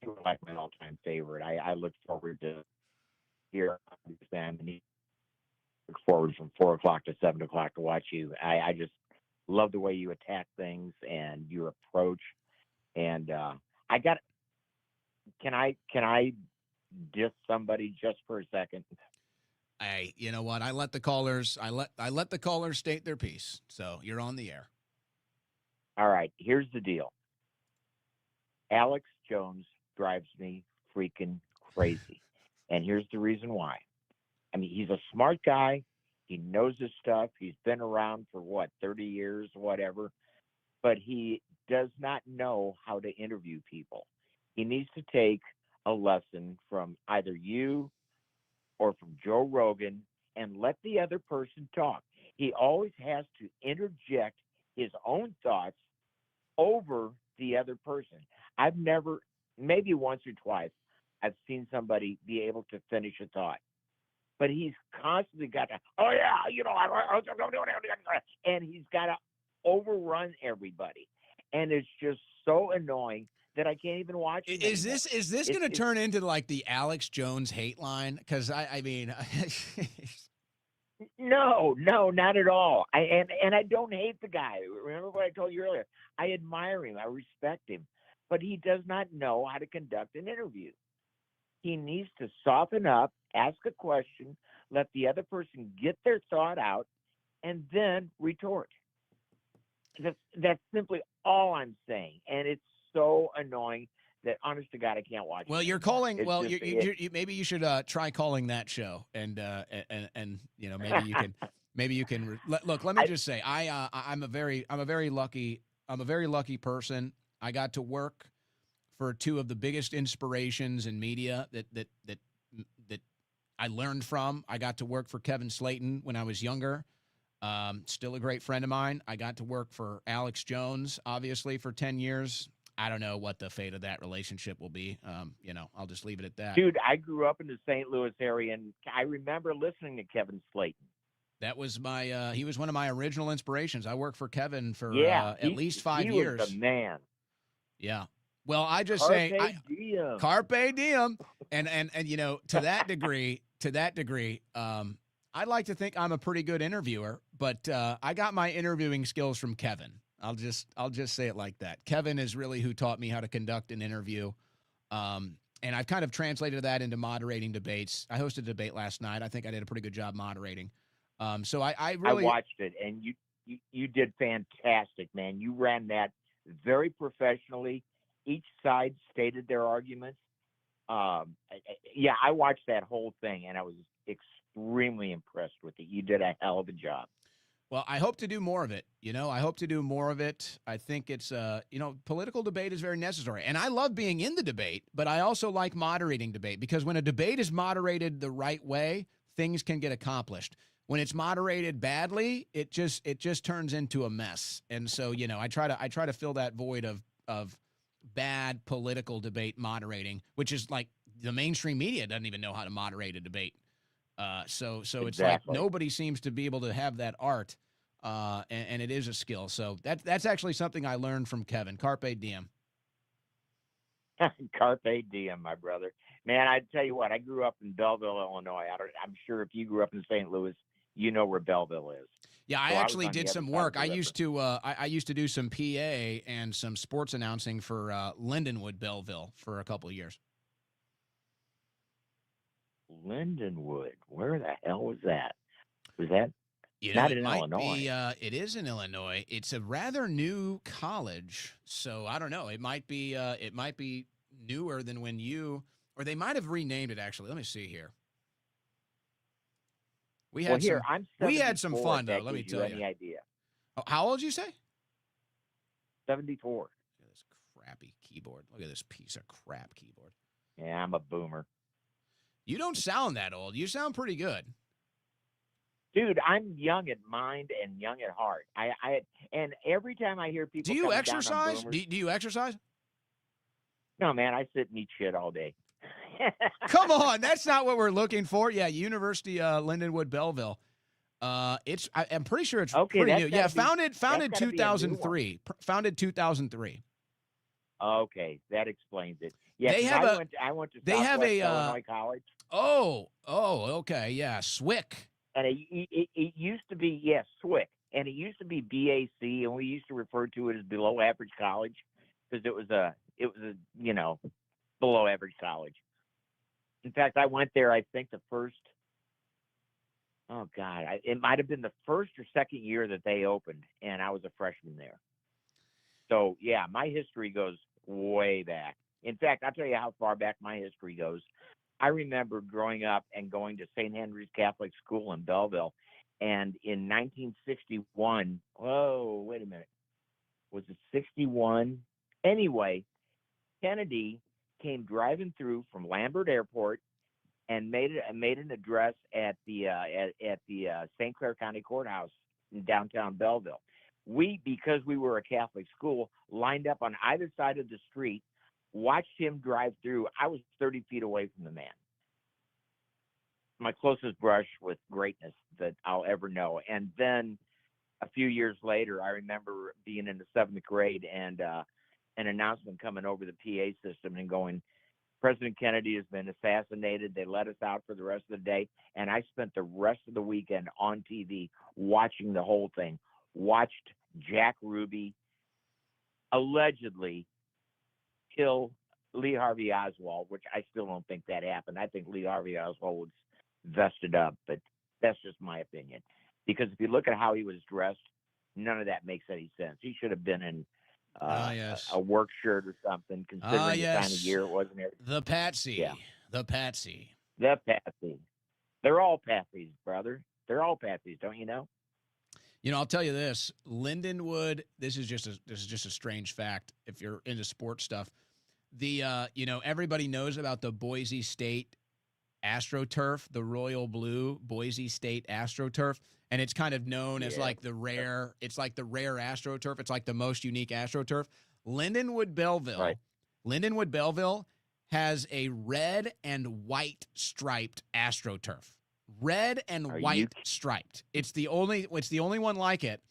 you were like my all-time favorite. I look forward to hear them, and look forward from 4 o'clock to 7 o'clock to watch you. I just love the way you attack things and your approach. And can I diss somebody just for a second? Hey, you know what? I let the callers state their piece. So you're on the air. All right, here's the deal. Alex Jones drives me freaking crazy. And here's the reason why. I mean, he's a smart guy. He knows his stuff. He's been around for 30 years, whatever. But he does not know how to interview people. He needs to take a lesson from either you or from Joe Rogan and let the other person talk. He always has to interject his own thoughts over the other person. I've never, maybe once or twice, I've seen somebody be able to finish a thought. But he's constantly got to, and he's got to overrun everybody. And it's just so annoying that I can't even watch it. Is this going to turn into like the Alex Jones hate line? Because I mean, no, not at all. And I don't hate the guy. Remember what I told you earlier? I admire him. I respect him, but he does not know how to conduct an interview. He needs to soften up, ask a question, let the other person get their thought out, and then retort. That's simply all I'm saying, and it's so annoying that, honest to God, I can't watch. Well, it you're anymore. calling. It's Well, just, maybe you should try calling that show, and maybe you can look. Let me just say, I'm a very lucky person. I got to work for two of the biggest inspirations in media that I learned from. I got to work for Kevin Slayton when I was younger. Still a great friend of mine. I got to work for Alex Jones, obviously, for 10 years. I don't know what the fate of that relationship will be. I'll just leave it at that. Dude, I grew up in the St. Louis area, and I remember listening to Kevin Slayton. That was he was one of my original inspirations. I worked for Kevin for at least 5 years. He was the man. Yeah. Well, I just Carpe diem. And to that degree, I'd like to think I'm a pretty good interviewer, but I got my interviewing skills from Kevin. I'll just say it like that. Kevin is really who taught me how to conduct an interview. And I've kind of translated that into moderating debates. I hosted a debate last night. I think I did a pretty good job moderating. So I really watched it, and you did fantastic, man. You ran that very professionally. Each side stated their arguments. I watched that whole thing, and I was extremely impressed with it. You did a hell of a job. Well, I hope to do more of it. I hope to do more of it. I think it's, political debate is very necessary. And I love being in the debate, but I also like moderating debate, because when a debate is moderated the right way, things can get accomplished. When it's moderated badly, it just turns into a mess. And so, I try to fill that void of bad political debate moderating, which is like the mainstream media doesn't even know how to moderate a debate. So it's like nobody seems to be able to have that art, and it is a skill. So that's actually something I learned from Kevin. Carpe diem. Carpe diem, my brother. Man, I tell you what, I grew up in Belleville, Illinois. I'm sure if you grew up in St. Louis, you know where Belleville is. Yeah, I actually did some work. I used to do some PA and some sports announcing for Lindenwood, Belleville, for a couple of years. Lindenwood, where the hell was that? Was that not in Illinois? It is in Illinois. It's a rather new college, so I don't know. It might be newer than when you, or they might have renamed it. Actually, let me see here. We had some fun though. Let me tell you. Any idea? Oh, how old did you say? 74. Look at this crappy keyboard. Look at this piece of crap keyboard. Yeah, I'm a boomer. You don't sound that old. You sound pretty good. Dude, I'm young at mind and young at heart. And every time I hear people, do you exercise? Do you exercise? No, man. I sit and eat shit all day. Come on, that's not what we're looking for. Yeah, University Lindenwood, Belleville. I'm pretty sure it's Okay, pretty that's new. Yeah, gotta be- founded that's gotta be a new one. 2003. Founded 2003. Okay, that explains it. Yeah, They 'cause have I went to they have Southwest a Illinois College, okay, yeah, SWIC. and it used to be SWIC, and it used to be BAC, and we used to refer to it as below average college because it was a below average college. In fact, I went there. I think the first. Oh God, it might have been the first or second year that they opened, and I was a freshman there. So yeah, my history goes way back. In fact, I'll tell you how far back my history goes. I remember growing up and going to St. Henry's Catholic School in Belleville, and in 1961, oh, wait a minute, was it 61? Anyway, Kennedy came driving through from Lambert Airport and made an address at the St. Clair County Courthouse in downtown Belleville. We, because we were a Catholic school, lined up on either side of the street, watched him drive through. I was 30 feet away from the man. My closest brush with greatness that I'll ever know. And then a few years later, I remember being in the 7th grade and an announcement coming over the PA system and going, President Kennedy has been assassinated. They let us out for the rest of the day. And I spent the rest of the weekend on TV watching the whole thing. Watched Jack Ruby allegedly kill Lee Harvey Oswald, which I still don't think that happened. I think Lee Harvey Oswald was vested up, but that's just my opinion. Because if you look at how he was dressed, none of that makes any sense. He should have been in a work shirt or something, considering the time of year it wasn't there. The Patsy. Yeah. The Patsy. The Patsy. They're all Patsies, brother. They're all Patsies, don't you know? You know, I'll tell you this: Lindenwood. This is just a strange fact. If you're into sports stuff, everybody knows about the Boise State AstroTurf, the royal blue Boise State AstroTurf, and it's kind of known as like the rare. It's like the rare AstroTurf. It's like the most unique AstroTurf. Lindenwood Belleville. Right. Lindenwood Belleville has a red and white striped AstroTurf. Red and white striped. It's the only one like it.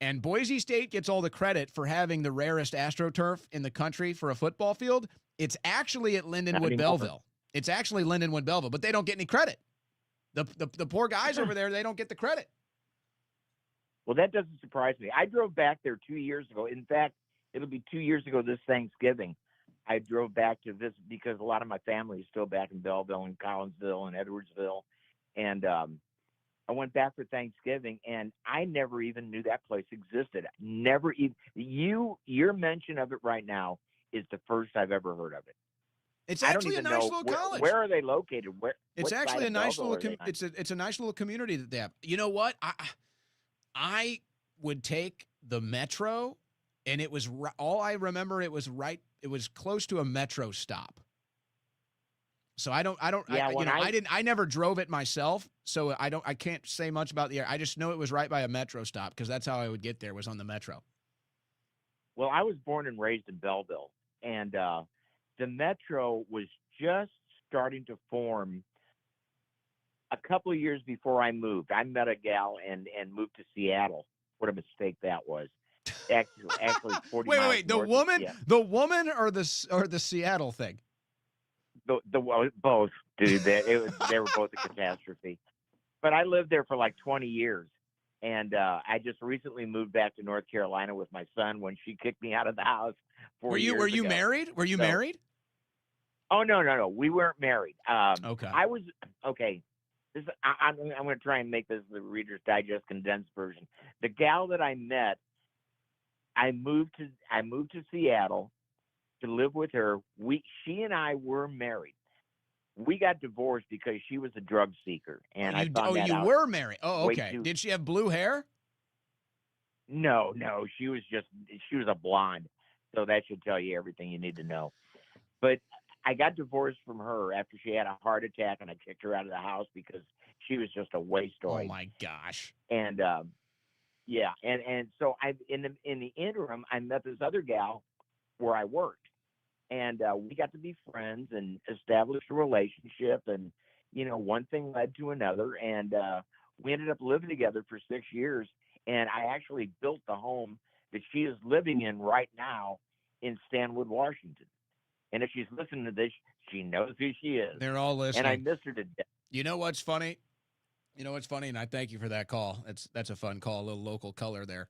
And Boise State gets all the credit for having the rarest AstroTurf in the country for a football field. It's actually at Lindenwood Belleville. It's actually Lindenwood Belleville, but they don't get any credit. The poor guys over there, they don't get the credit. Well, that doesn't surprise me. I drove back there 2 years ago. In fact, it'll be 2 years ago this Thanksgiving. I drove back to visit because a lot of my family is still back in Belleville and Collinsville and Edwardsville. And I went back for Thanksgiving, and I never even knew that place existed. Never even. Your mention of it right now is the first I've ever heard of it. It's actually a nice little college. Where are they located? It's actually a nice little. It's a nice little community that they have. You know what? I would take the metro, and it was all I remember. It was right. It was close to a metro stop. So I never drove it myself, so I can't say much about the area. I just know it was right by a metro stop because that's how I would get there, was on the metro. Well, I was born and raised in Belleville, and the metro was just starting to form a couple of years before I moved. I met a gal and moved to Seattle. What a mistake that was. Actually 40 miles wait, the woman or the Seattle thing? Both, dude. They were both a catastrophe. But I lived there for like 20 years, and I just recently moved back to North Carolina with my son when she kicked me out of the house. Were you married? Were you married? Oh no, we weren't married. Okay. I was okay. I'm going to try and make this the Reader's Digest condensed version. The gal that I met, I moved to Seattle to live with her. She and I were married. We got divorced because she was a drug seeker, and I found that out. You were married. Oh, okay. Did she have blue hair? No. She was a blonde. So that should tell you everything you need to know. But I got divorced from her after she had a heart attack, and I kicked her out of the house because she was just a wasteoid. Oh my gosh. And yeah, and so in the interim, I met this other gal where I worked. And we got to be friends and established a relationship. And, one thing led to another. And We ended up living together for 6 years, and I actually built the home that she is living in right now in Stanwood, Washington. And if she's listening to this, she knows who she is. They're all listening. And I miss her to death. You know what's funny? And I thank you for that call. That's a fun call, a little local color there.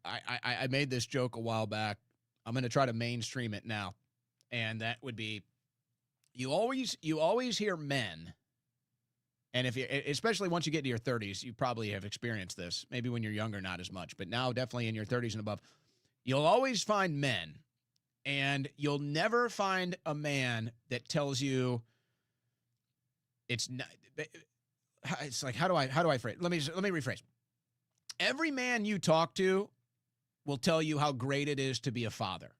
I made this joke a while back. I'm going to try to mainstream it now, and that would be, you always hear men, and especially once you get to your 30s, you probably have experienced this. Maybe when you're younger, not as much, but now definitely in your 30s and above, you'll always find men, and you'll never find a man that tells you it's not. It's like, how do I phrase? Let me rephrase. Every man you talk to will tell you how great it is to be a father.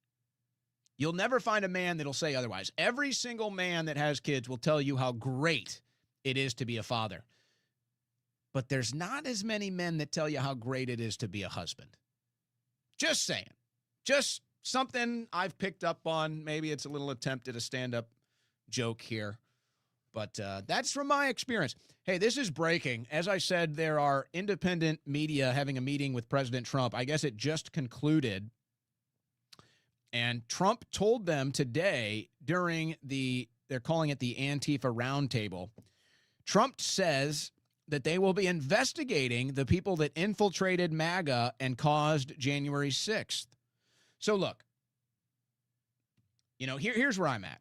You'll never find a man that'll say otherwise. Every single man that has kids will tell you how great it is to be a father. But there's not as many men that tell you how great it is to be a husband. Just saying. Just something I've picked up on. Maybe it's a little attempt at a stand-up joke here. But that's from my experience. Hey, this is breaking. As I said, there are independent media having a meeting with President Trump. I guess it just concluded. And Trump told them today during they're calling it the Antifa Roundtable. Trump says that they will be investigating the people that infiltrated MAGA and caused January 6th. So look, here's where I'm at.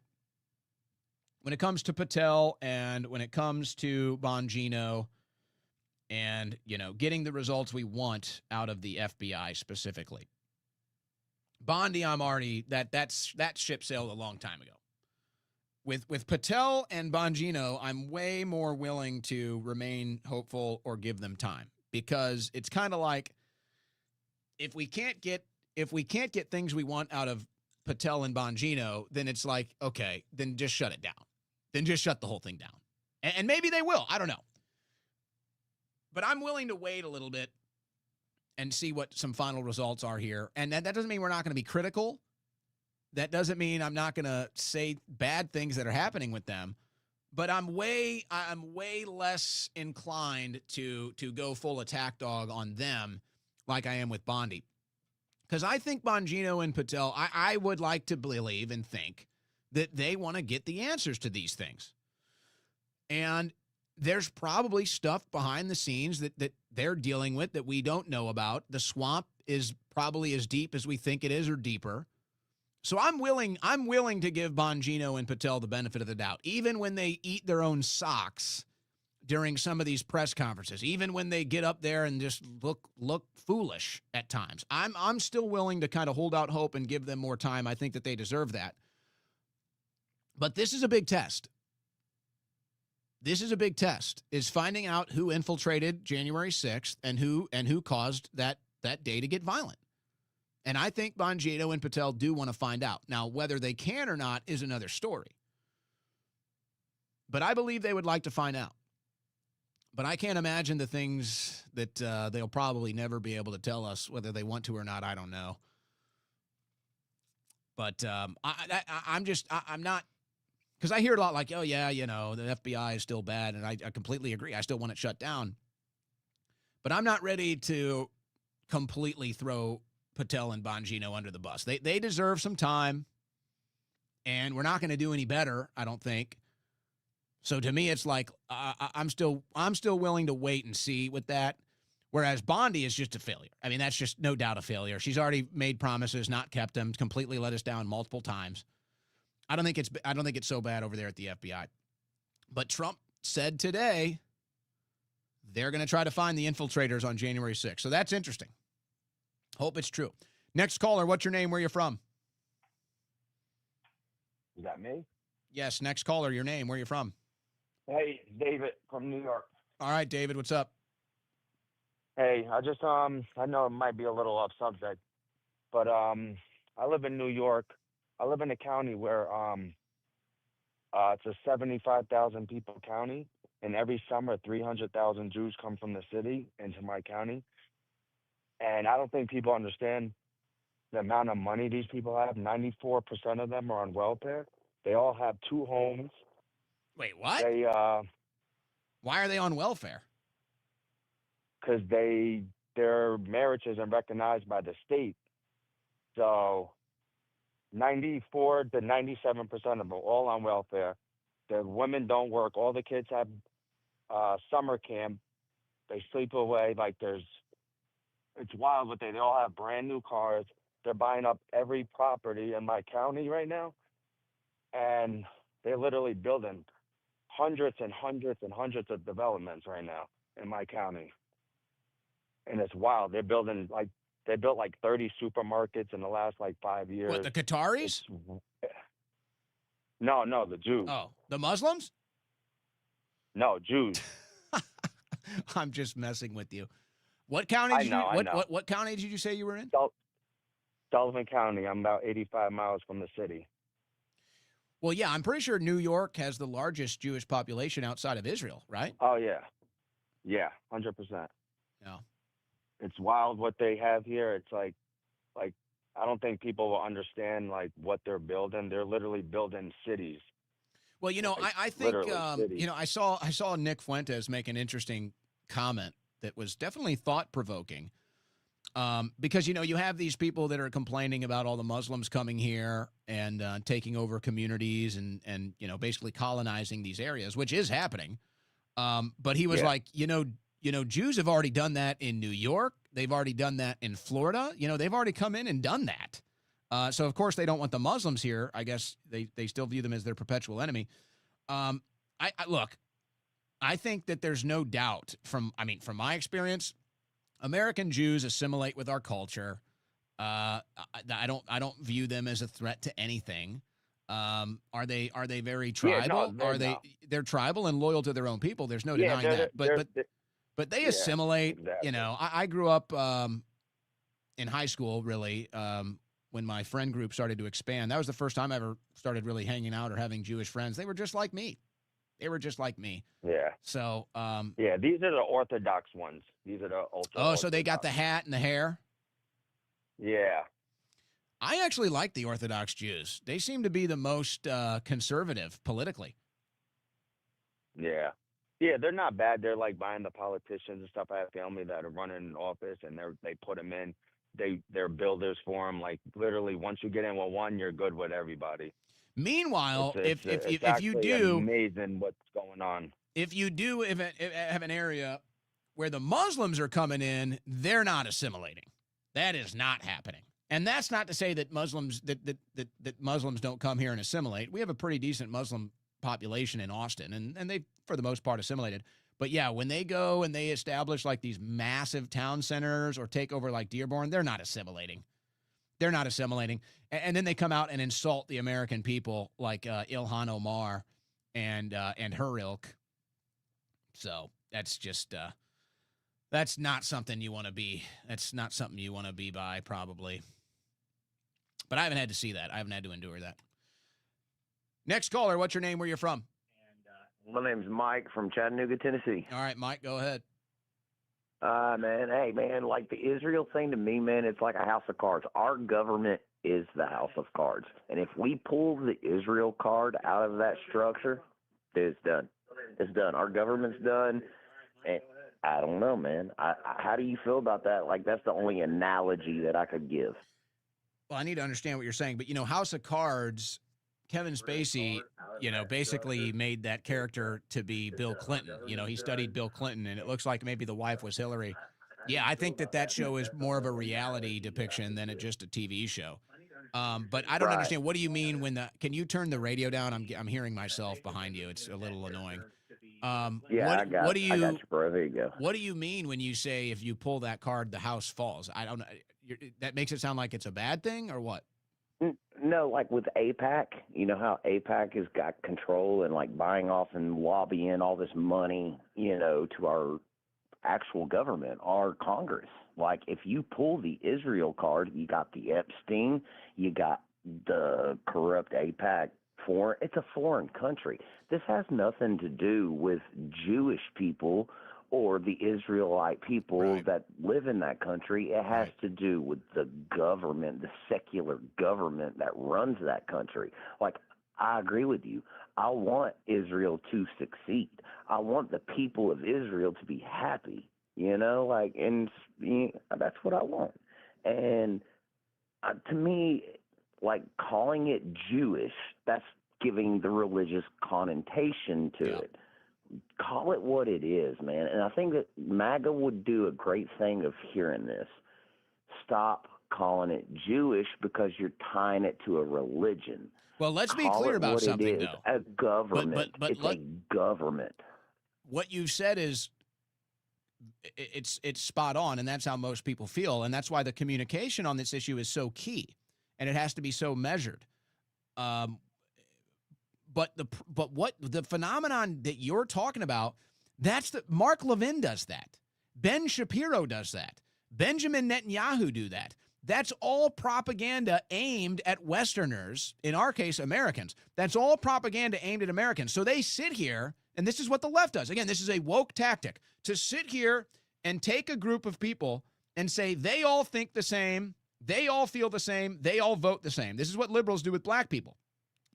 When it comes to Patel and when it comes to Bongino and, getting the results we want out of the FBI specifically. Bondi, I'm already, that ship sailed a long time ago. With Patel and Bongino, I'm way more willing to remain hopeful or give them time, because it's kind of like, if we can't get things we want out of Patel and Bongino, then it's like, okay, then just shut it down. Then just shut the whole thing down. And maybe they will. I don't know. But I'm willing to wait a little bit and see what some final results are here. And that doesn't mean we're not going to be critical. That doesn't mean I'm not going to say bad things that are happening with them. But I'm way less inclined to go full attack dog on them like I am with Bondi. Because I think Bongino and Patel, I would like to believe and think that they want to get the answers to these things. And there's probably stuff behind the scenes that they're dealing with that we don't know about. The swamp is probably as deep as we think it is, or deeper. So I'm willing to give Bongino and Patel the benefit of the doubt, even when they eat their own socks during some of these press conferences, even when they get up there and just look foolish at times. I'm still willing to kind of hold out hope and give them more time. I think that they deserve that. But this is a big test. This is a big test, is finding out who infiltrated January 6th and who caused that day to get violent. And I think Bongino and Patel do want to find out. Now, whether they can or not is another story. But I believe they would like to find out. But I can't imagine the things that they'll probably never be able to tell us, whether they want to or not. I don't know. But I'm not. Because I hear a lot like, oh, yeah, the FBI is still bad, and I completely agree. I still want it shut down. But I'm not ready to completely throw Patel and Bongino under the bus. They deserve some time, and we're not going to do any better, I don't think. So to me, it's like I'm still willing to wait and see with that, whereas Bondi is just a failure. I mean, that's just no doubt a failure. She's already made promises, not kept them, completely let us down multiple times. I don't think it's so bad over there at the FBI. But Trump said today they're going to try to find the infiltrators on January 6th. So that's interesting. Hope it's true. Next caller, what's your name? Where you from? Is that me? Yes, next caller, your name. Where you from? Hey, David from New York. All right, David, what's up? Hey, I just I know it might be a little off subject, but I live in New York. I live in a county where it's a 75,000 people county, and every summer 300,000 Jews come from the city into my county. And I don't think people understand the amount of money these people have. 94% of them are on welfare. They all have 2 homes. Wait, what? They why are they on welfare? because their marriage isn't recognized by the state. So 94 to 97% of them are all on welfare. The women don't work. All the kids have summer camp. They sleep away. Like it's wild what they all have brand new cars. They're buying up every property in my county right now. And they're literally building hundreds and hundreds and hundreds of developments right now in my county. And it's wild. They built like 30 supermarkets in the last like 5 years. What, the Qataris? No, the Jews. Oh, the Muslims? No, Jews. I'm just messing with you. What county did what county did you say you were in? Sullivan County. I'm about 85 miles from the city. Well, yeah, I'm pretty sure New York has the largest Jewish population outside of Israel, right? Oh yeah. Yeah, 100%. Yeah. It's wild what they have here. It's like I don't think people will understand like what they're building. They're literally building cities. Well, I think I saw Nick Fuentes make an interesting comment that was definitely thought-provoking. Because you have these people that are complaining about all the Muslims coming here and taking over communities and basically colonizing these areas, which is happening. But he was like, Jews have already done that in New York. They've already done that in Florida. They've already come in and done that. So, of course, they don't want the Muslims here. I guess they still view them as their perpetual enemy. Look, I think that there's no doubt from my experience, American Jews assimilate with our culture. I don't view them as a threat to anything. Are they very tribal? They're tribal and loyal to their own people. There's no denying that. But they assimilate. Exactly. I grew up in high school, really, when my friend group started to expand. That was the first time I ever started really hanging out or having Jewish friends. They were just like me. Yeah. So. Yeah, these are the Orthodox ones. These are the ultra. Oh, so they got the hat and the hair. Yeah. I actually like the Orthodox Jews. They seem to be the most conservative politically. Yeah. Yeah, they're not bad. They're like buying the politicians and stuff. I have family that are running an office, and they put them in. They're builders for them. Like literally, once you get in with one, you're good with everybody. Meanwhile, if you do, amazing what's going on. If you do have an area where the Muslims are coming in, they're not assimilating. That is not happening. And that's not to say that Muslims that Muslims don't come here and assimilate. We have a pretty decent Muslim population in Austin, and they, for the most part, assimilated. But yeah, when they go and they establish like these massive town centers or take over like Dearborn, they're not assimilating. They're not assimilating. And then they come out and insult the American people like Ilhan Omar and her ilk. So that's just that's not something you want to be. That's not something you want to be by, probably. But I haven't had to see that. I haven't had to endure that. Next caller, what's your name? Where you're from? My name's Mike from Chattanooga, Tennessee. All right, Mike, go ahead. Man, like the Israel thing to me, man, it's like a house of cards. Our government is the house of cards. And if we pull the Israel card out of that structure, it's done. It's done. Our government's done. And I don't know, man. How do you feel about that? Like, that's the only analogy that I could give. Well, I need to understand what you're saying. But, House of Cards, Kevin Spacey, basically made that character to be Bill Clinton. He studied Bill Clinton, and it looks like maybe the wife was Hillary. Yeah, I think that show is more of a reality depiction than just a TV show. But I don't understand. What do you mean can you turn the radio down? I'm hearing myself behind you. It's a little annoying. I got you, bro. There you go. What do you mean when you say if you pull that card, the house falls? I don't know. That makes it sound like it's a bad thing or what? No, like with AIPAC, you know how AIPAC has got control and like buying off and lobbying all this money, to our actual government, our Congress. Like if you pull the Israel card, you got the Epstein, you got the corrupt AIPAC. It's a foreign country. This has nothing to do with Jewish people or the Israelite people that live in that country. It has to do with the government, the secular government that runs that country. Like, I agree with you. I want Israel to succeed. I want the people of Israel to be happy. Like, and that's what I want. And to me, like calling it Jewish, that's giving the religious connotation to it. Call it what it is, man. And I think that MAGA would do a great thing of hearing this. Stop calling it Jewish because you're tying it to a religion. Well, let's be Call clear it about what something, it is, though. a government. But it's a government. What you said is it's spot on, and that's how most people feel, and that's why the communication on this issue is so key, and it has to be so measured. But what the phenomenon that you're talking about, Mark Levin does that. Ben Shapiro does that. Benjamin Netanyahu do that. That's all propaganda aimed at Westerners, in our case, Americans. That's all propaganda aimed at Americans. So they sit here, and this is what the left does. Again, this is a woke tactic, to sit here and take a group of people and say they all think the same, they all feel the same, they all vote the same. This is what liberals do with black people.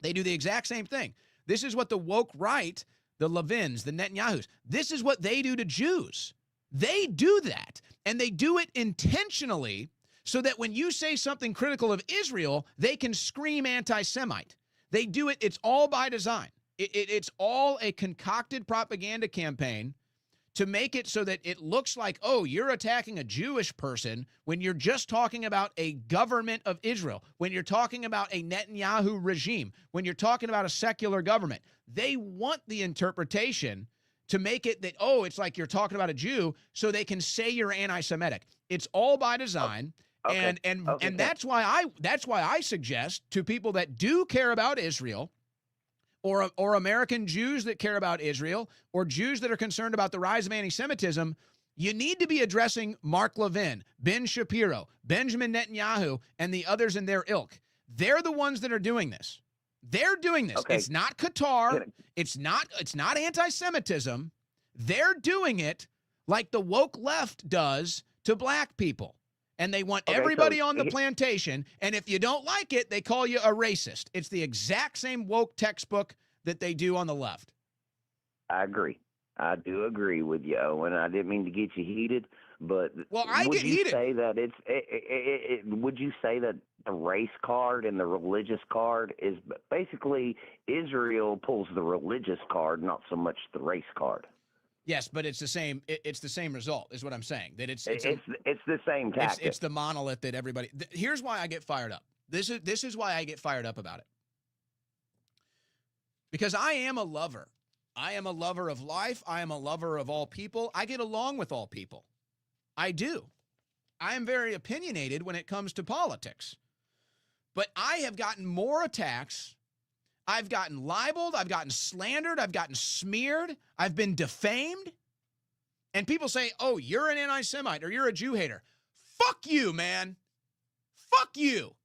They do the exact same thing. This is what the woke right, the Levins, the Netanyahus, this is what they do to Jews. They do that, and they do it intentionally so that when you say something critical of Israel, they can scream anti-Semite. They do it. It's all by design. It's all a concocted propaganda campaign to make it so that it looks like, oh, you're attacking a Jewish person when you're just talking about a government of Israel, when you're talking about a Netanyahu regime, when you're talking about a secular government. They want the interpretation to make it that, oh, it's like you're talking about a Jew so they can say you're anti-Semitic. It's all by design. And that's why I suggest to people that do care about Israel, or American Jews that care about Israel, or Jews that are concerned about the rise of anti-Semitism, you need to be addressing Mark Levin, Ben Shapiro, Benjamin Netanyahu, and the others in their ilk. They're the ones that are doing this. They're doing this. Okay. It's not Qatar. It's not anti-Semitism. They're doing it like the woke left does to black people. And they want everybody on the plantation, and if you don't like it, they call you a racist. It's the exact same woke textbook that they do on the left. I agree. I do agree with you, Owen. I didn't mean to get you heated, but would you say that would you say that the race card and the religious card is basically Israel pulls the religious card, not so much the race card? Yes, but it's the same. It's the same result, is what I'm saying. That it's the same tactic. It's the monolith that everybody. Here's why I get fired up. This is why I get fired up about it. Because I am a lover. I am a lover of life. I am a lover of all people. I get along with all people. I do. I am very opinionated when it comes to politics. But I have gotten more attacks. I've gotten libeled, I've gotten slandered, I've gotten smeared, I've been defamed. And people say, oh, you're an anti-Semite or you're a Jew hater. Fuck you, man. Fuck you.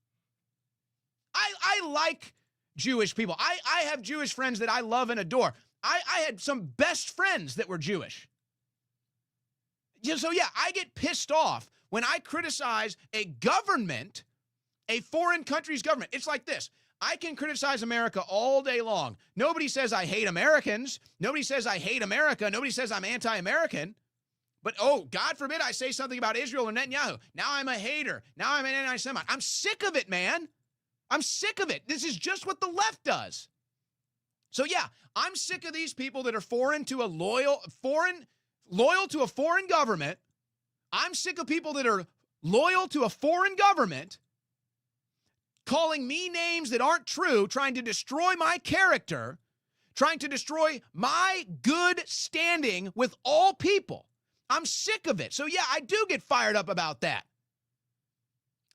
I like Jewish people. I have Jewish friends that I love and adore. I had some best friends that were Jewish. So yeah, I get pissed off when I criticize a government, a foreign country's government. It's like this. I can criticize America all day long. Nobody says I hate Americans. Nobody says I hate America. Nobody says I'm anti-American. But, oh, God forbid I say something about Israel or Netanyahu. Now I'm a hater. Now I'm an anti-Semite. I'm sick of it, man. I'm sick of it. This is just what the left does. So, yeah, I'm sick of these people that are loyal to a foreign government. I'm sick of people that are loyal to a foreign government calling me names that aren't true, trying to destroy my character, trying to destroy my good standing with all people. I'm sick of it. So yeah, I do get fired up about that.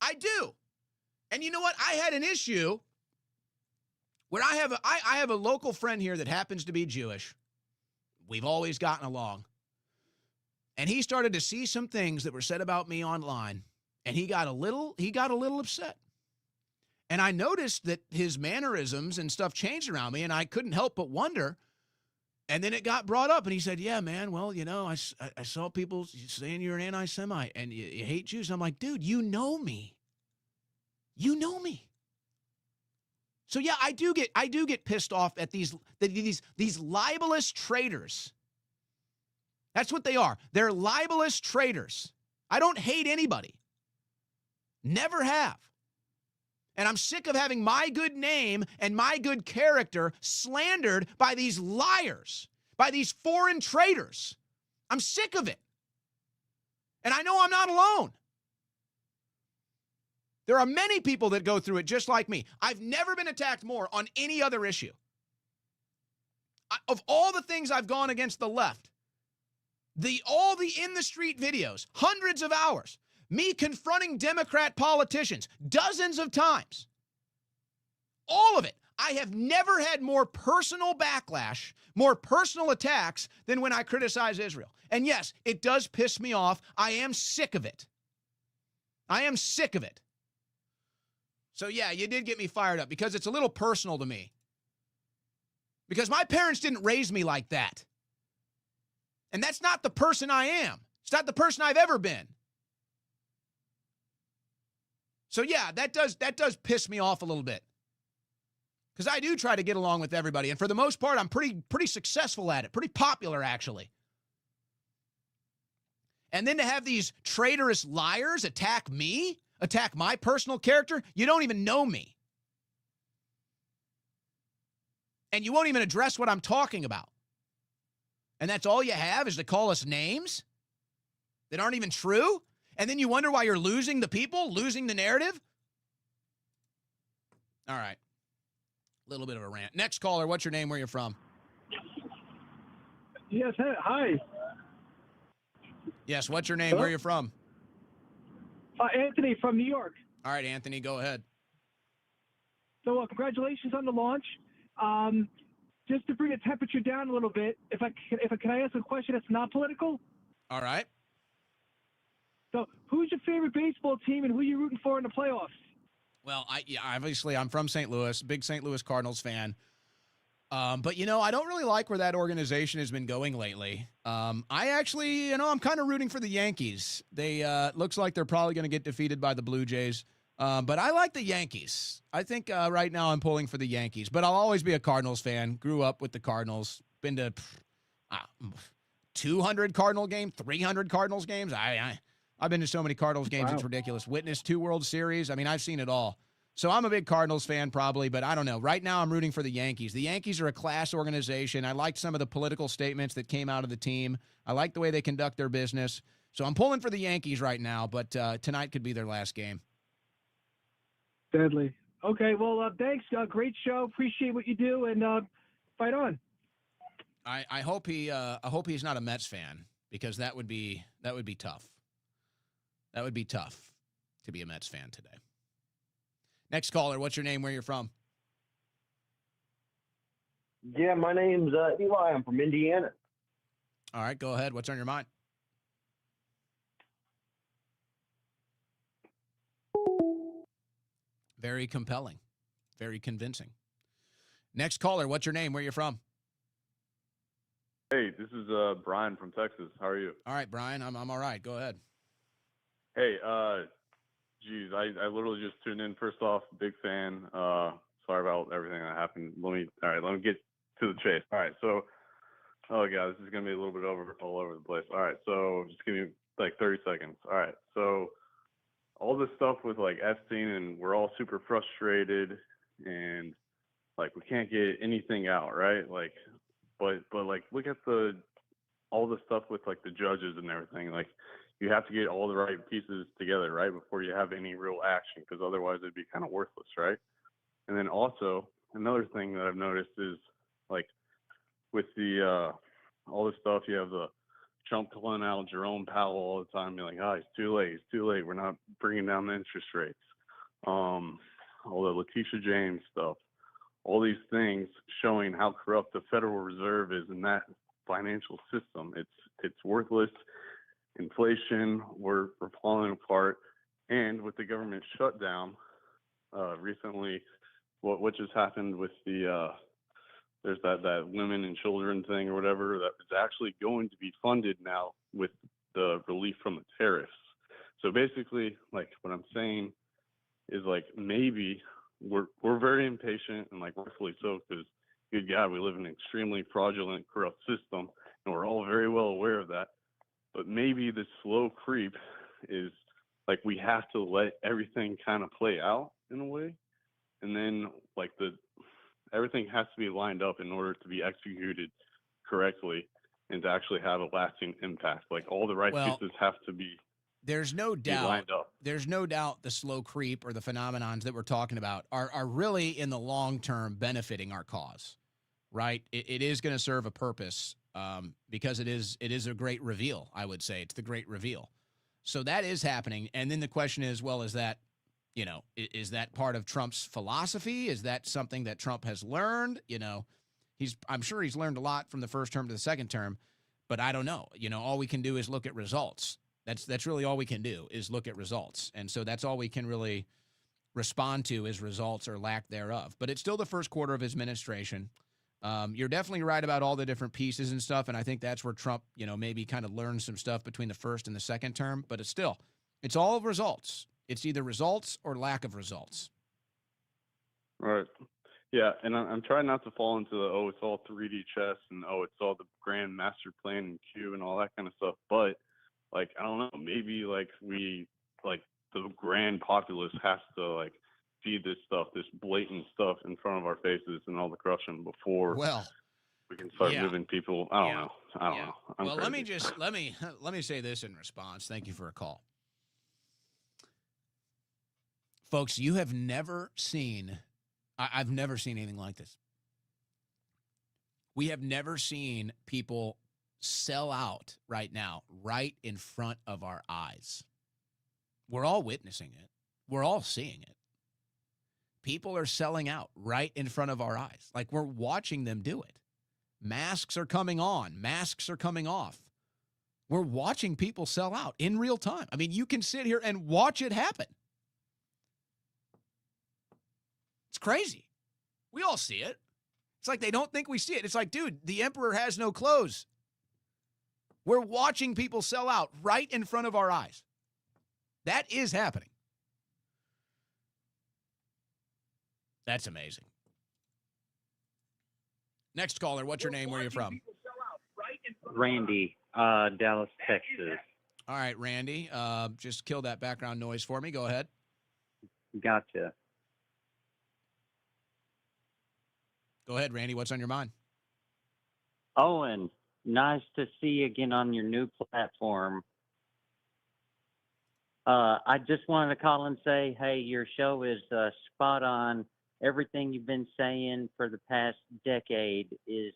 I do. And you know what? I had an issue where I have a local friend here that happens to be Jewish. We've always gotten along. And he started to see some things that were said about me online, and he got a little upset. And I noticed that his mannerisms and stuff changed around me, and I couldn't help but wonder. And then it got brought up, and he said, yeah, man, well, you know, I saw people saying you're an anti-Semite and you hate Jews. I'm like, dude, you know me. You know me. So, yeah, I do get pissed off at these libelous traitors. That's what they are. They're libelous traitors. I don't hate anybody. Never have. And I'm sick of having my good name and my good character slandered by these liars, by these foreign traitors. I'm sick of it. And I know I'm not alone. There are many people that go through it just like me. I've never been attacked more on any other issue. Of all the things I've gone against the left, all the in the street videos, hundreds of hours, me confronting Democrat politicians dozens of times, all of it. I have never had more personal backlash, more personal attacks than when I criticize Israel. And yes, it does piss me off. I am sick of it. I am sick of it. So yeah, you did get me fired up because it's a little personal to me. Because my parents didn't raise me like that. And that's not the person I am. It's not the person I've ever been. So yeah, that does piss me off a little bit. Because I do try to get along with everybody. And for the most part, I'm pretty successful at it. Pretty popular, actually. And then to have these traitorous liars attack me, attack my personal character, you don't even know me. And you won't even address what I'm talking about. And that's all you have is to call us names that aren't even true? And then you wonder why you're losing the people, losing the narrative? All right. A little bit of a rant. Next caller, what's your name, where you're from? Yes, hi. Yes, what's your name, Hello? where you're from? Anthony from New York. All right, Anthony, go ahead. So congratulations on the launch. Just to bring the temperature down a little bit, can I ask a question that's not political? All right. So who's your favorite baseball team and who are you rooting for in the playoffs? Well, obviously I'm from St. Louis, big St. Louis Cardinals fan. But, I don't really like where that organization has been going lately. I actually, I'm kind of rooting for the Yankees. They looks like they're probably going to get defeated by the Blue Jays. But I like the Yankees. I think right now I'm pulling for the Yankees. But I'll always be a Cardinals fan. Grew up with the Cardinals. Been to 200 Cardinal games, 300 Cardinals games. I've been to so many Cardinals games, It's ridiculous. Witnessed 2 World Series. I mean, I've seen it all. So I'm a big Cardinals fan probably, but I don't know. Right now I'm rooting for the Yankees. The Yankees are a class organization. I liked some of the political statements that came out of the team. I like the way they conduct their business. So I'm pulling for the Yankees right now, but tonight could be their last game. Deadly. Okay, well, thanks. Great show. Appreciate what you do, and fight on. I hope he's not a Mets fan, because that would be tough. That would be tough to be a Mets fan today. Next caller, what's your name, where you're from? Yeah, my name's Eli. I'm from Indiana. All right, go ahead. What's on your mind? Very compelling. Very convincing. Next caller, what's your name? Where you from? Hey, this is Brian from Texas. How are you? All right, Brian. I'm all right. Go ahead. Hey, geez, I literally just tuned in. First off, big fan. Sorry about everything that happened. Let me get to the chase. All right, so, oh god, this is gonna be a little bit all over the place. All right, so just give me like 30 seconds. All right, so all this stuff with like Epstein, and we're all super frustrated, and like we can't get anything out, right? Like, but like look at all the stuff with like the judges and everything. Like, you have to get all the right pieces together, right, before you have any real action, because otherwise it'd be kind of worthless, right? And then also another thing that I've noticed is like with the all this stuff, you have the Trump calling out Jerome Powell all the time. You're like, it's too late. We're not bringing down the interest rates. All the Letitia James stuff, all these things showing how corrupt the Federal Reserve is in that financial system. It's worthless. Inflation, we're falling apart. And with the government shutdown recently, what just happened with the there's that women and children thing or whatever that is actually going to be funded now with the relief from the tariffs. So basically, like what I'm saying is like maybe we're very impatient, and like rightfully so, because good God, we live in an extremely fraudulent, corrupt system, and we're all very well aware of that. But maybe the slow creep is like we have to let everything kind of play out in a way, and then like everything has to be lined up in order to be executed correctly and to actually have a lasting impact. Like all the right pieces have to be. There's no doubt. Lined up. There's no doubt the slow creep or the phenomenons that we're talking about are really in the long term benefiting our cause, right? It is going to serve a purpose because it is a great reveal. I would say it's the great reveal. So that is happening, and then the question is, well, is that is that part of Trump's philosophy? Is that something that Trump has learned? I'm sure he's learned a lot from the first term to the second term, but I don't know. All we can do is look at results. That's really all we can do is look at results. And so that's all we can really respond to is results or lack thereof. But it's still the first quarter of his administration. You're definitely right about all the different pieces and stuff, and I think that's where Trump, maybe kind of learned some stuff between the first and the second term, but it's all results. It's either results or lack of results. Right. Yeah, and I'm trying not to fall into the, it's all 3D chess and, it's all the grand master plan and cube and all that kind of stuff. But, like, I don't know, maybe, like, the grand populace has to, see this stuff, this blatant stuff in front of our faces and all the corruption before we can start moving people. I don't know. I don't know. Well, let me say this in response. Thank you for a call. Folks, you have never seen, I've never seen anything like this. We have never seen people sell out right now, right in front of our eyes. We're all witnessing it. We're all seeing it. People are selling out right in front of our eyes. Like we're watching them do it. Masks are coming on. Masks are coming off. We're watching people sell out in real time. I mean, you can sit here and watch it happen. It's crazy. We all see it. It's like they don't think we see it. It's like, dude, the emperor has no clothes. We're watching people sell out right in front of our eyes. That is happening. That's amazing. Next caller, what's your name? Where are you from? Randy, Dallas, Texas. All right, Randy, just kill that background noise for me. Go ahead. Gotcha. Go ahead, Randy. What's on your mind? Owen, nice to see you again on your new platform. I just wanted to call and say, hey, your show is spot on. Everything you've been saying for the past decade is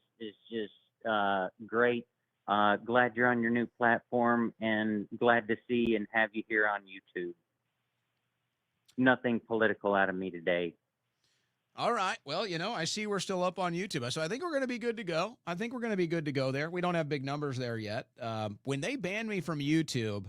just great. Glad you're on your new platform and glad to see and have you here on YouTube. Nothing political out of me today. All right. Well, I see we're still up on YouTube. So I think we're going to be good to go. I think we're going to be good to go there. We don't have big numbers there yet. When they banned me from YouTube,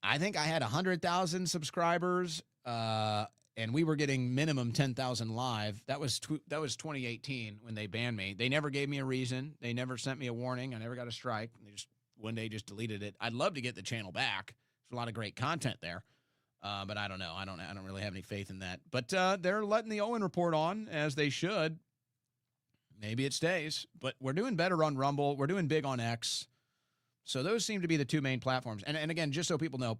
I think I had 100,000 subscribers, and we were getting minimum 10,000 live. That was 2018 when they banned me. They never gave me a reason. They never sent me a warning. I never got a strike. They just one day just deleted it. I'd love to get the channel back. There's a lot of great content there. But I don't know. I don't really have any faith in that. But they're letting the Owen Report on, as they should. Maybe it stays. But we're doing better on Rumble. We're doing big on X. So those seem to be the two main platforms. And again, just so people know,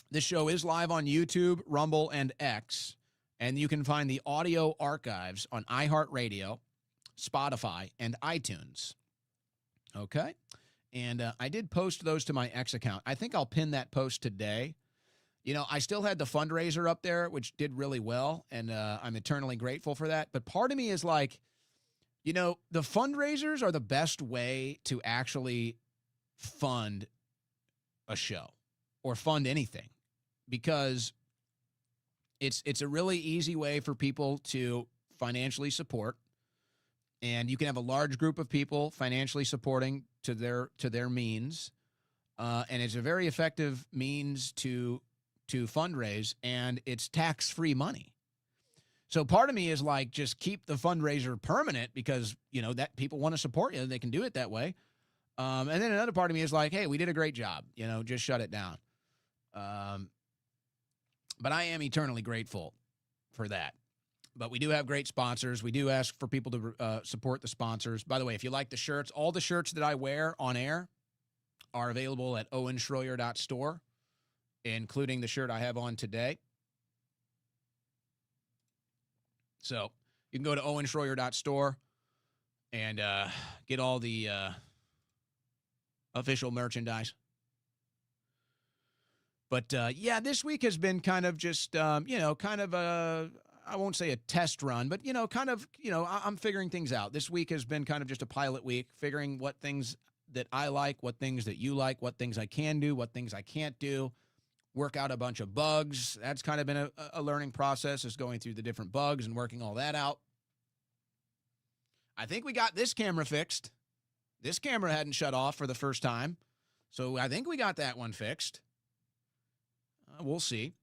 this show is live on YouTube, Rumble, and X. And you can find the audio archives on iHeartRadio, Spotify, and iTunes. Okay? And I did post those to my X account. I think I'll pin that post today. I still had the fundraiser up there, which did really well, and I'm eternally grateful for that. But part of me is like, the fundraisers are the best way to actually fund a show or fund anything, because it's a really easy way for people to financially support, and you can have a large group of people financially supporting to their means, and it's a very effective means to fundraise, and it's tax-free money. So part of me is like, just keep the fundraiser permanent because, that people want to support you. They can do it that way. And then another part of me is like, hey, we did a great job. Just shut it down. But I am eternally grateful for that. But we do have great sponsors. We do ask for people to support the sponsors. By the way, if you like the shirts, all the shirts that I wear on air are available at owenschroyer.store, including the shirt I have on today. So you can go to owenschroyer.store and get all the official merchandise. But, yeah, this week has been kind of just, kind of a, I won't say a test run, but, I'm figuring things out. This week has been kind of just a pilot week, figuring what things that I like, what things that you like, what things I can do, what things I can't do, work out a bunch of bugs. That's kind of been a learning process, is going through the different bugs and working all that out. I think we got this camera fixed. This camera hadn't shut off for the first time, so I think we got that one fixed. We'll see.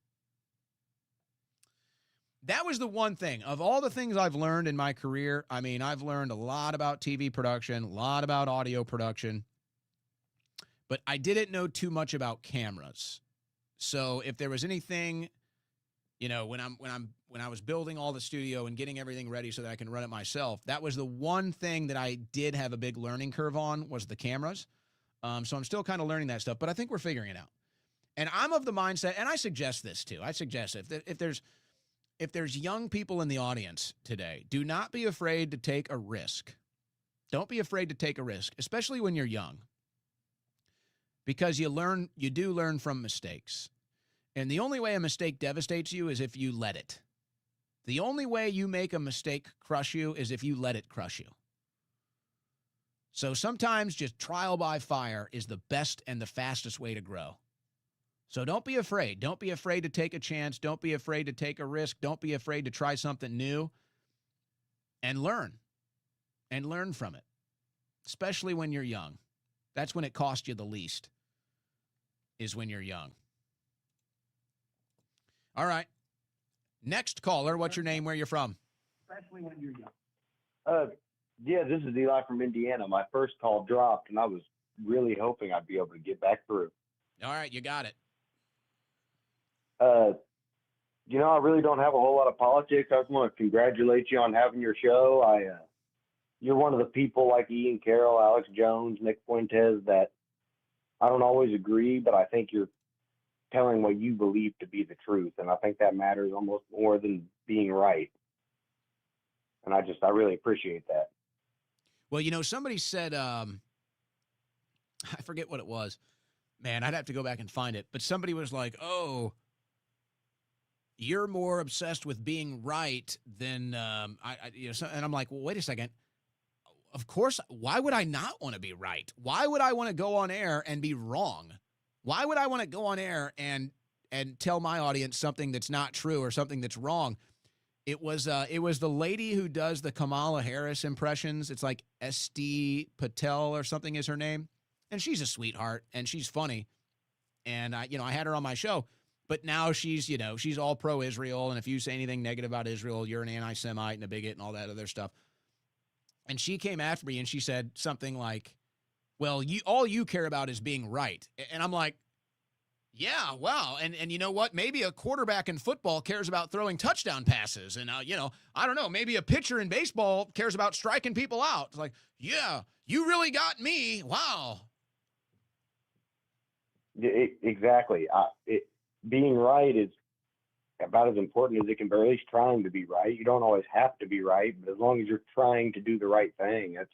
That was the one thing. Of all the things I've learned in my career, I mean, I've learned a lot about TV production, a lot about audio production, but I didn't know too much about cameras. So if there was anything, when I was building all the studio and getting everything ready so that I can run it myself, that was the one thing that I did have a big learning curve on, was the cameras. So I'm still kind of learning that stuff, but I think we're figuring it out. And I'm of the mindset, and I suggest this too. I suggest if there's young people in the audience today, do not be afraid to take a risk. Don't be afraid to take a risk, especially when you're young, because you do learn from mistakes. And the only way a mistake devastates you is if you let it. The only way you make a mistake crush you is if you let it crush you. So sometimes just trial by fire is the best and the fastest way to grow. So don't be afraid. Don't be afraid to take a chance. Don't be afraid to take a risk. Don't be afraid to try something new and learn from it, especially when you're young. That's when it costs you the least, is when you're young. All right. Next caller, what's your name, where you're from? Especially when you're young. Yeah, this is Eli from Indiana. My first call dropped, and I was really hoping I'd be able to get back through. All right, you got it. I really don't have a whole lot of politics. I just want to congratulate you on having your show. You're one of the people like Ian Carroll, Alex Jones, Nick Fuentes that I don't always agree, but I think you're telling what you believe to be the truth. And I think that matters almost more than being right. And I really appreciate that. Well, somebody said, I forget what it was. Man, I'd have to go back and find it. But somebody was like, oh, you're more obsessed with being right than and I'm like, well, wait a second. Of course, why would I not want to be right? Why would I want to go on air and be wrong? Why would I want to go on air and tell my audience something that's not true or something that's wrong? It was the lady who does the Kamala Harris impressions. It's like SD Patel or something is her name. And she's a sweetheart and she's funny. And I had her on my show. But now she's all pro-Israel, and if you say anything negative about Israel, you're an anti-Semite and a bigot and all that other stuff. And she came after me and she said something like, well, all you care about is being right. And I'm like, yeah, wow. And you know what? Maybe a quarterback in football cares about throwing touchdown passes. And, I don't know, maybe a pitcher in baseball cares about striking people out. It's like, yeah, you really got me. Wow. Exactly. Being right is about as important as it can be, or at least trying to be right. You don't always have to be right, but as long as you're trying to do the right thing, that's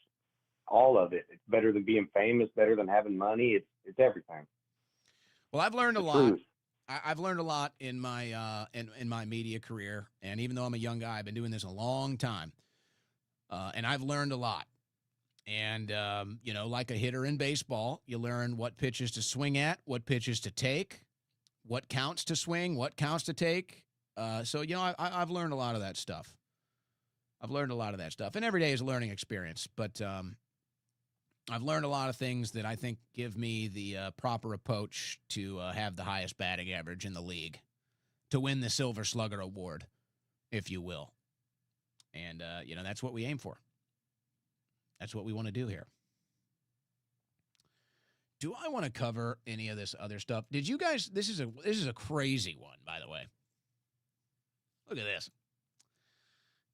all of it. It's better than being famous, better than having money. It's everything. Well, I've learned a lot. I've learned a lot in my in my media career, and even though I'm a young guy, I've been doing this a long time, and I've learned a lot. And like a hitter in baseball, you learn what pitches to swing at, what pitches to take, what counts to swing, what counts to take. So I've learned a lot of that stuff. And every day is a learning experience. But I've learned a lot of things that I think give me the proper approach to have the highest batting average in the league, to win the Silver Slugger Award, if you will. And, that's what we aim for. That's what we want to do here. Do I want to cover any of this other stuff? Did you guys, this is a crazy one, by the way. Look at this.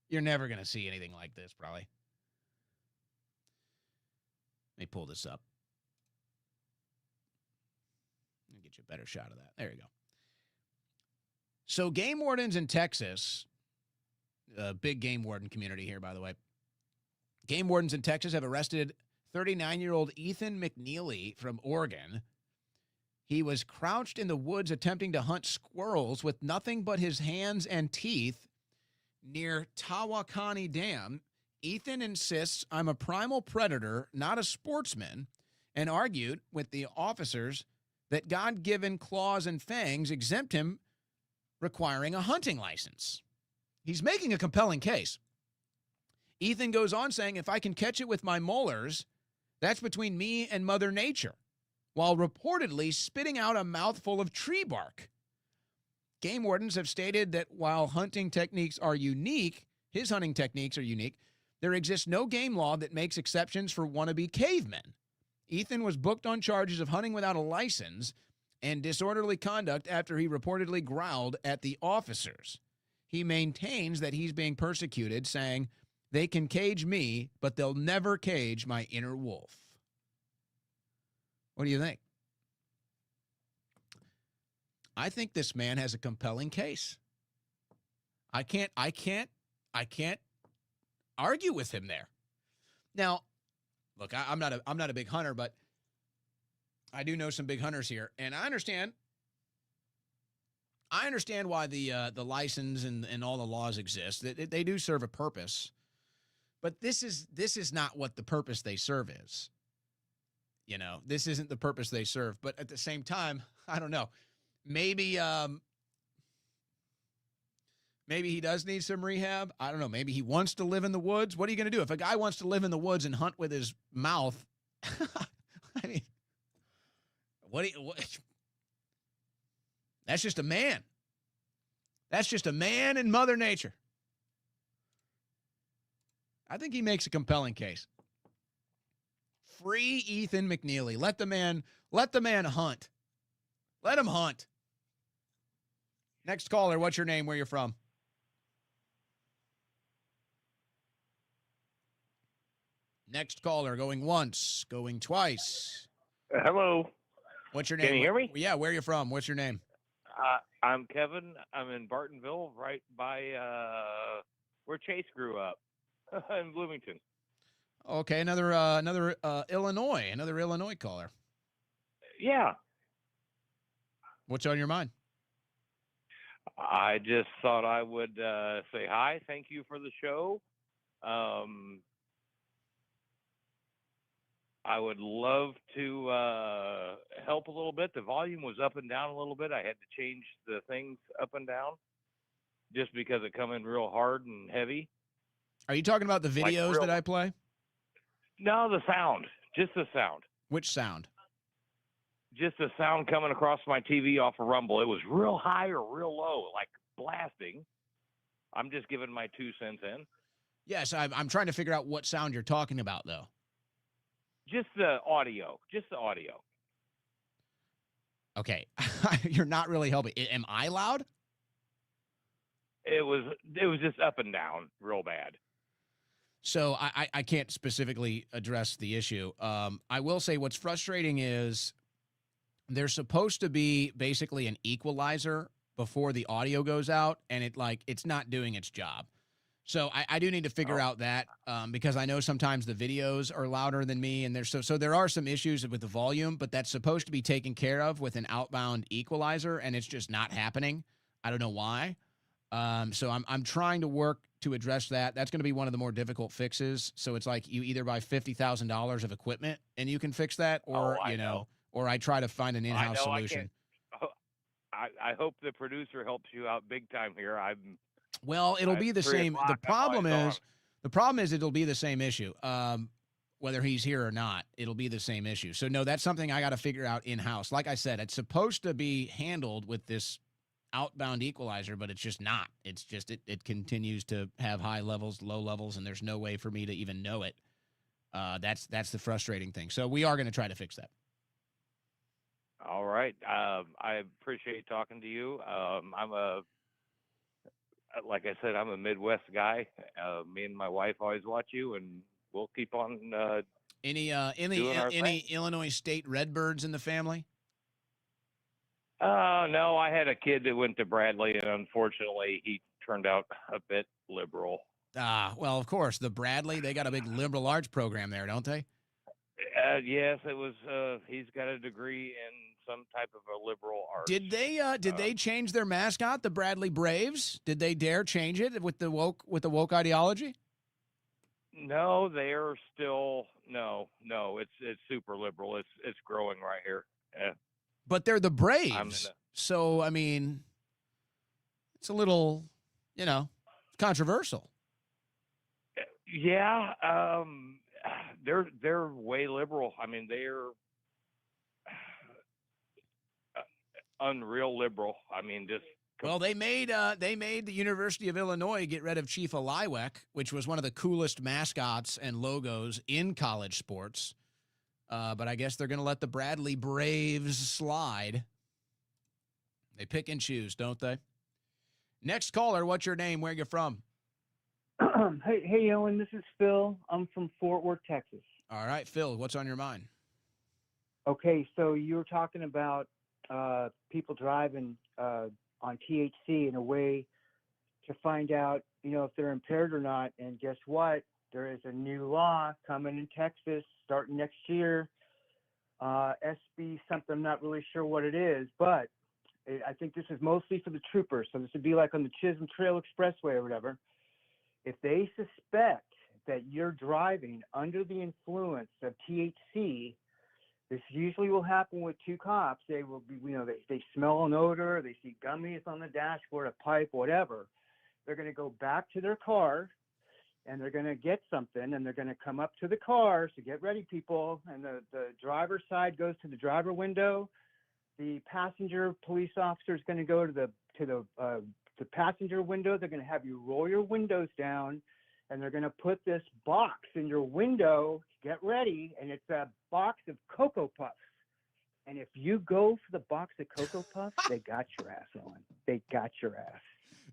You're never going to see anything like this, probably. Let me pull this up. Let me get you a better shot of that. There you go. So game wardens in Texas, a big game warden community here, by the way. Game wardens in Texas have arrested 39-year-old Ethan McNeely from Oregon. He was crouched in the woods attempting to hunt squirrels with nothing but his hands and teeth near Tawakoni Dam. Ethan insists, "I'm a primal predator, not a sportsman," and argued with the officers that God-given claws and fangs exempt him requiring a hunting license. He's making a compelling case. Ethan goes on saying, "If I can catch it with my molars, that's between me and Mother Nature," while reportedly spitting out a mouthful of tree bark. Game wardens have stated that while hunting techniques are unique, his hunting techniques are unique, there exists no game law that makes exceptions for wannabe cavemen. Ethan was booked on charges of hunting without a license and disorderly conduct after he reportedly growled at the officers. He maintains that he's being persecuted, saying, "They can cage me, but they'll never cage my inner wolf." What do you think? I think this man has a compelling case. I can't argue with him there. Now, look, I'm not a big hunter, but I do know some big hunters here, and I understand why the license and all the laws exist. They do serve a purpose, but this is not what the purpose they serve is. You know, this isn't the purpose they serve. But at the same time, I don't know. Maybe he does need some rehab. I don't know. Maybe he wants to live in the woods. What are you going to do if a guy wants to live in the woods and hunt with his mouth? I mean, what? That's just a man. That's just a man in Mother Nature. I think he makes a compelling case. Free Ethan McNeely. Let the man hunt. Let him hunt. Next caller, what's your name? Where you're from? Next caller, going once, going twice. Hello. What's your name? Can you hear me? Yeah, where are you from? What's your name? I'm Kevin. I'm in Bartonville, right by where Chase grew up, in Bloomington. Okay, another Illinois caller. Yeah. What's on your mind? I just thought I would say hi. Thank you for the show. I would love to help a little bit. The volume was up and down a little bit. I had to change the things up and down just because it come in real hard and heavy. Are you talking about the videos that I play? No, the sound. Just the sound. Which sound? Just the sound coming across my TV off of Rumble. It was real high or real low, like blasting. I'm just giving my 2 cents in. Yes, I'm trying to figure out what sound you're talking about, though. Just the audio. Just the audio. Okay. You're not really helping. Am I loud? It was just up and down real bad. So I can't specifically address the issue. I will say what's frustrating is there's supposed to be basically an equalizer before the audio goes out, and it's not doing its job. So I do need to figure out that because I know sometimes the videos are louder than me, and so there are some issues with the volume, but that's supposed to be taken care of with an outbound equalizer, and it's just not happening. I don't know why. So I'm trying to work to address that. That's going to be one of the more difficult fixes. So it's like you either buy $50,000 of equipment and you can fix that, or or I try to find an in-house solution. I hope the producer helps you out big time here. Well, it'll be the same. The problem is it'll be the same issue. Whether he's here or not, it'll be the same issue. So no, that's something I got to figure out in-house. Like I said, it's supposed to be handled with this outbound equalizer, but it's just not. It's just it continues to have high levels, low levels, and there's no way for me to even know it. That's the frustrating thing. So we are going to try to fix that. All right. I appreciate talking to you. I'm a like I said, I'm a Midwest guy. Me and my wife always watch you, and we'll keep on doing our Any thing. Illinois State Redbirds in the family? No, I had a kid that went to Bradley, and unfortunately, he turned out a bit liberal. Well, of course, the Bradley, they got a big liberal arts program there, don't they? Yes, it was. He's got a degree in some type of a liberal arts. Did they change their mascot, the Bradley Braves? Did they dare change it with the woke ideology? No, they are still no. It's super liberal. It's growing right here. Yeah. But they're the Braves, so I mean, it's a little, controversial. Yeah, they're way liberal. I mean, they're unreal liberal. I mean, just well, they made the University of Illinois get rid of Chief Eliwek, which was one of the coolest mascots and logos in college sports. But I guess they're going to let the Bradley Braves slide. They pick and choose, don't they? Next caller, what's your name? Where you from? Hey, Owen, this is Phil. I'm from Fort Worth, Texas. All right, Phil, what's on your mind? Okay, so you were talking about people driving on THC in a way to find out, if they're impaired or not. And guess what? There is a new law coming in Texas starting next year. SB something, I'm not really sure what it is, but I think this is mostly for the troopers. So this would be like on the Chisholm Trail Expressway or whatever. If they suspect that you're driving under the influence of THC, this usually will happen with two cops. They will be, they smell an odor, they see gummies on the dashboard, a pipe, whatever. They're going to go back to their car and they're going to get something, and they're going to come up to the car. So get ready, people. And the driver's side goes to the driver window. The passenger police officer is going to go to the passenger window. They're going to have you roll your windows down, and they're going to put this box in your window. Get ready, and it's a box of Cocoa Puffs. And if you go for the box of Cocoa Puffs, they got your ass on. They got your ass.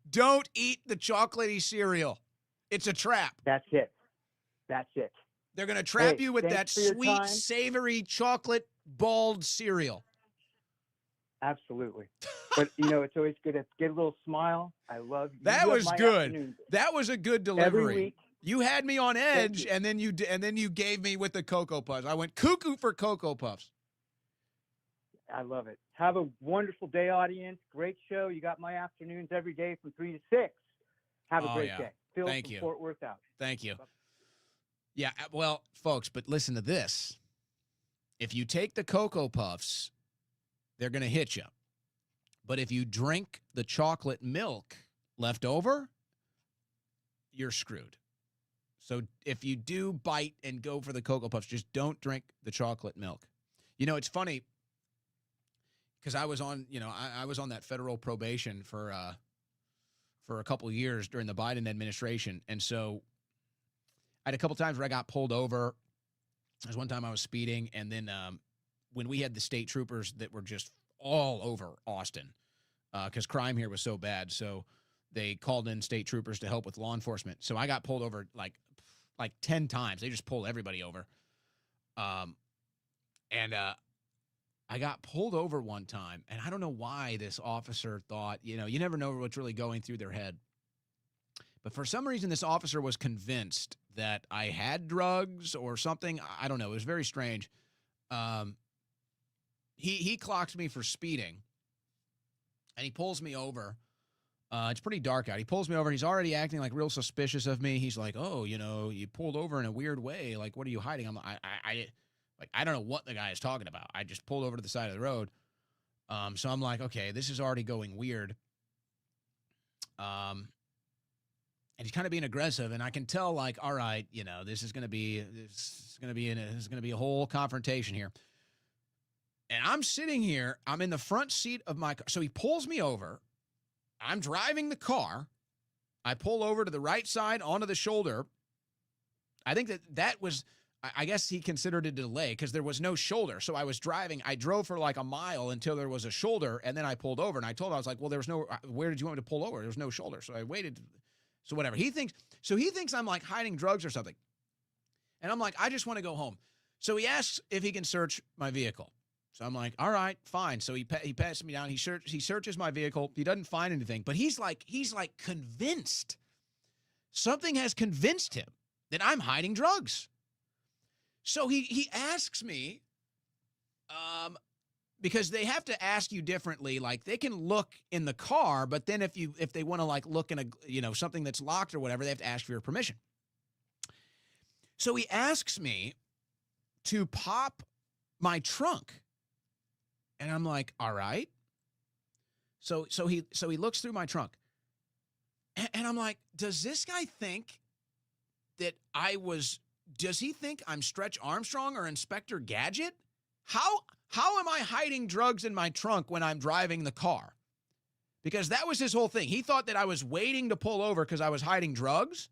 Don't eat the chocolatey cereal. It's a trap. That's it. That's it. They're going to trap you with that sweet, time. savory chocolate balled cereal. Absolutely. But, it's always good to get a little smile. I love you. That was good. Afternoon. That was a good delivery. Every week. You had me on edge, and then you gave me with the Cocoa Puffs. I went cuckoo for Cocoa Puffs. I love it. Have a wonderful day, audience. Great show. You got my afternoons every day from 3 to 6. Have a great day. Phil Thank from you. Fort Worth out. Thank you. Yeah, well, folks, but listen to this. If you take the Cocoa Puffs, they're going to hit you. But if you drink the chocolate milk left over, you're screwed. So if you do bite and go for the Cocoa Puffs, just don't drink the chocolate milk. It's funny because I was on, I was on that federal probation for a couple of years during the Biden administration. And so I had a couple times where I got pulled over. There's one time I was speeding, and then when we had the state troopers that were just all over Austin because crime here was so bad. So they called in state troopers to help with law enforcement. So I got pulled over like 10 times. They just pulled everybody over. I got pulled over one time, and I don't know why this officer thought, you never know what's really going through their head. But for some reason, this officer was convinced that I had drugs or something. I don't know. It was very strange. He clocks me for speeding, and he pulls me over. It's pretty dark out. He pulls me over. He's already acting like real suspicious of me. He's like, "Oh, you pulled over in a weird way. Like, what are you hiding?" I'm like, I don't know what the guy is talking about. I just pulled over to the side of the road. So I'm like, okay, this is already going weird. And he's kind of being aggressive, and I can tell, like, all right, this is going to be a whole confrontation here. And I'm sitting here. I'm in the front seat of my car. So he pulls me over. I'm driving the car. I pull over to the right side onto the shoulder. I think that was. I guess he considered it a delay because there was no shoulder. So I drove for like a mile until there was a shoulder, and then I pulled over, and I told him, I was like, well, there was no, where did you want me to pull over? There was no shoulder. So I waited. So whatever. He thinks I'm like hiding drugs or something. And I'm like, I just want to go home. So he asks if he can search my vehicle. So I'm like, all right, fine. So he passes me down. He searches my vehicle. He doesn't find anything, but he's like convinced. Something has convinced him that I'm hiding drugs. So he asks me, because they have to ask you differently. Like they can look in the car, but then if they want to like look in something that's locked or whatever, they have to ask for your permission. So he asks me to pop my trunk. And I'm like, all right. So he looks through my trunk. And I'm like, does this guy think that does he think I'm Stretch Armstrong or Inspector Gadget? How am I hiding drugs in my trunk when I'm driving the car? Because that was his whole thing. He thought that I was waiting to pull over because I was hiding drugs.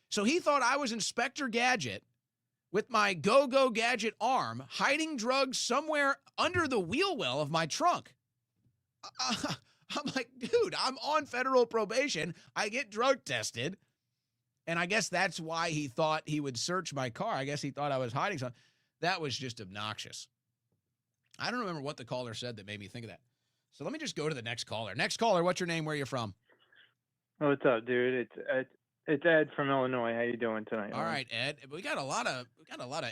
So he thought I was Inspector Gadget with my go-go gadget arm, hiding drugs somewhere under the wheel well of my trunk. I'm like, dude, I'm on federal probation. I get drug tested. And I guess that's why he thought he would search my car. I guess he thought I was hiding something. That was just obnoxious. I don't remember what the caller said that made me think of that. So let me just go to the next caller. Next caller, what's your name? Where are you from? Oh, what's up, dude? It's Ed from Illinois. How you doing tonight? All right, Ed. We got a lot of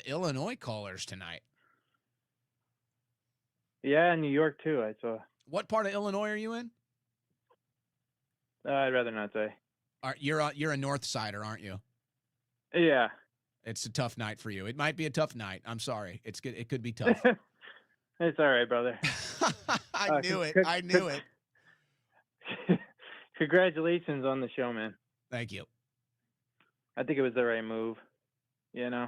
Illinois callers tonight. Yeah, New York too. I saw. What part of Illinois are you in? I'd rather not say. You're a North Sider, aren't you? Yeah. It's a tough night for you. It might be a tough night. I'm sorry. It could be tough. It's all right, brother. I knew it. I knew it. Congratulations on the show, man. Thank you. I think it was the right move, you know?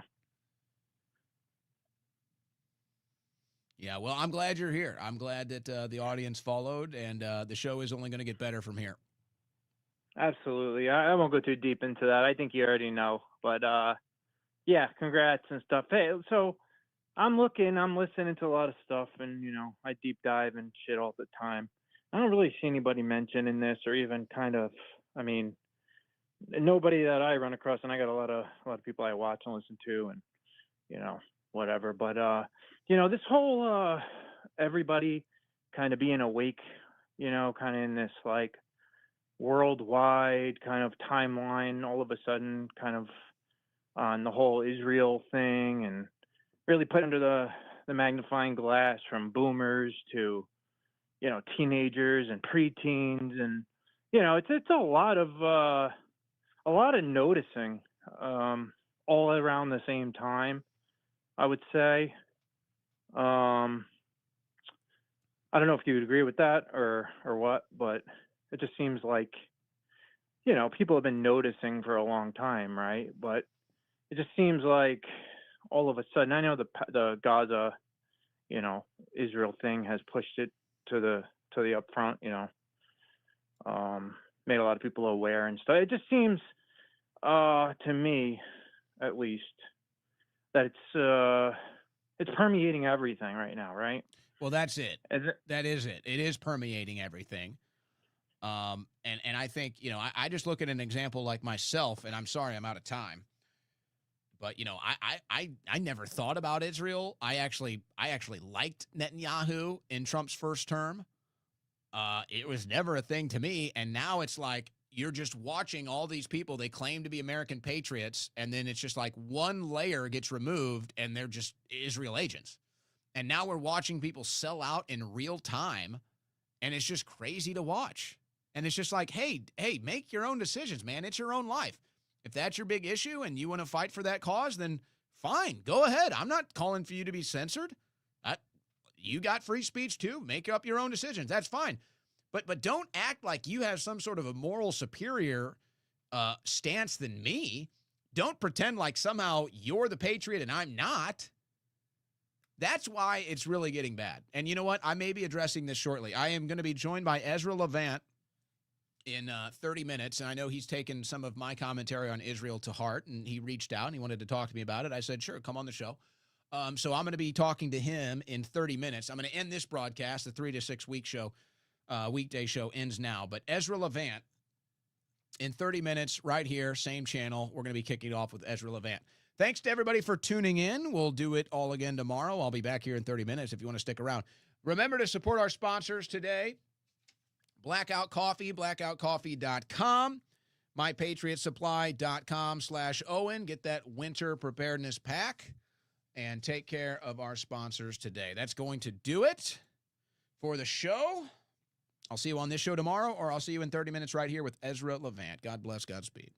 Yeah, well, I'm glad you're here. I'm glad that the audience followed, and the show is only going to get better from here. Absolutely. I won't go too deep into that. I think you already know. But, yeah, congrats and stuff. Hey, so I'm listening to a lot of stuff, and, I deep dive and shit all the time. I don't really see anybody mentioning this or even nobody that I run across, and I got a lot of people I watch and listen to and, whatever. But, this whole everybody kind of being awake, kind of in this like worldwide kind of timeline all of a sudden kind of on the whole Israel thing and really put under the magnifying glass from boomers to, teenagers and preteens. And, it's a lot of noticing all around the same time, I would say. I don't know if you would agree with that or what, but it just seems like, people have been noticing for a long time, right? But it just seems like all of a sudden, I know the Gaza, Israel thing has pushed it to the upfront, made a lot of people aware and stuff. It just seems, to me, at least, that it's permeating everything right now, right? Well, that's it. That is it. It is permeating everything. And I think, I just look at an example like myself, and I'm sorry, I'm out of time. But, I never thought about Israel. I actually liked Netanyahu in Trump's first term. It was never a thing to me. And now it's like you're just watching all these people. They claim to be American patriots. And then it's just like one layer gets removed and they're just Israel agents. And now we're watching people sell out in real time. And it's just crazy to watch. And it's just like, hey, make your own decisions, man. It's your own life. If that's your big issue and you want to fight for that cause, then fine, go ahead. I'm not calling for you to be censored. You got free speech too. Make up your own decisions. That's fine. But don't act like you have some sort of a moral superior stance than me. Don't pretend like somehow you're the patriot and I'm not. That's why it's really getting bad. And you know what? I may be addressing this shortly. I am going to be joined by Ezra Levant in 30 minutes. And I know he's taken some of my commentary on Israel to heart, and he reached out and he wanted to talk to me about it. I said, sure, come on the show. So I'm going to be talking to him in 30 minutes. I'm going to end this broadcast. The 3 to 6 week show, weekday show ends now. But Ezra Levant, in 30 minutes, right here, same channel, we're going to be kicking it off with Ezra Levant. Thanks to everybody for tuning in. We'll do it all again tomorrow. I'll be back here in 30 minutes if you want to stick around. Remember to support our sponsors today. Blackout Coffee, blackoutcoffee.com, mypatriotsupply.com/Owen. Get that winter preparedness pack and take care of our sponsors today. That's going to do it for the show. I'll see you on this show tomorrow, or I'll see you in 30 minutes right here with Ezra Levant. God bless, Godspeed.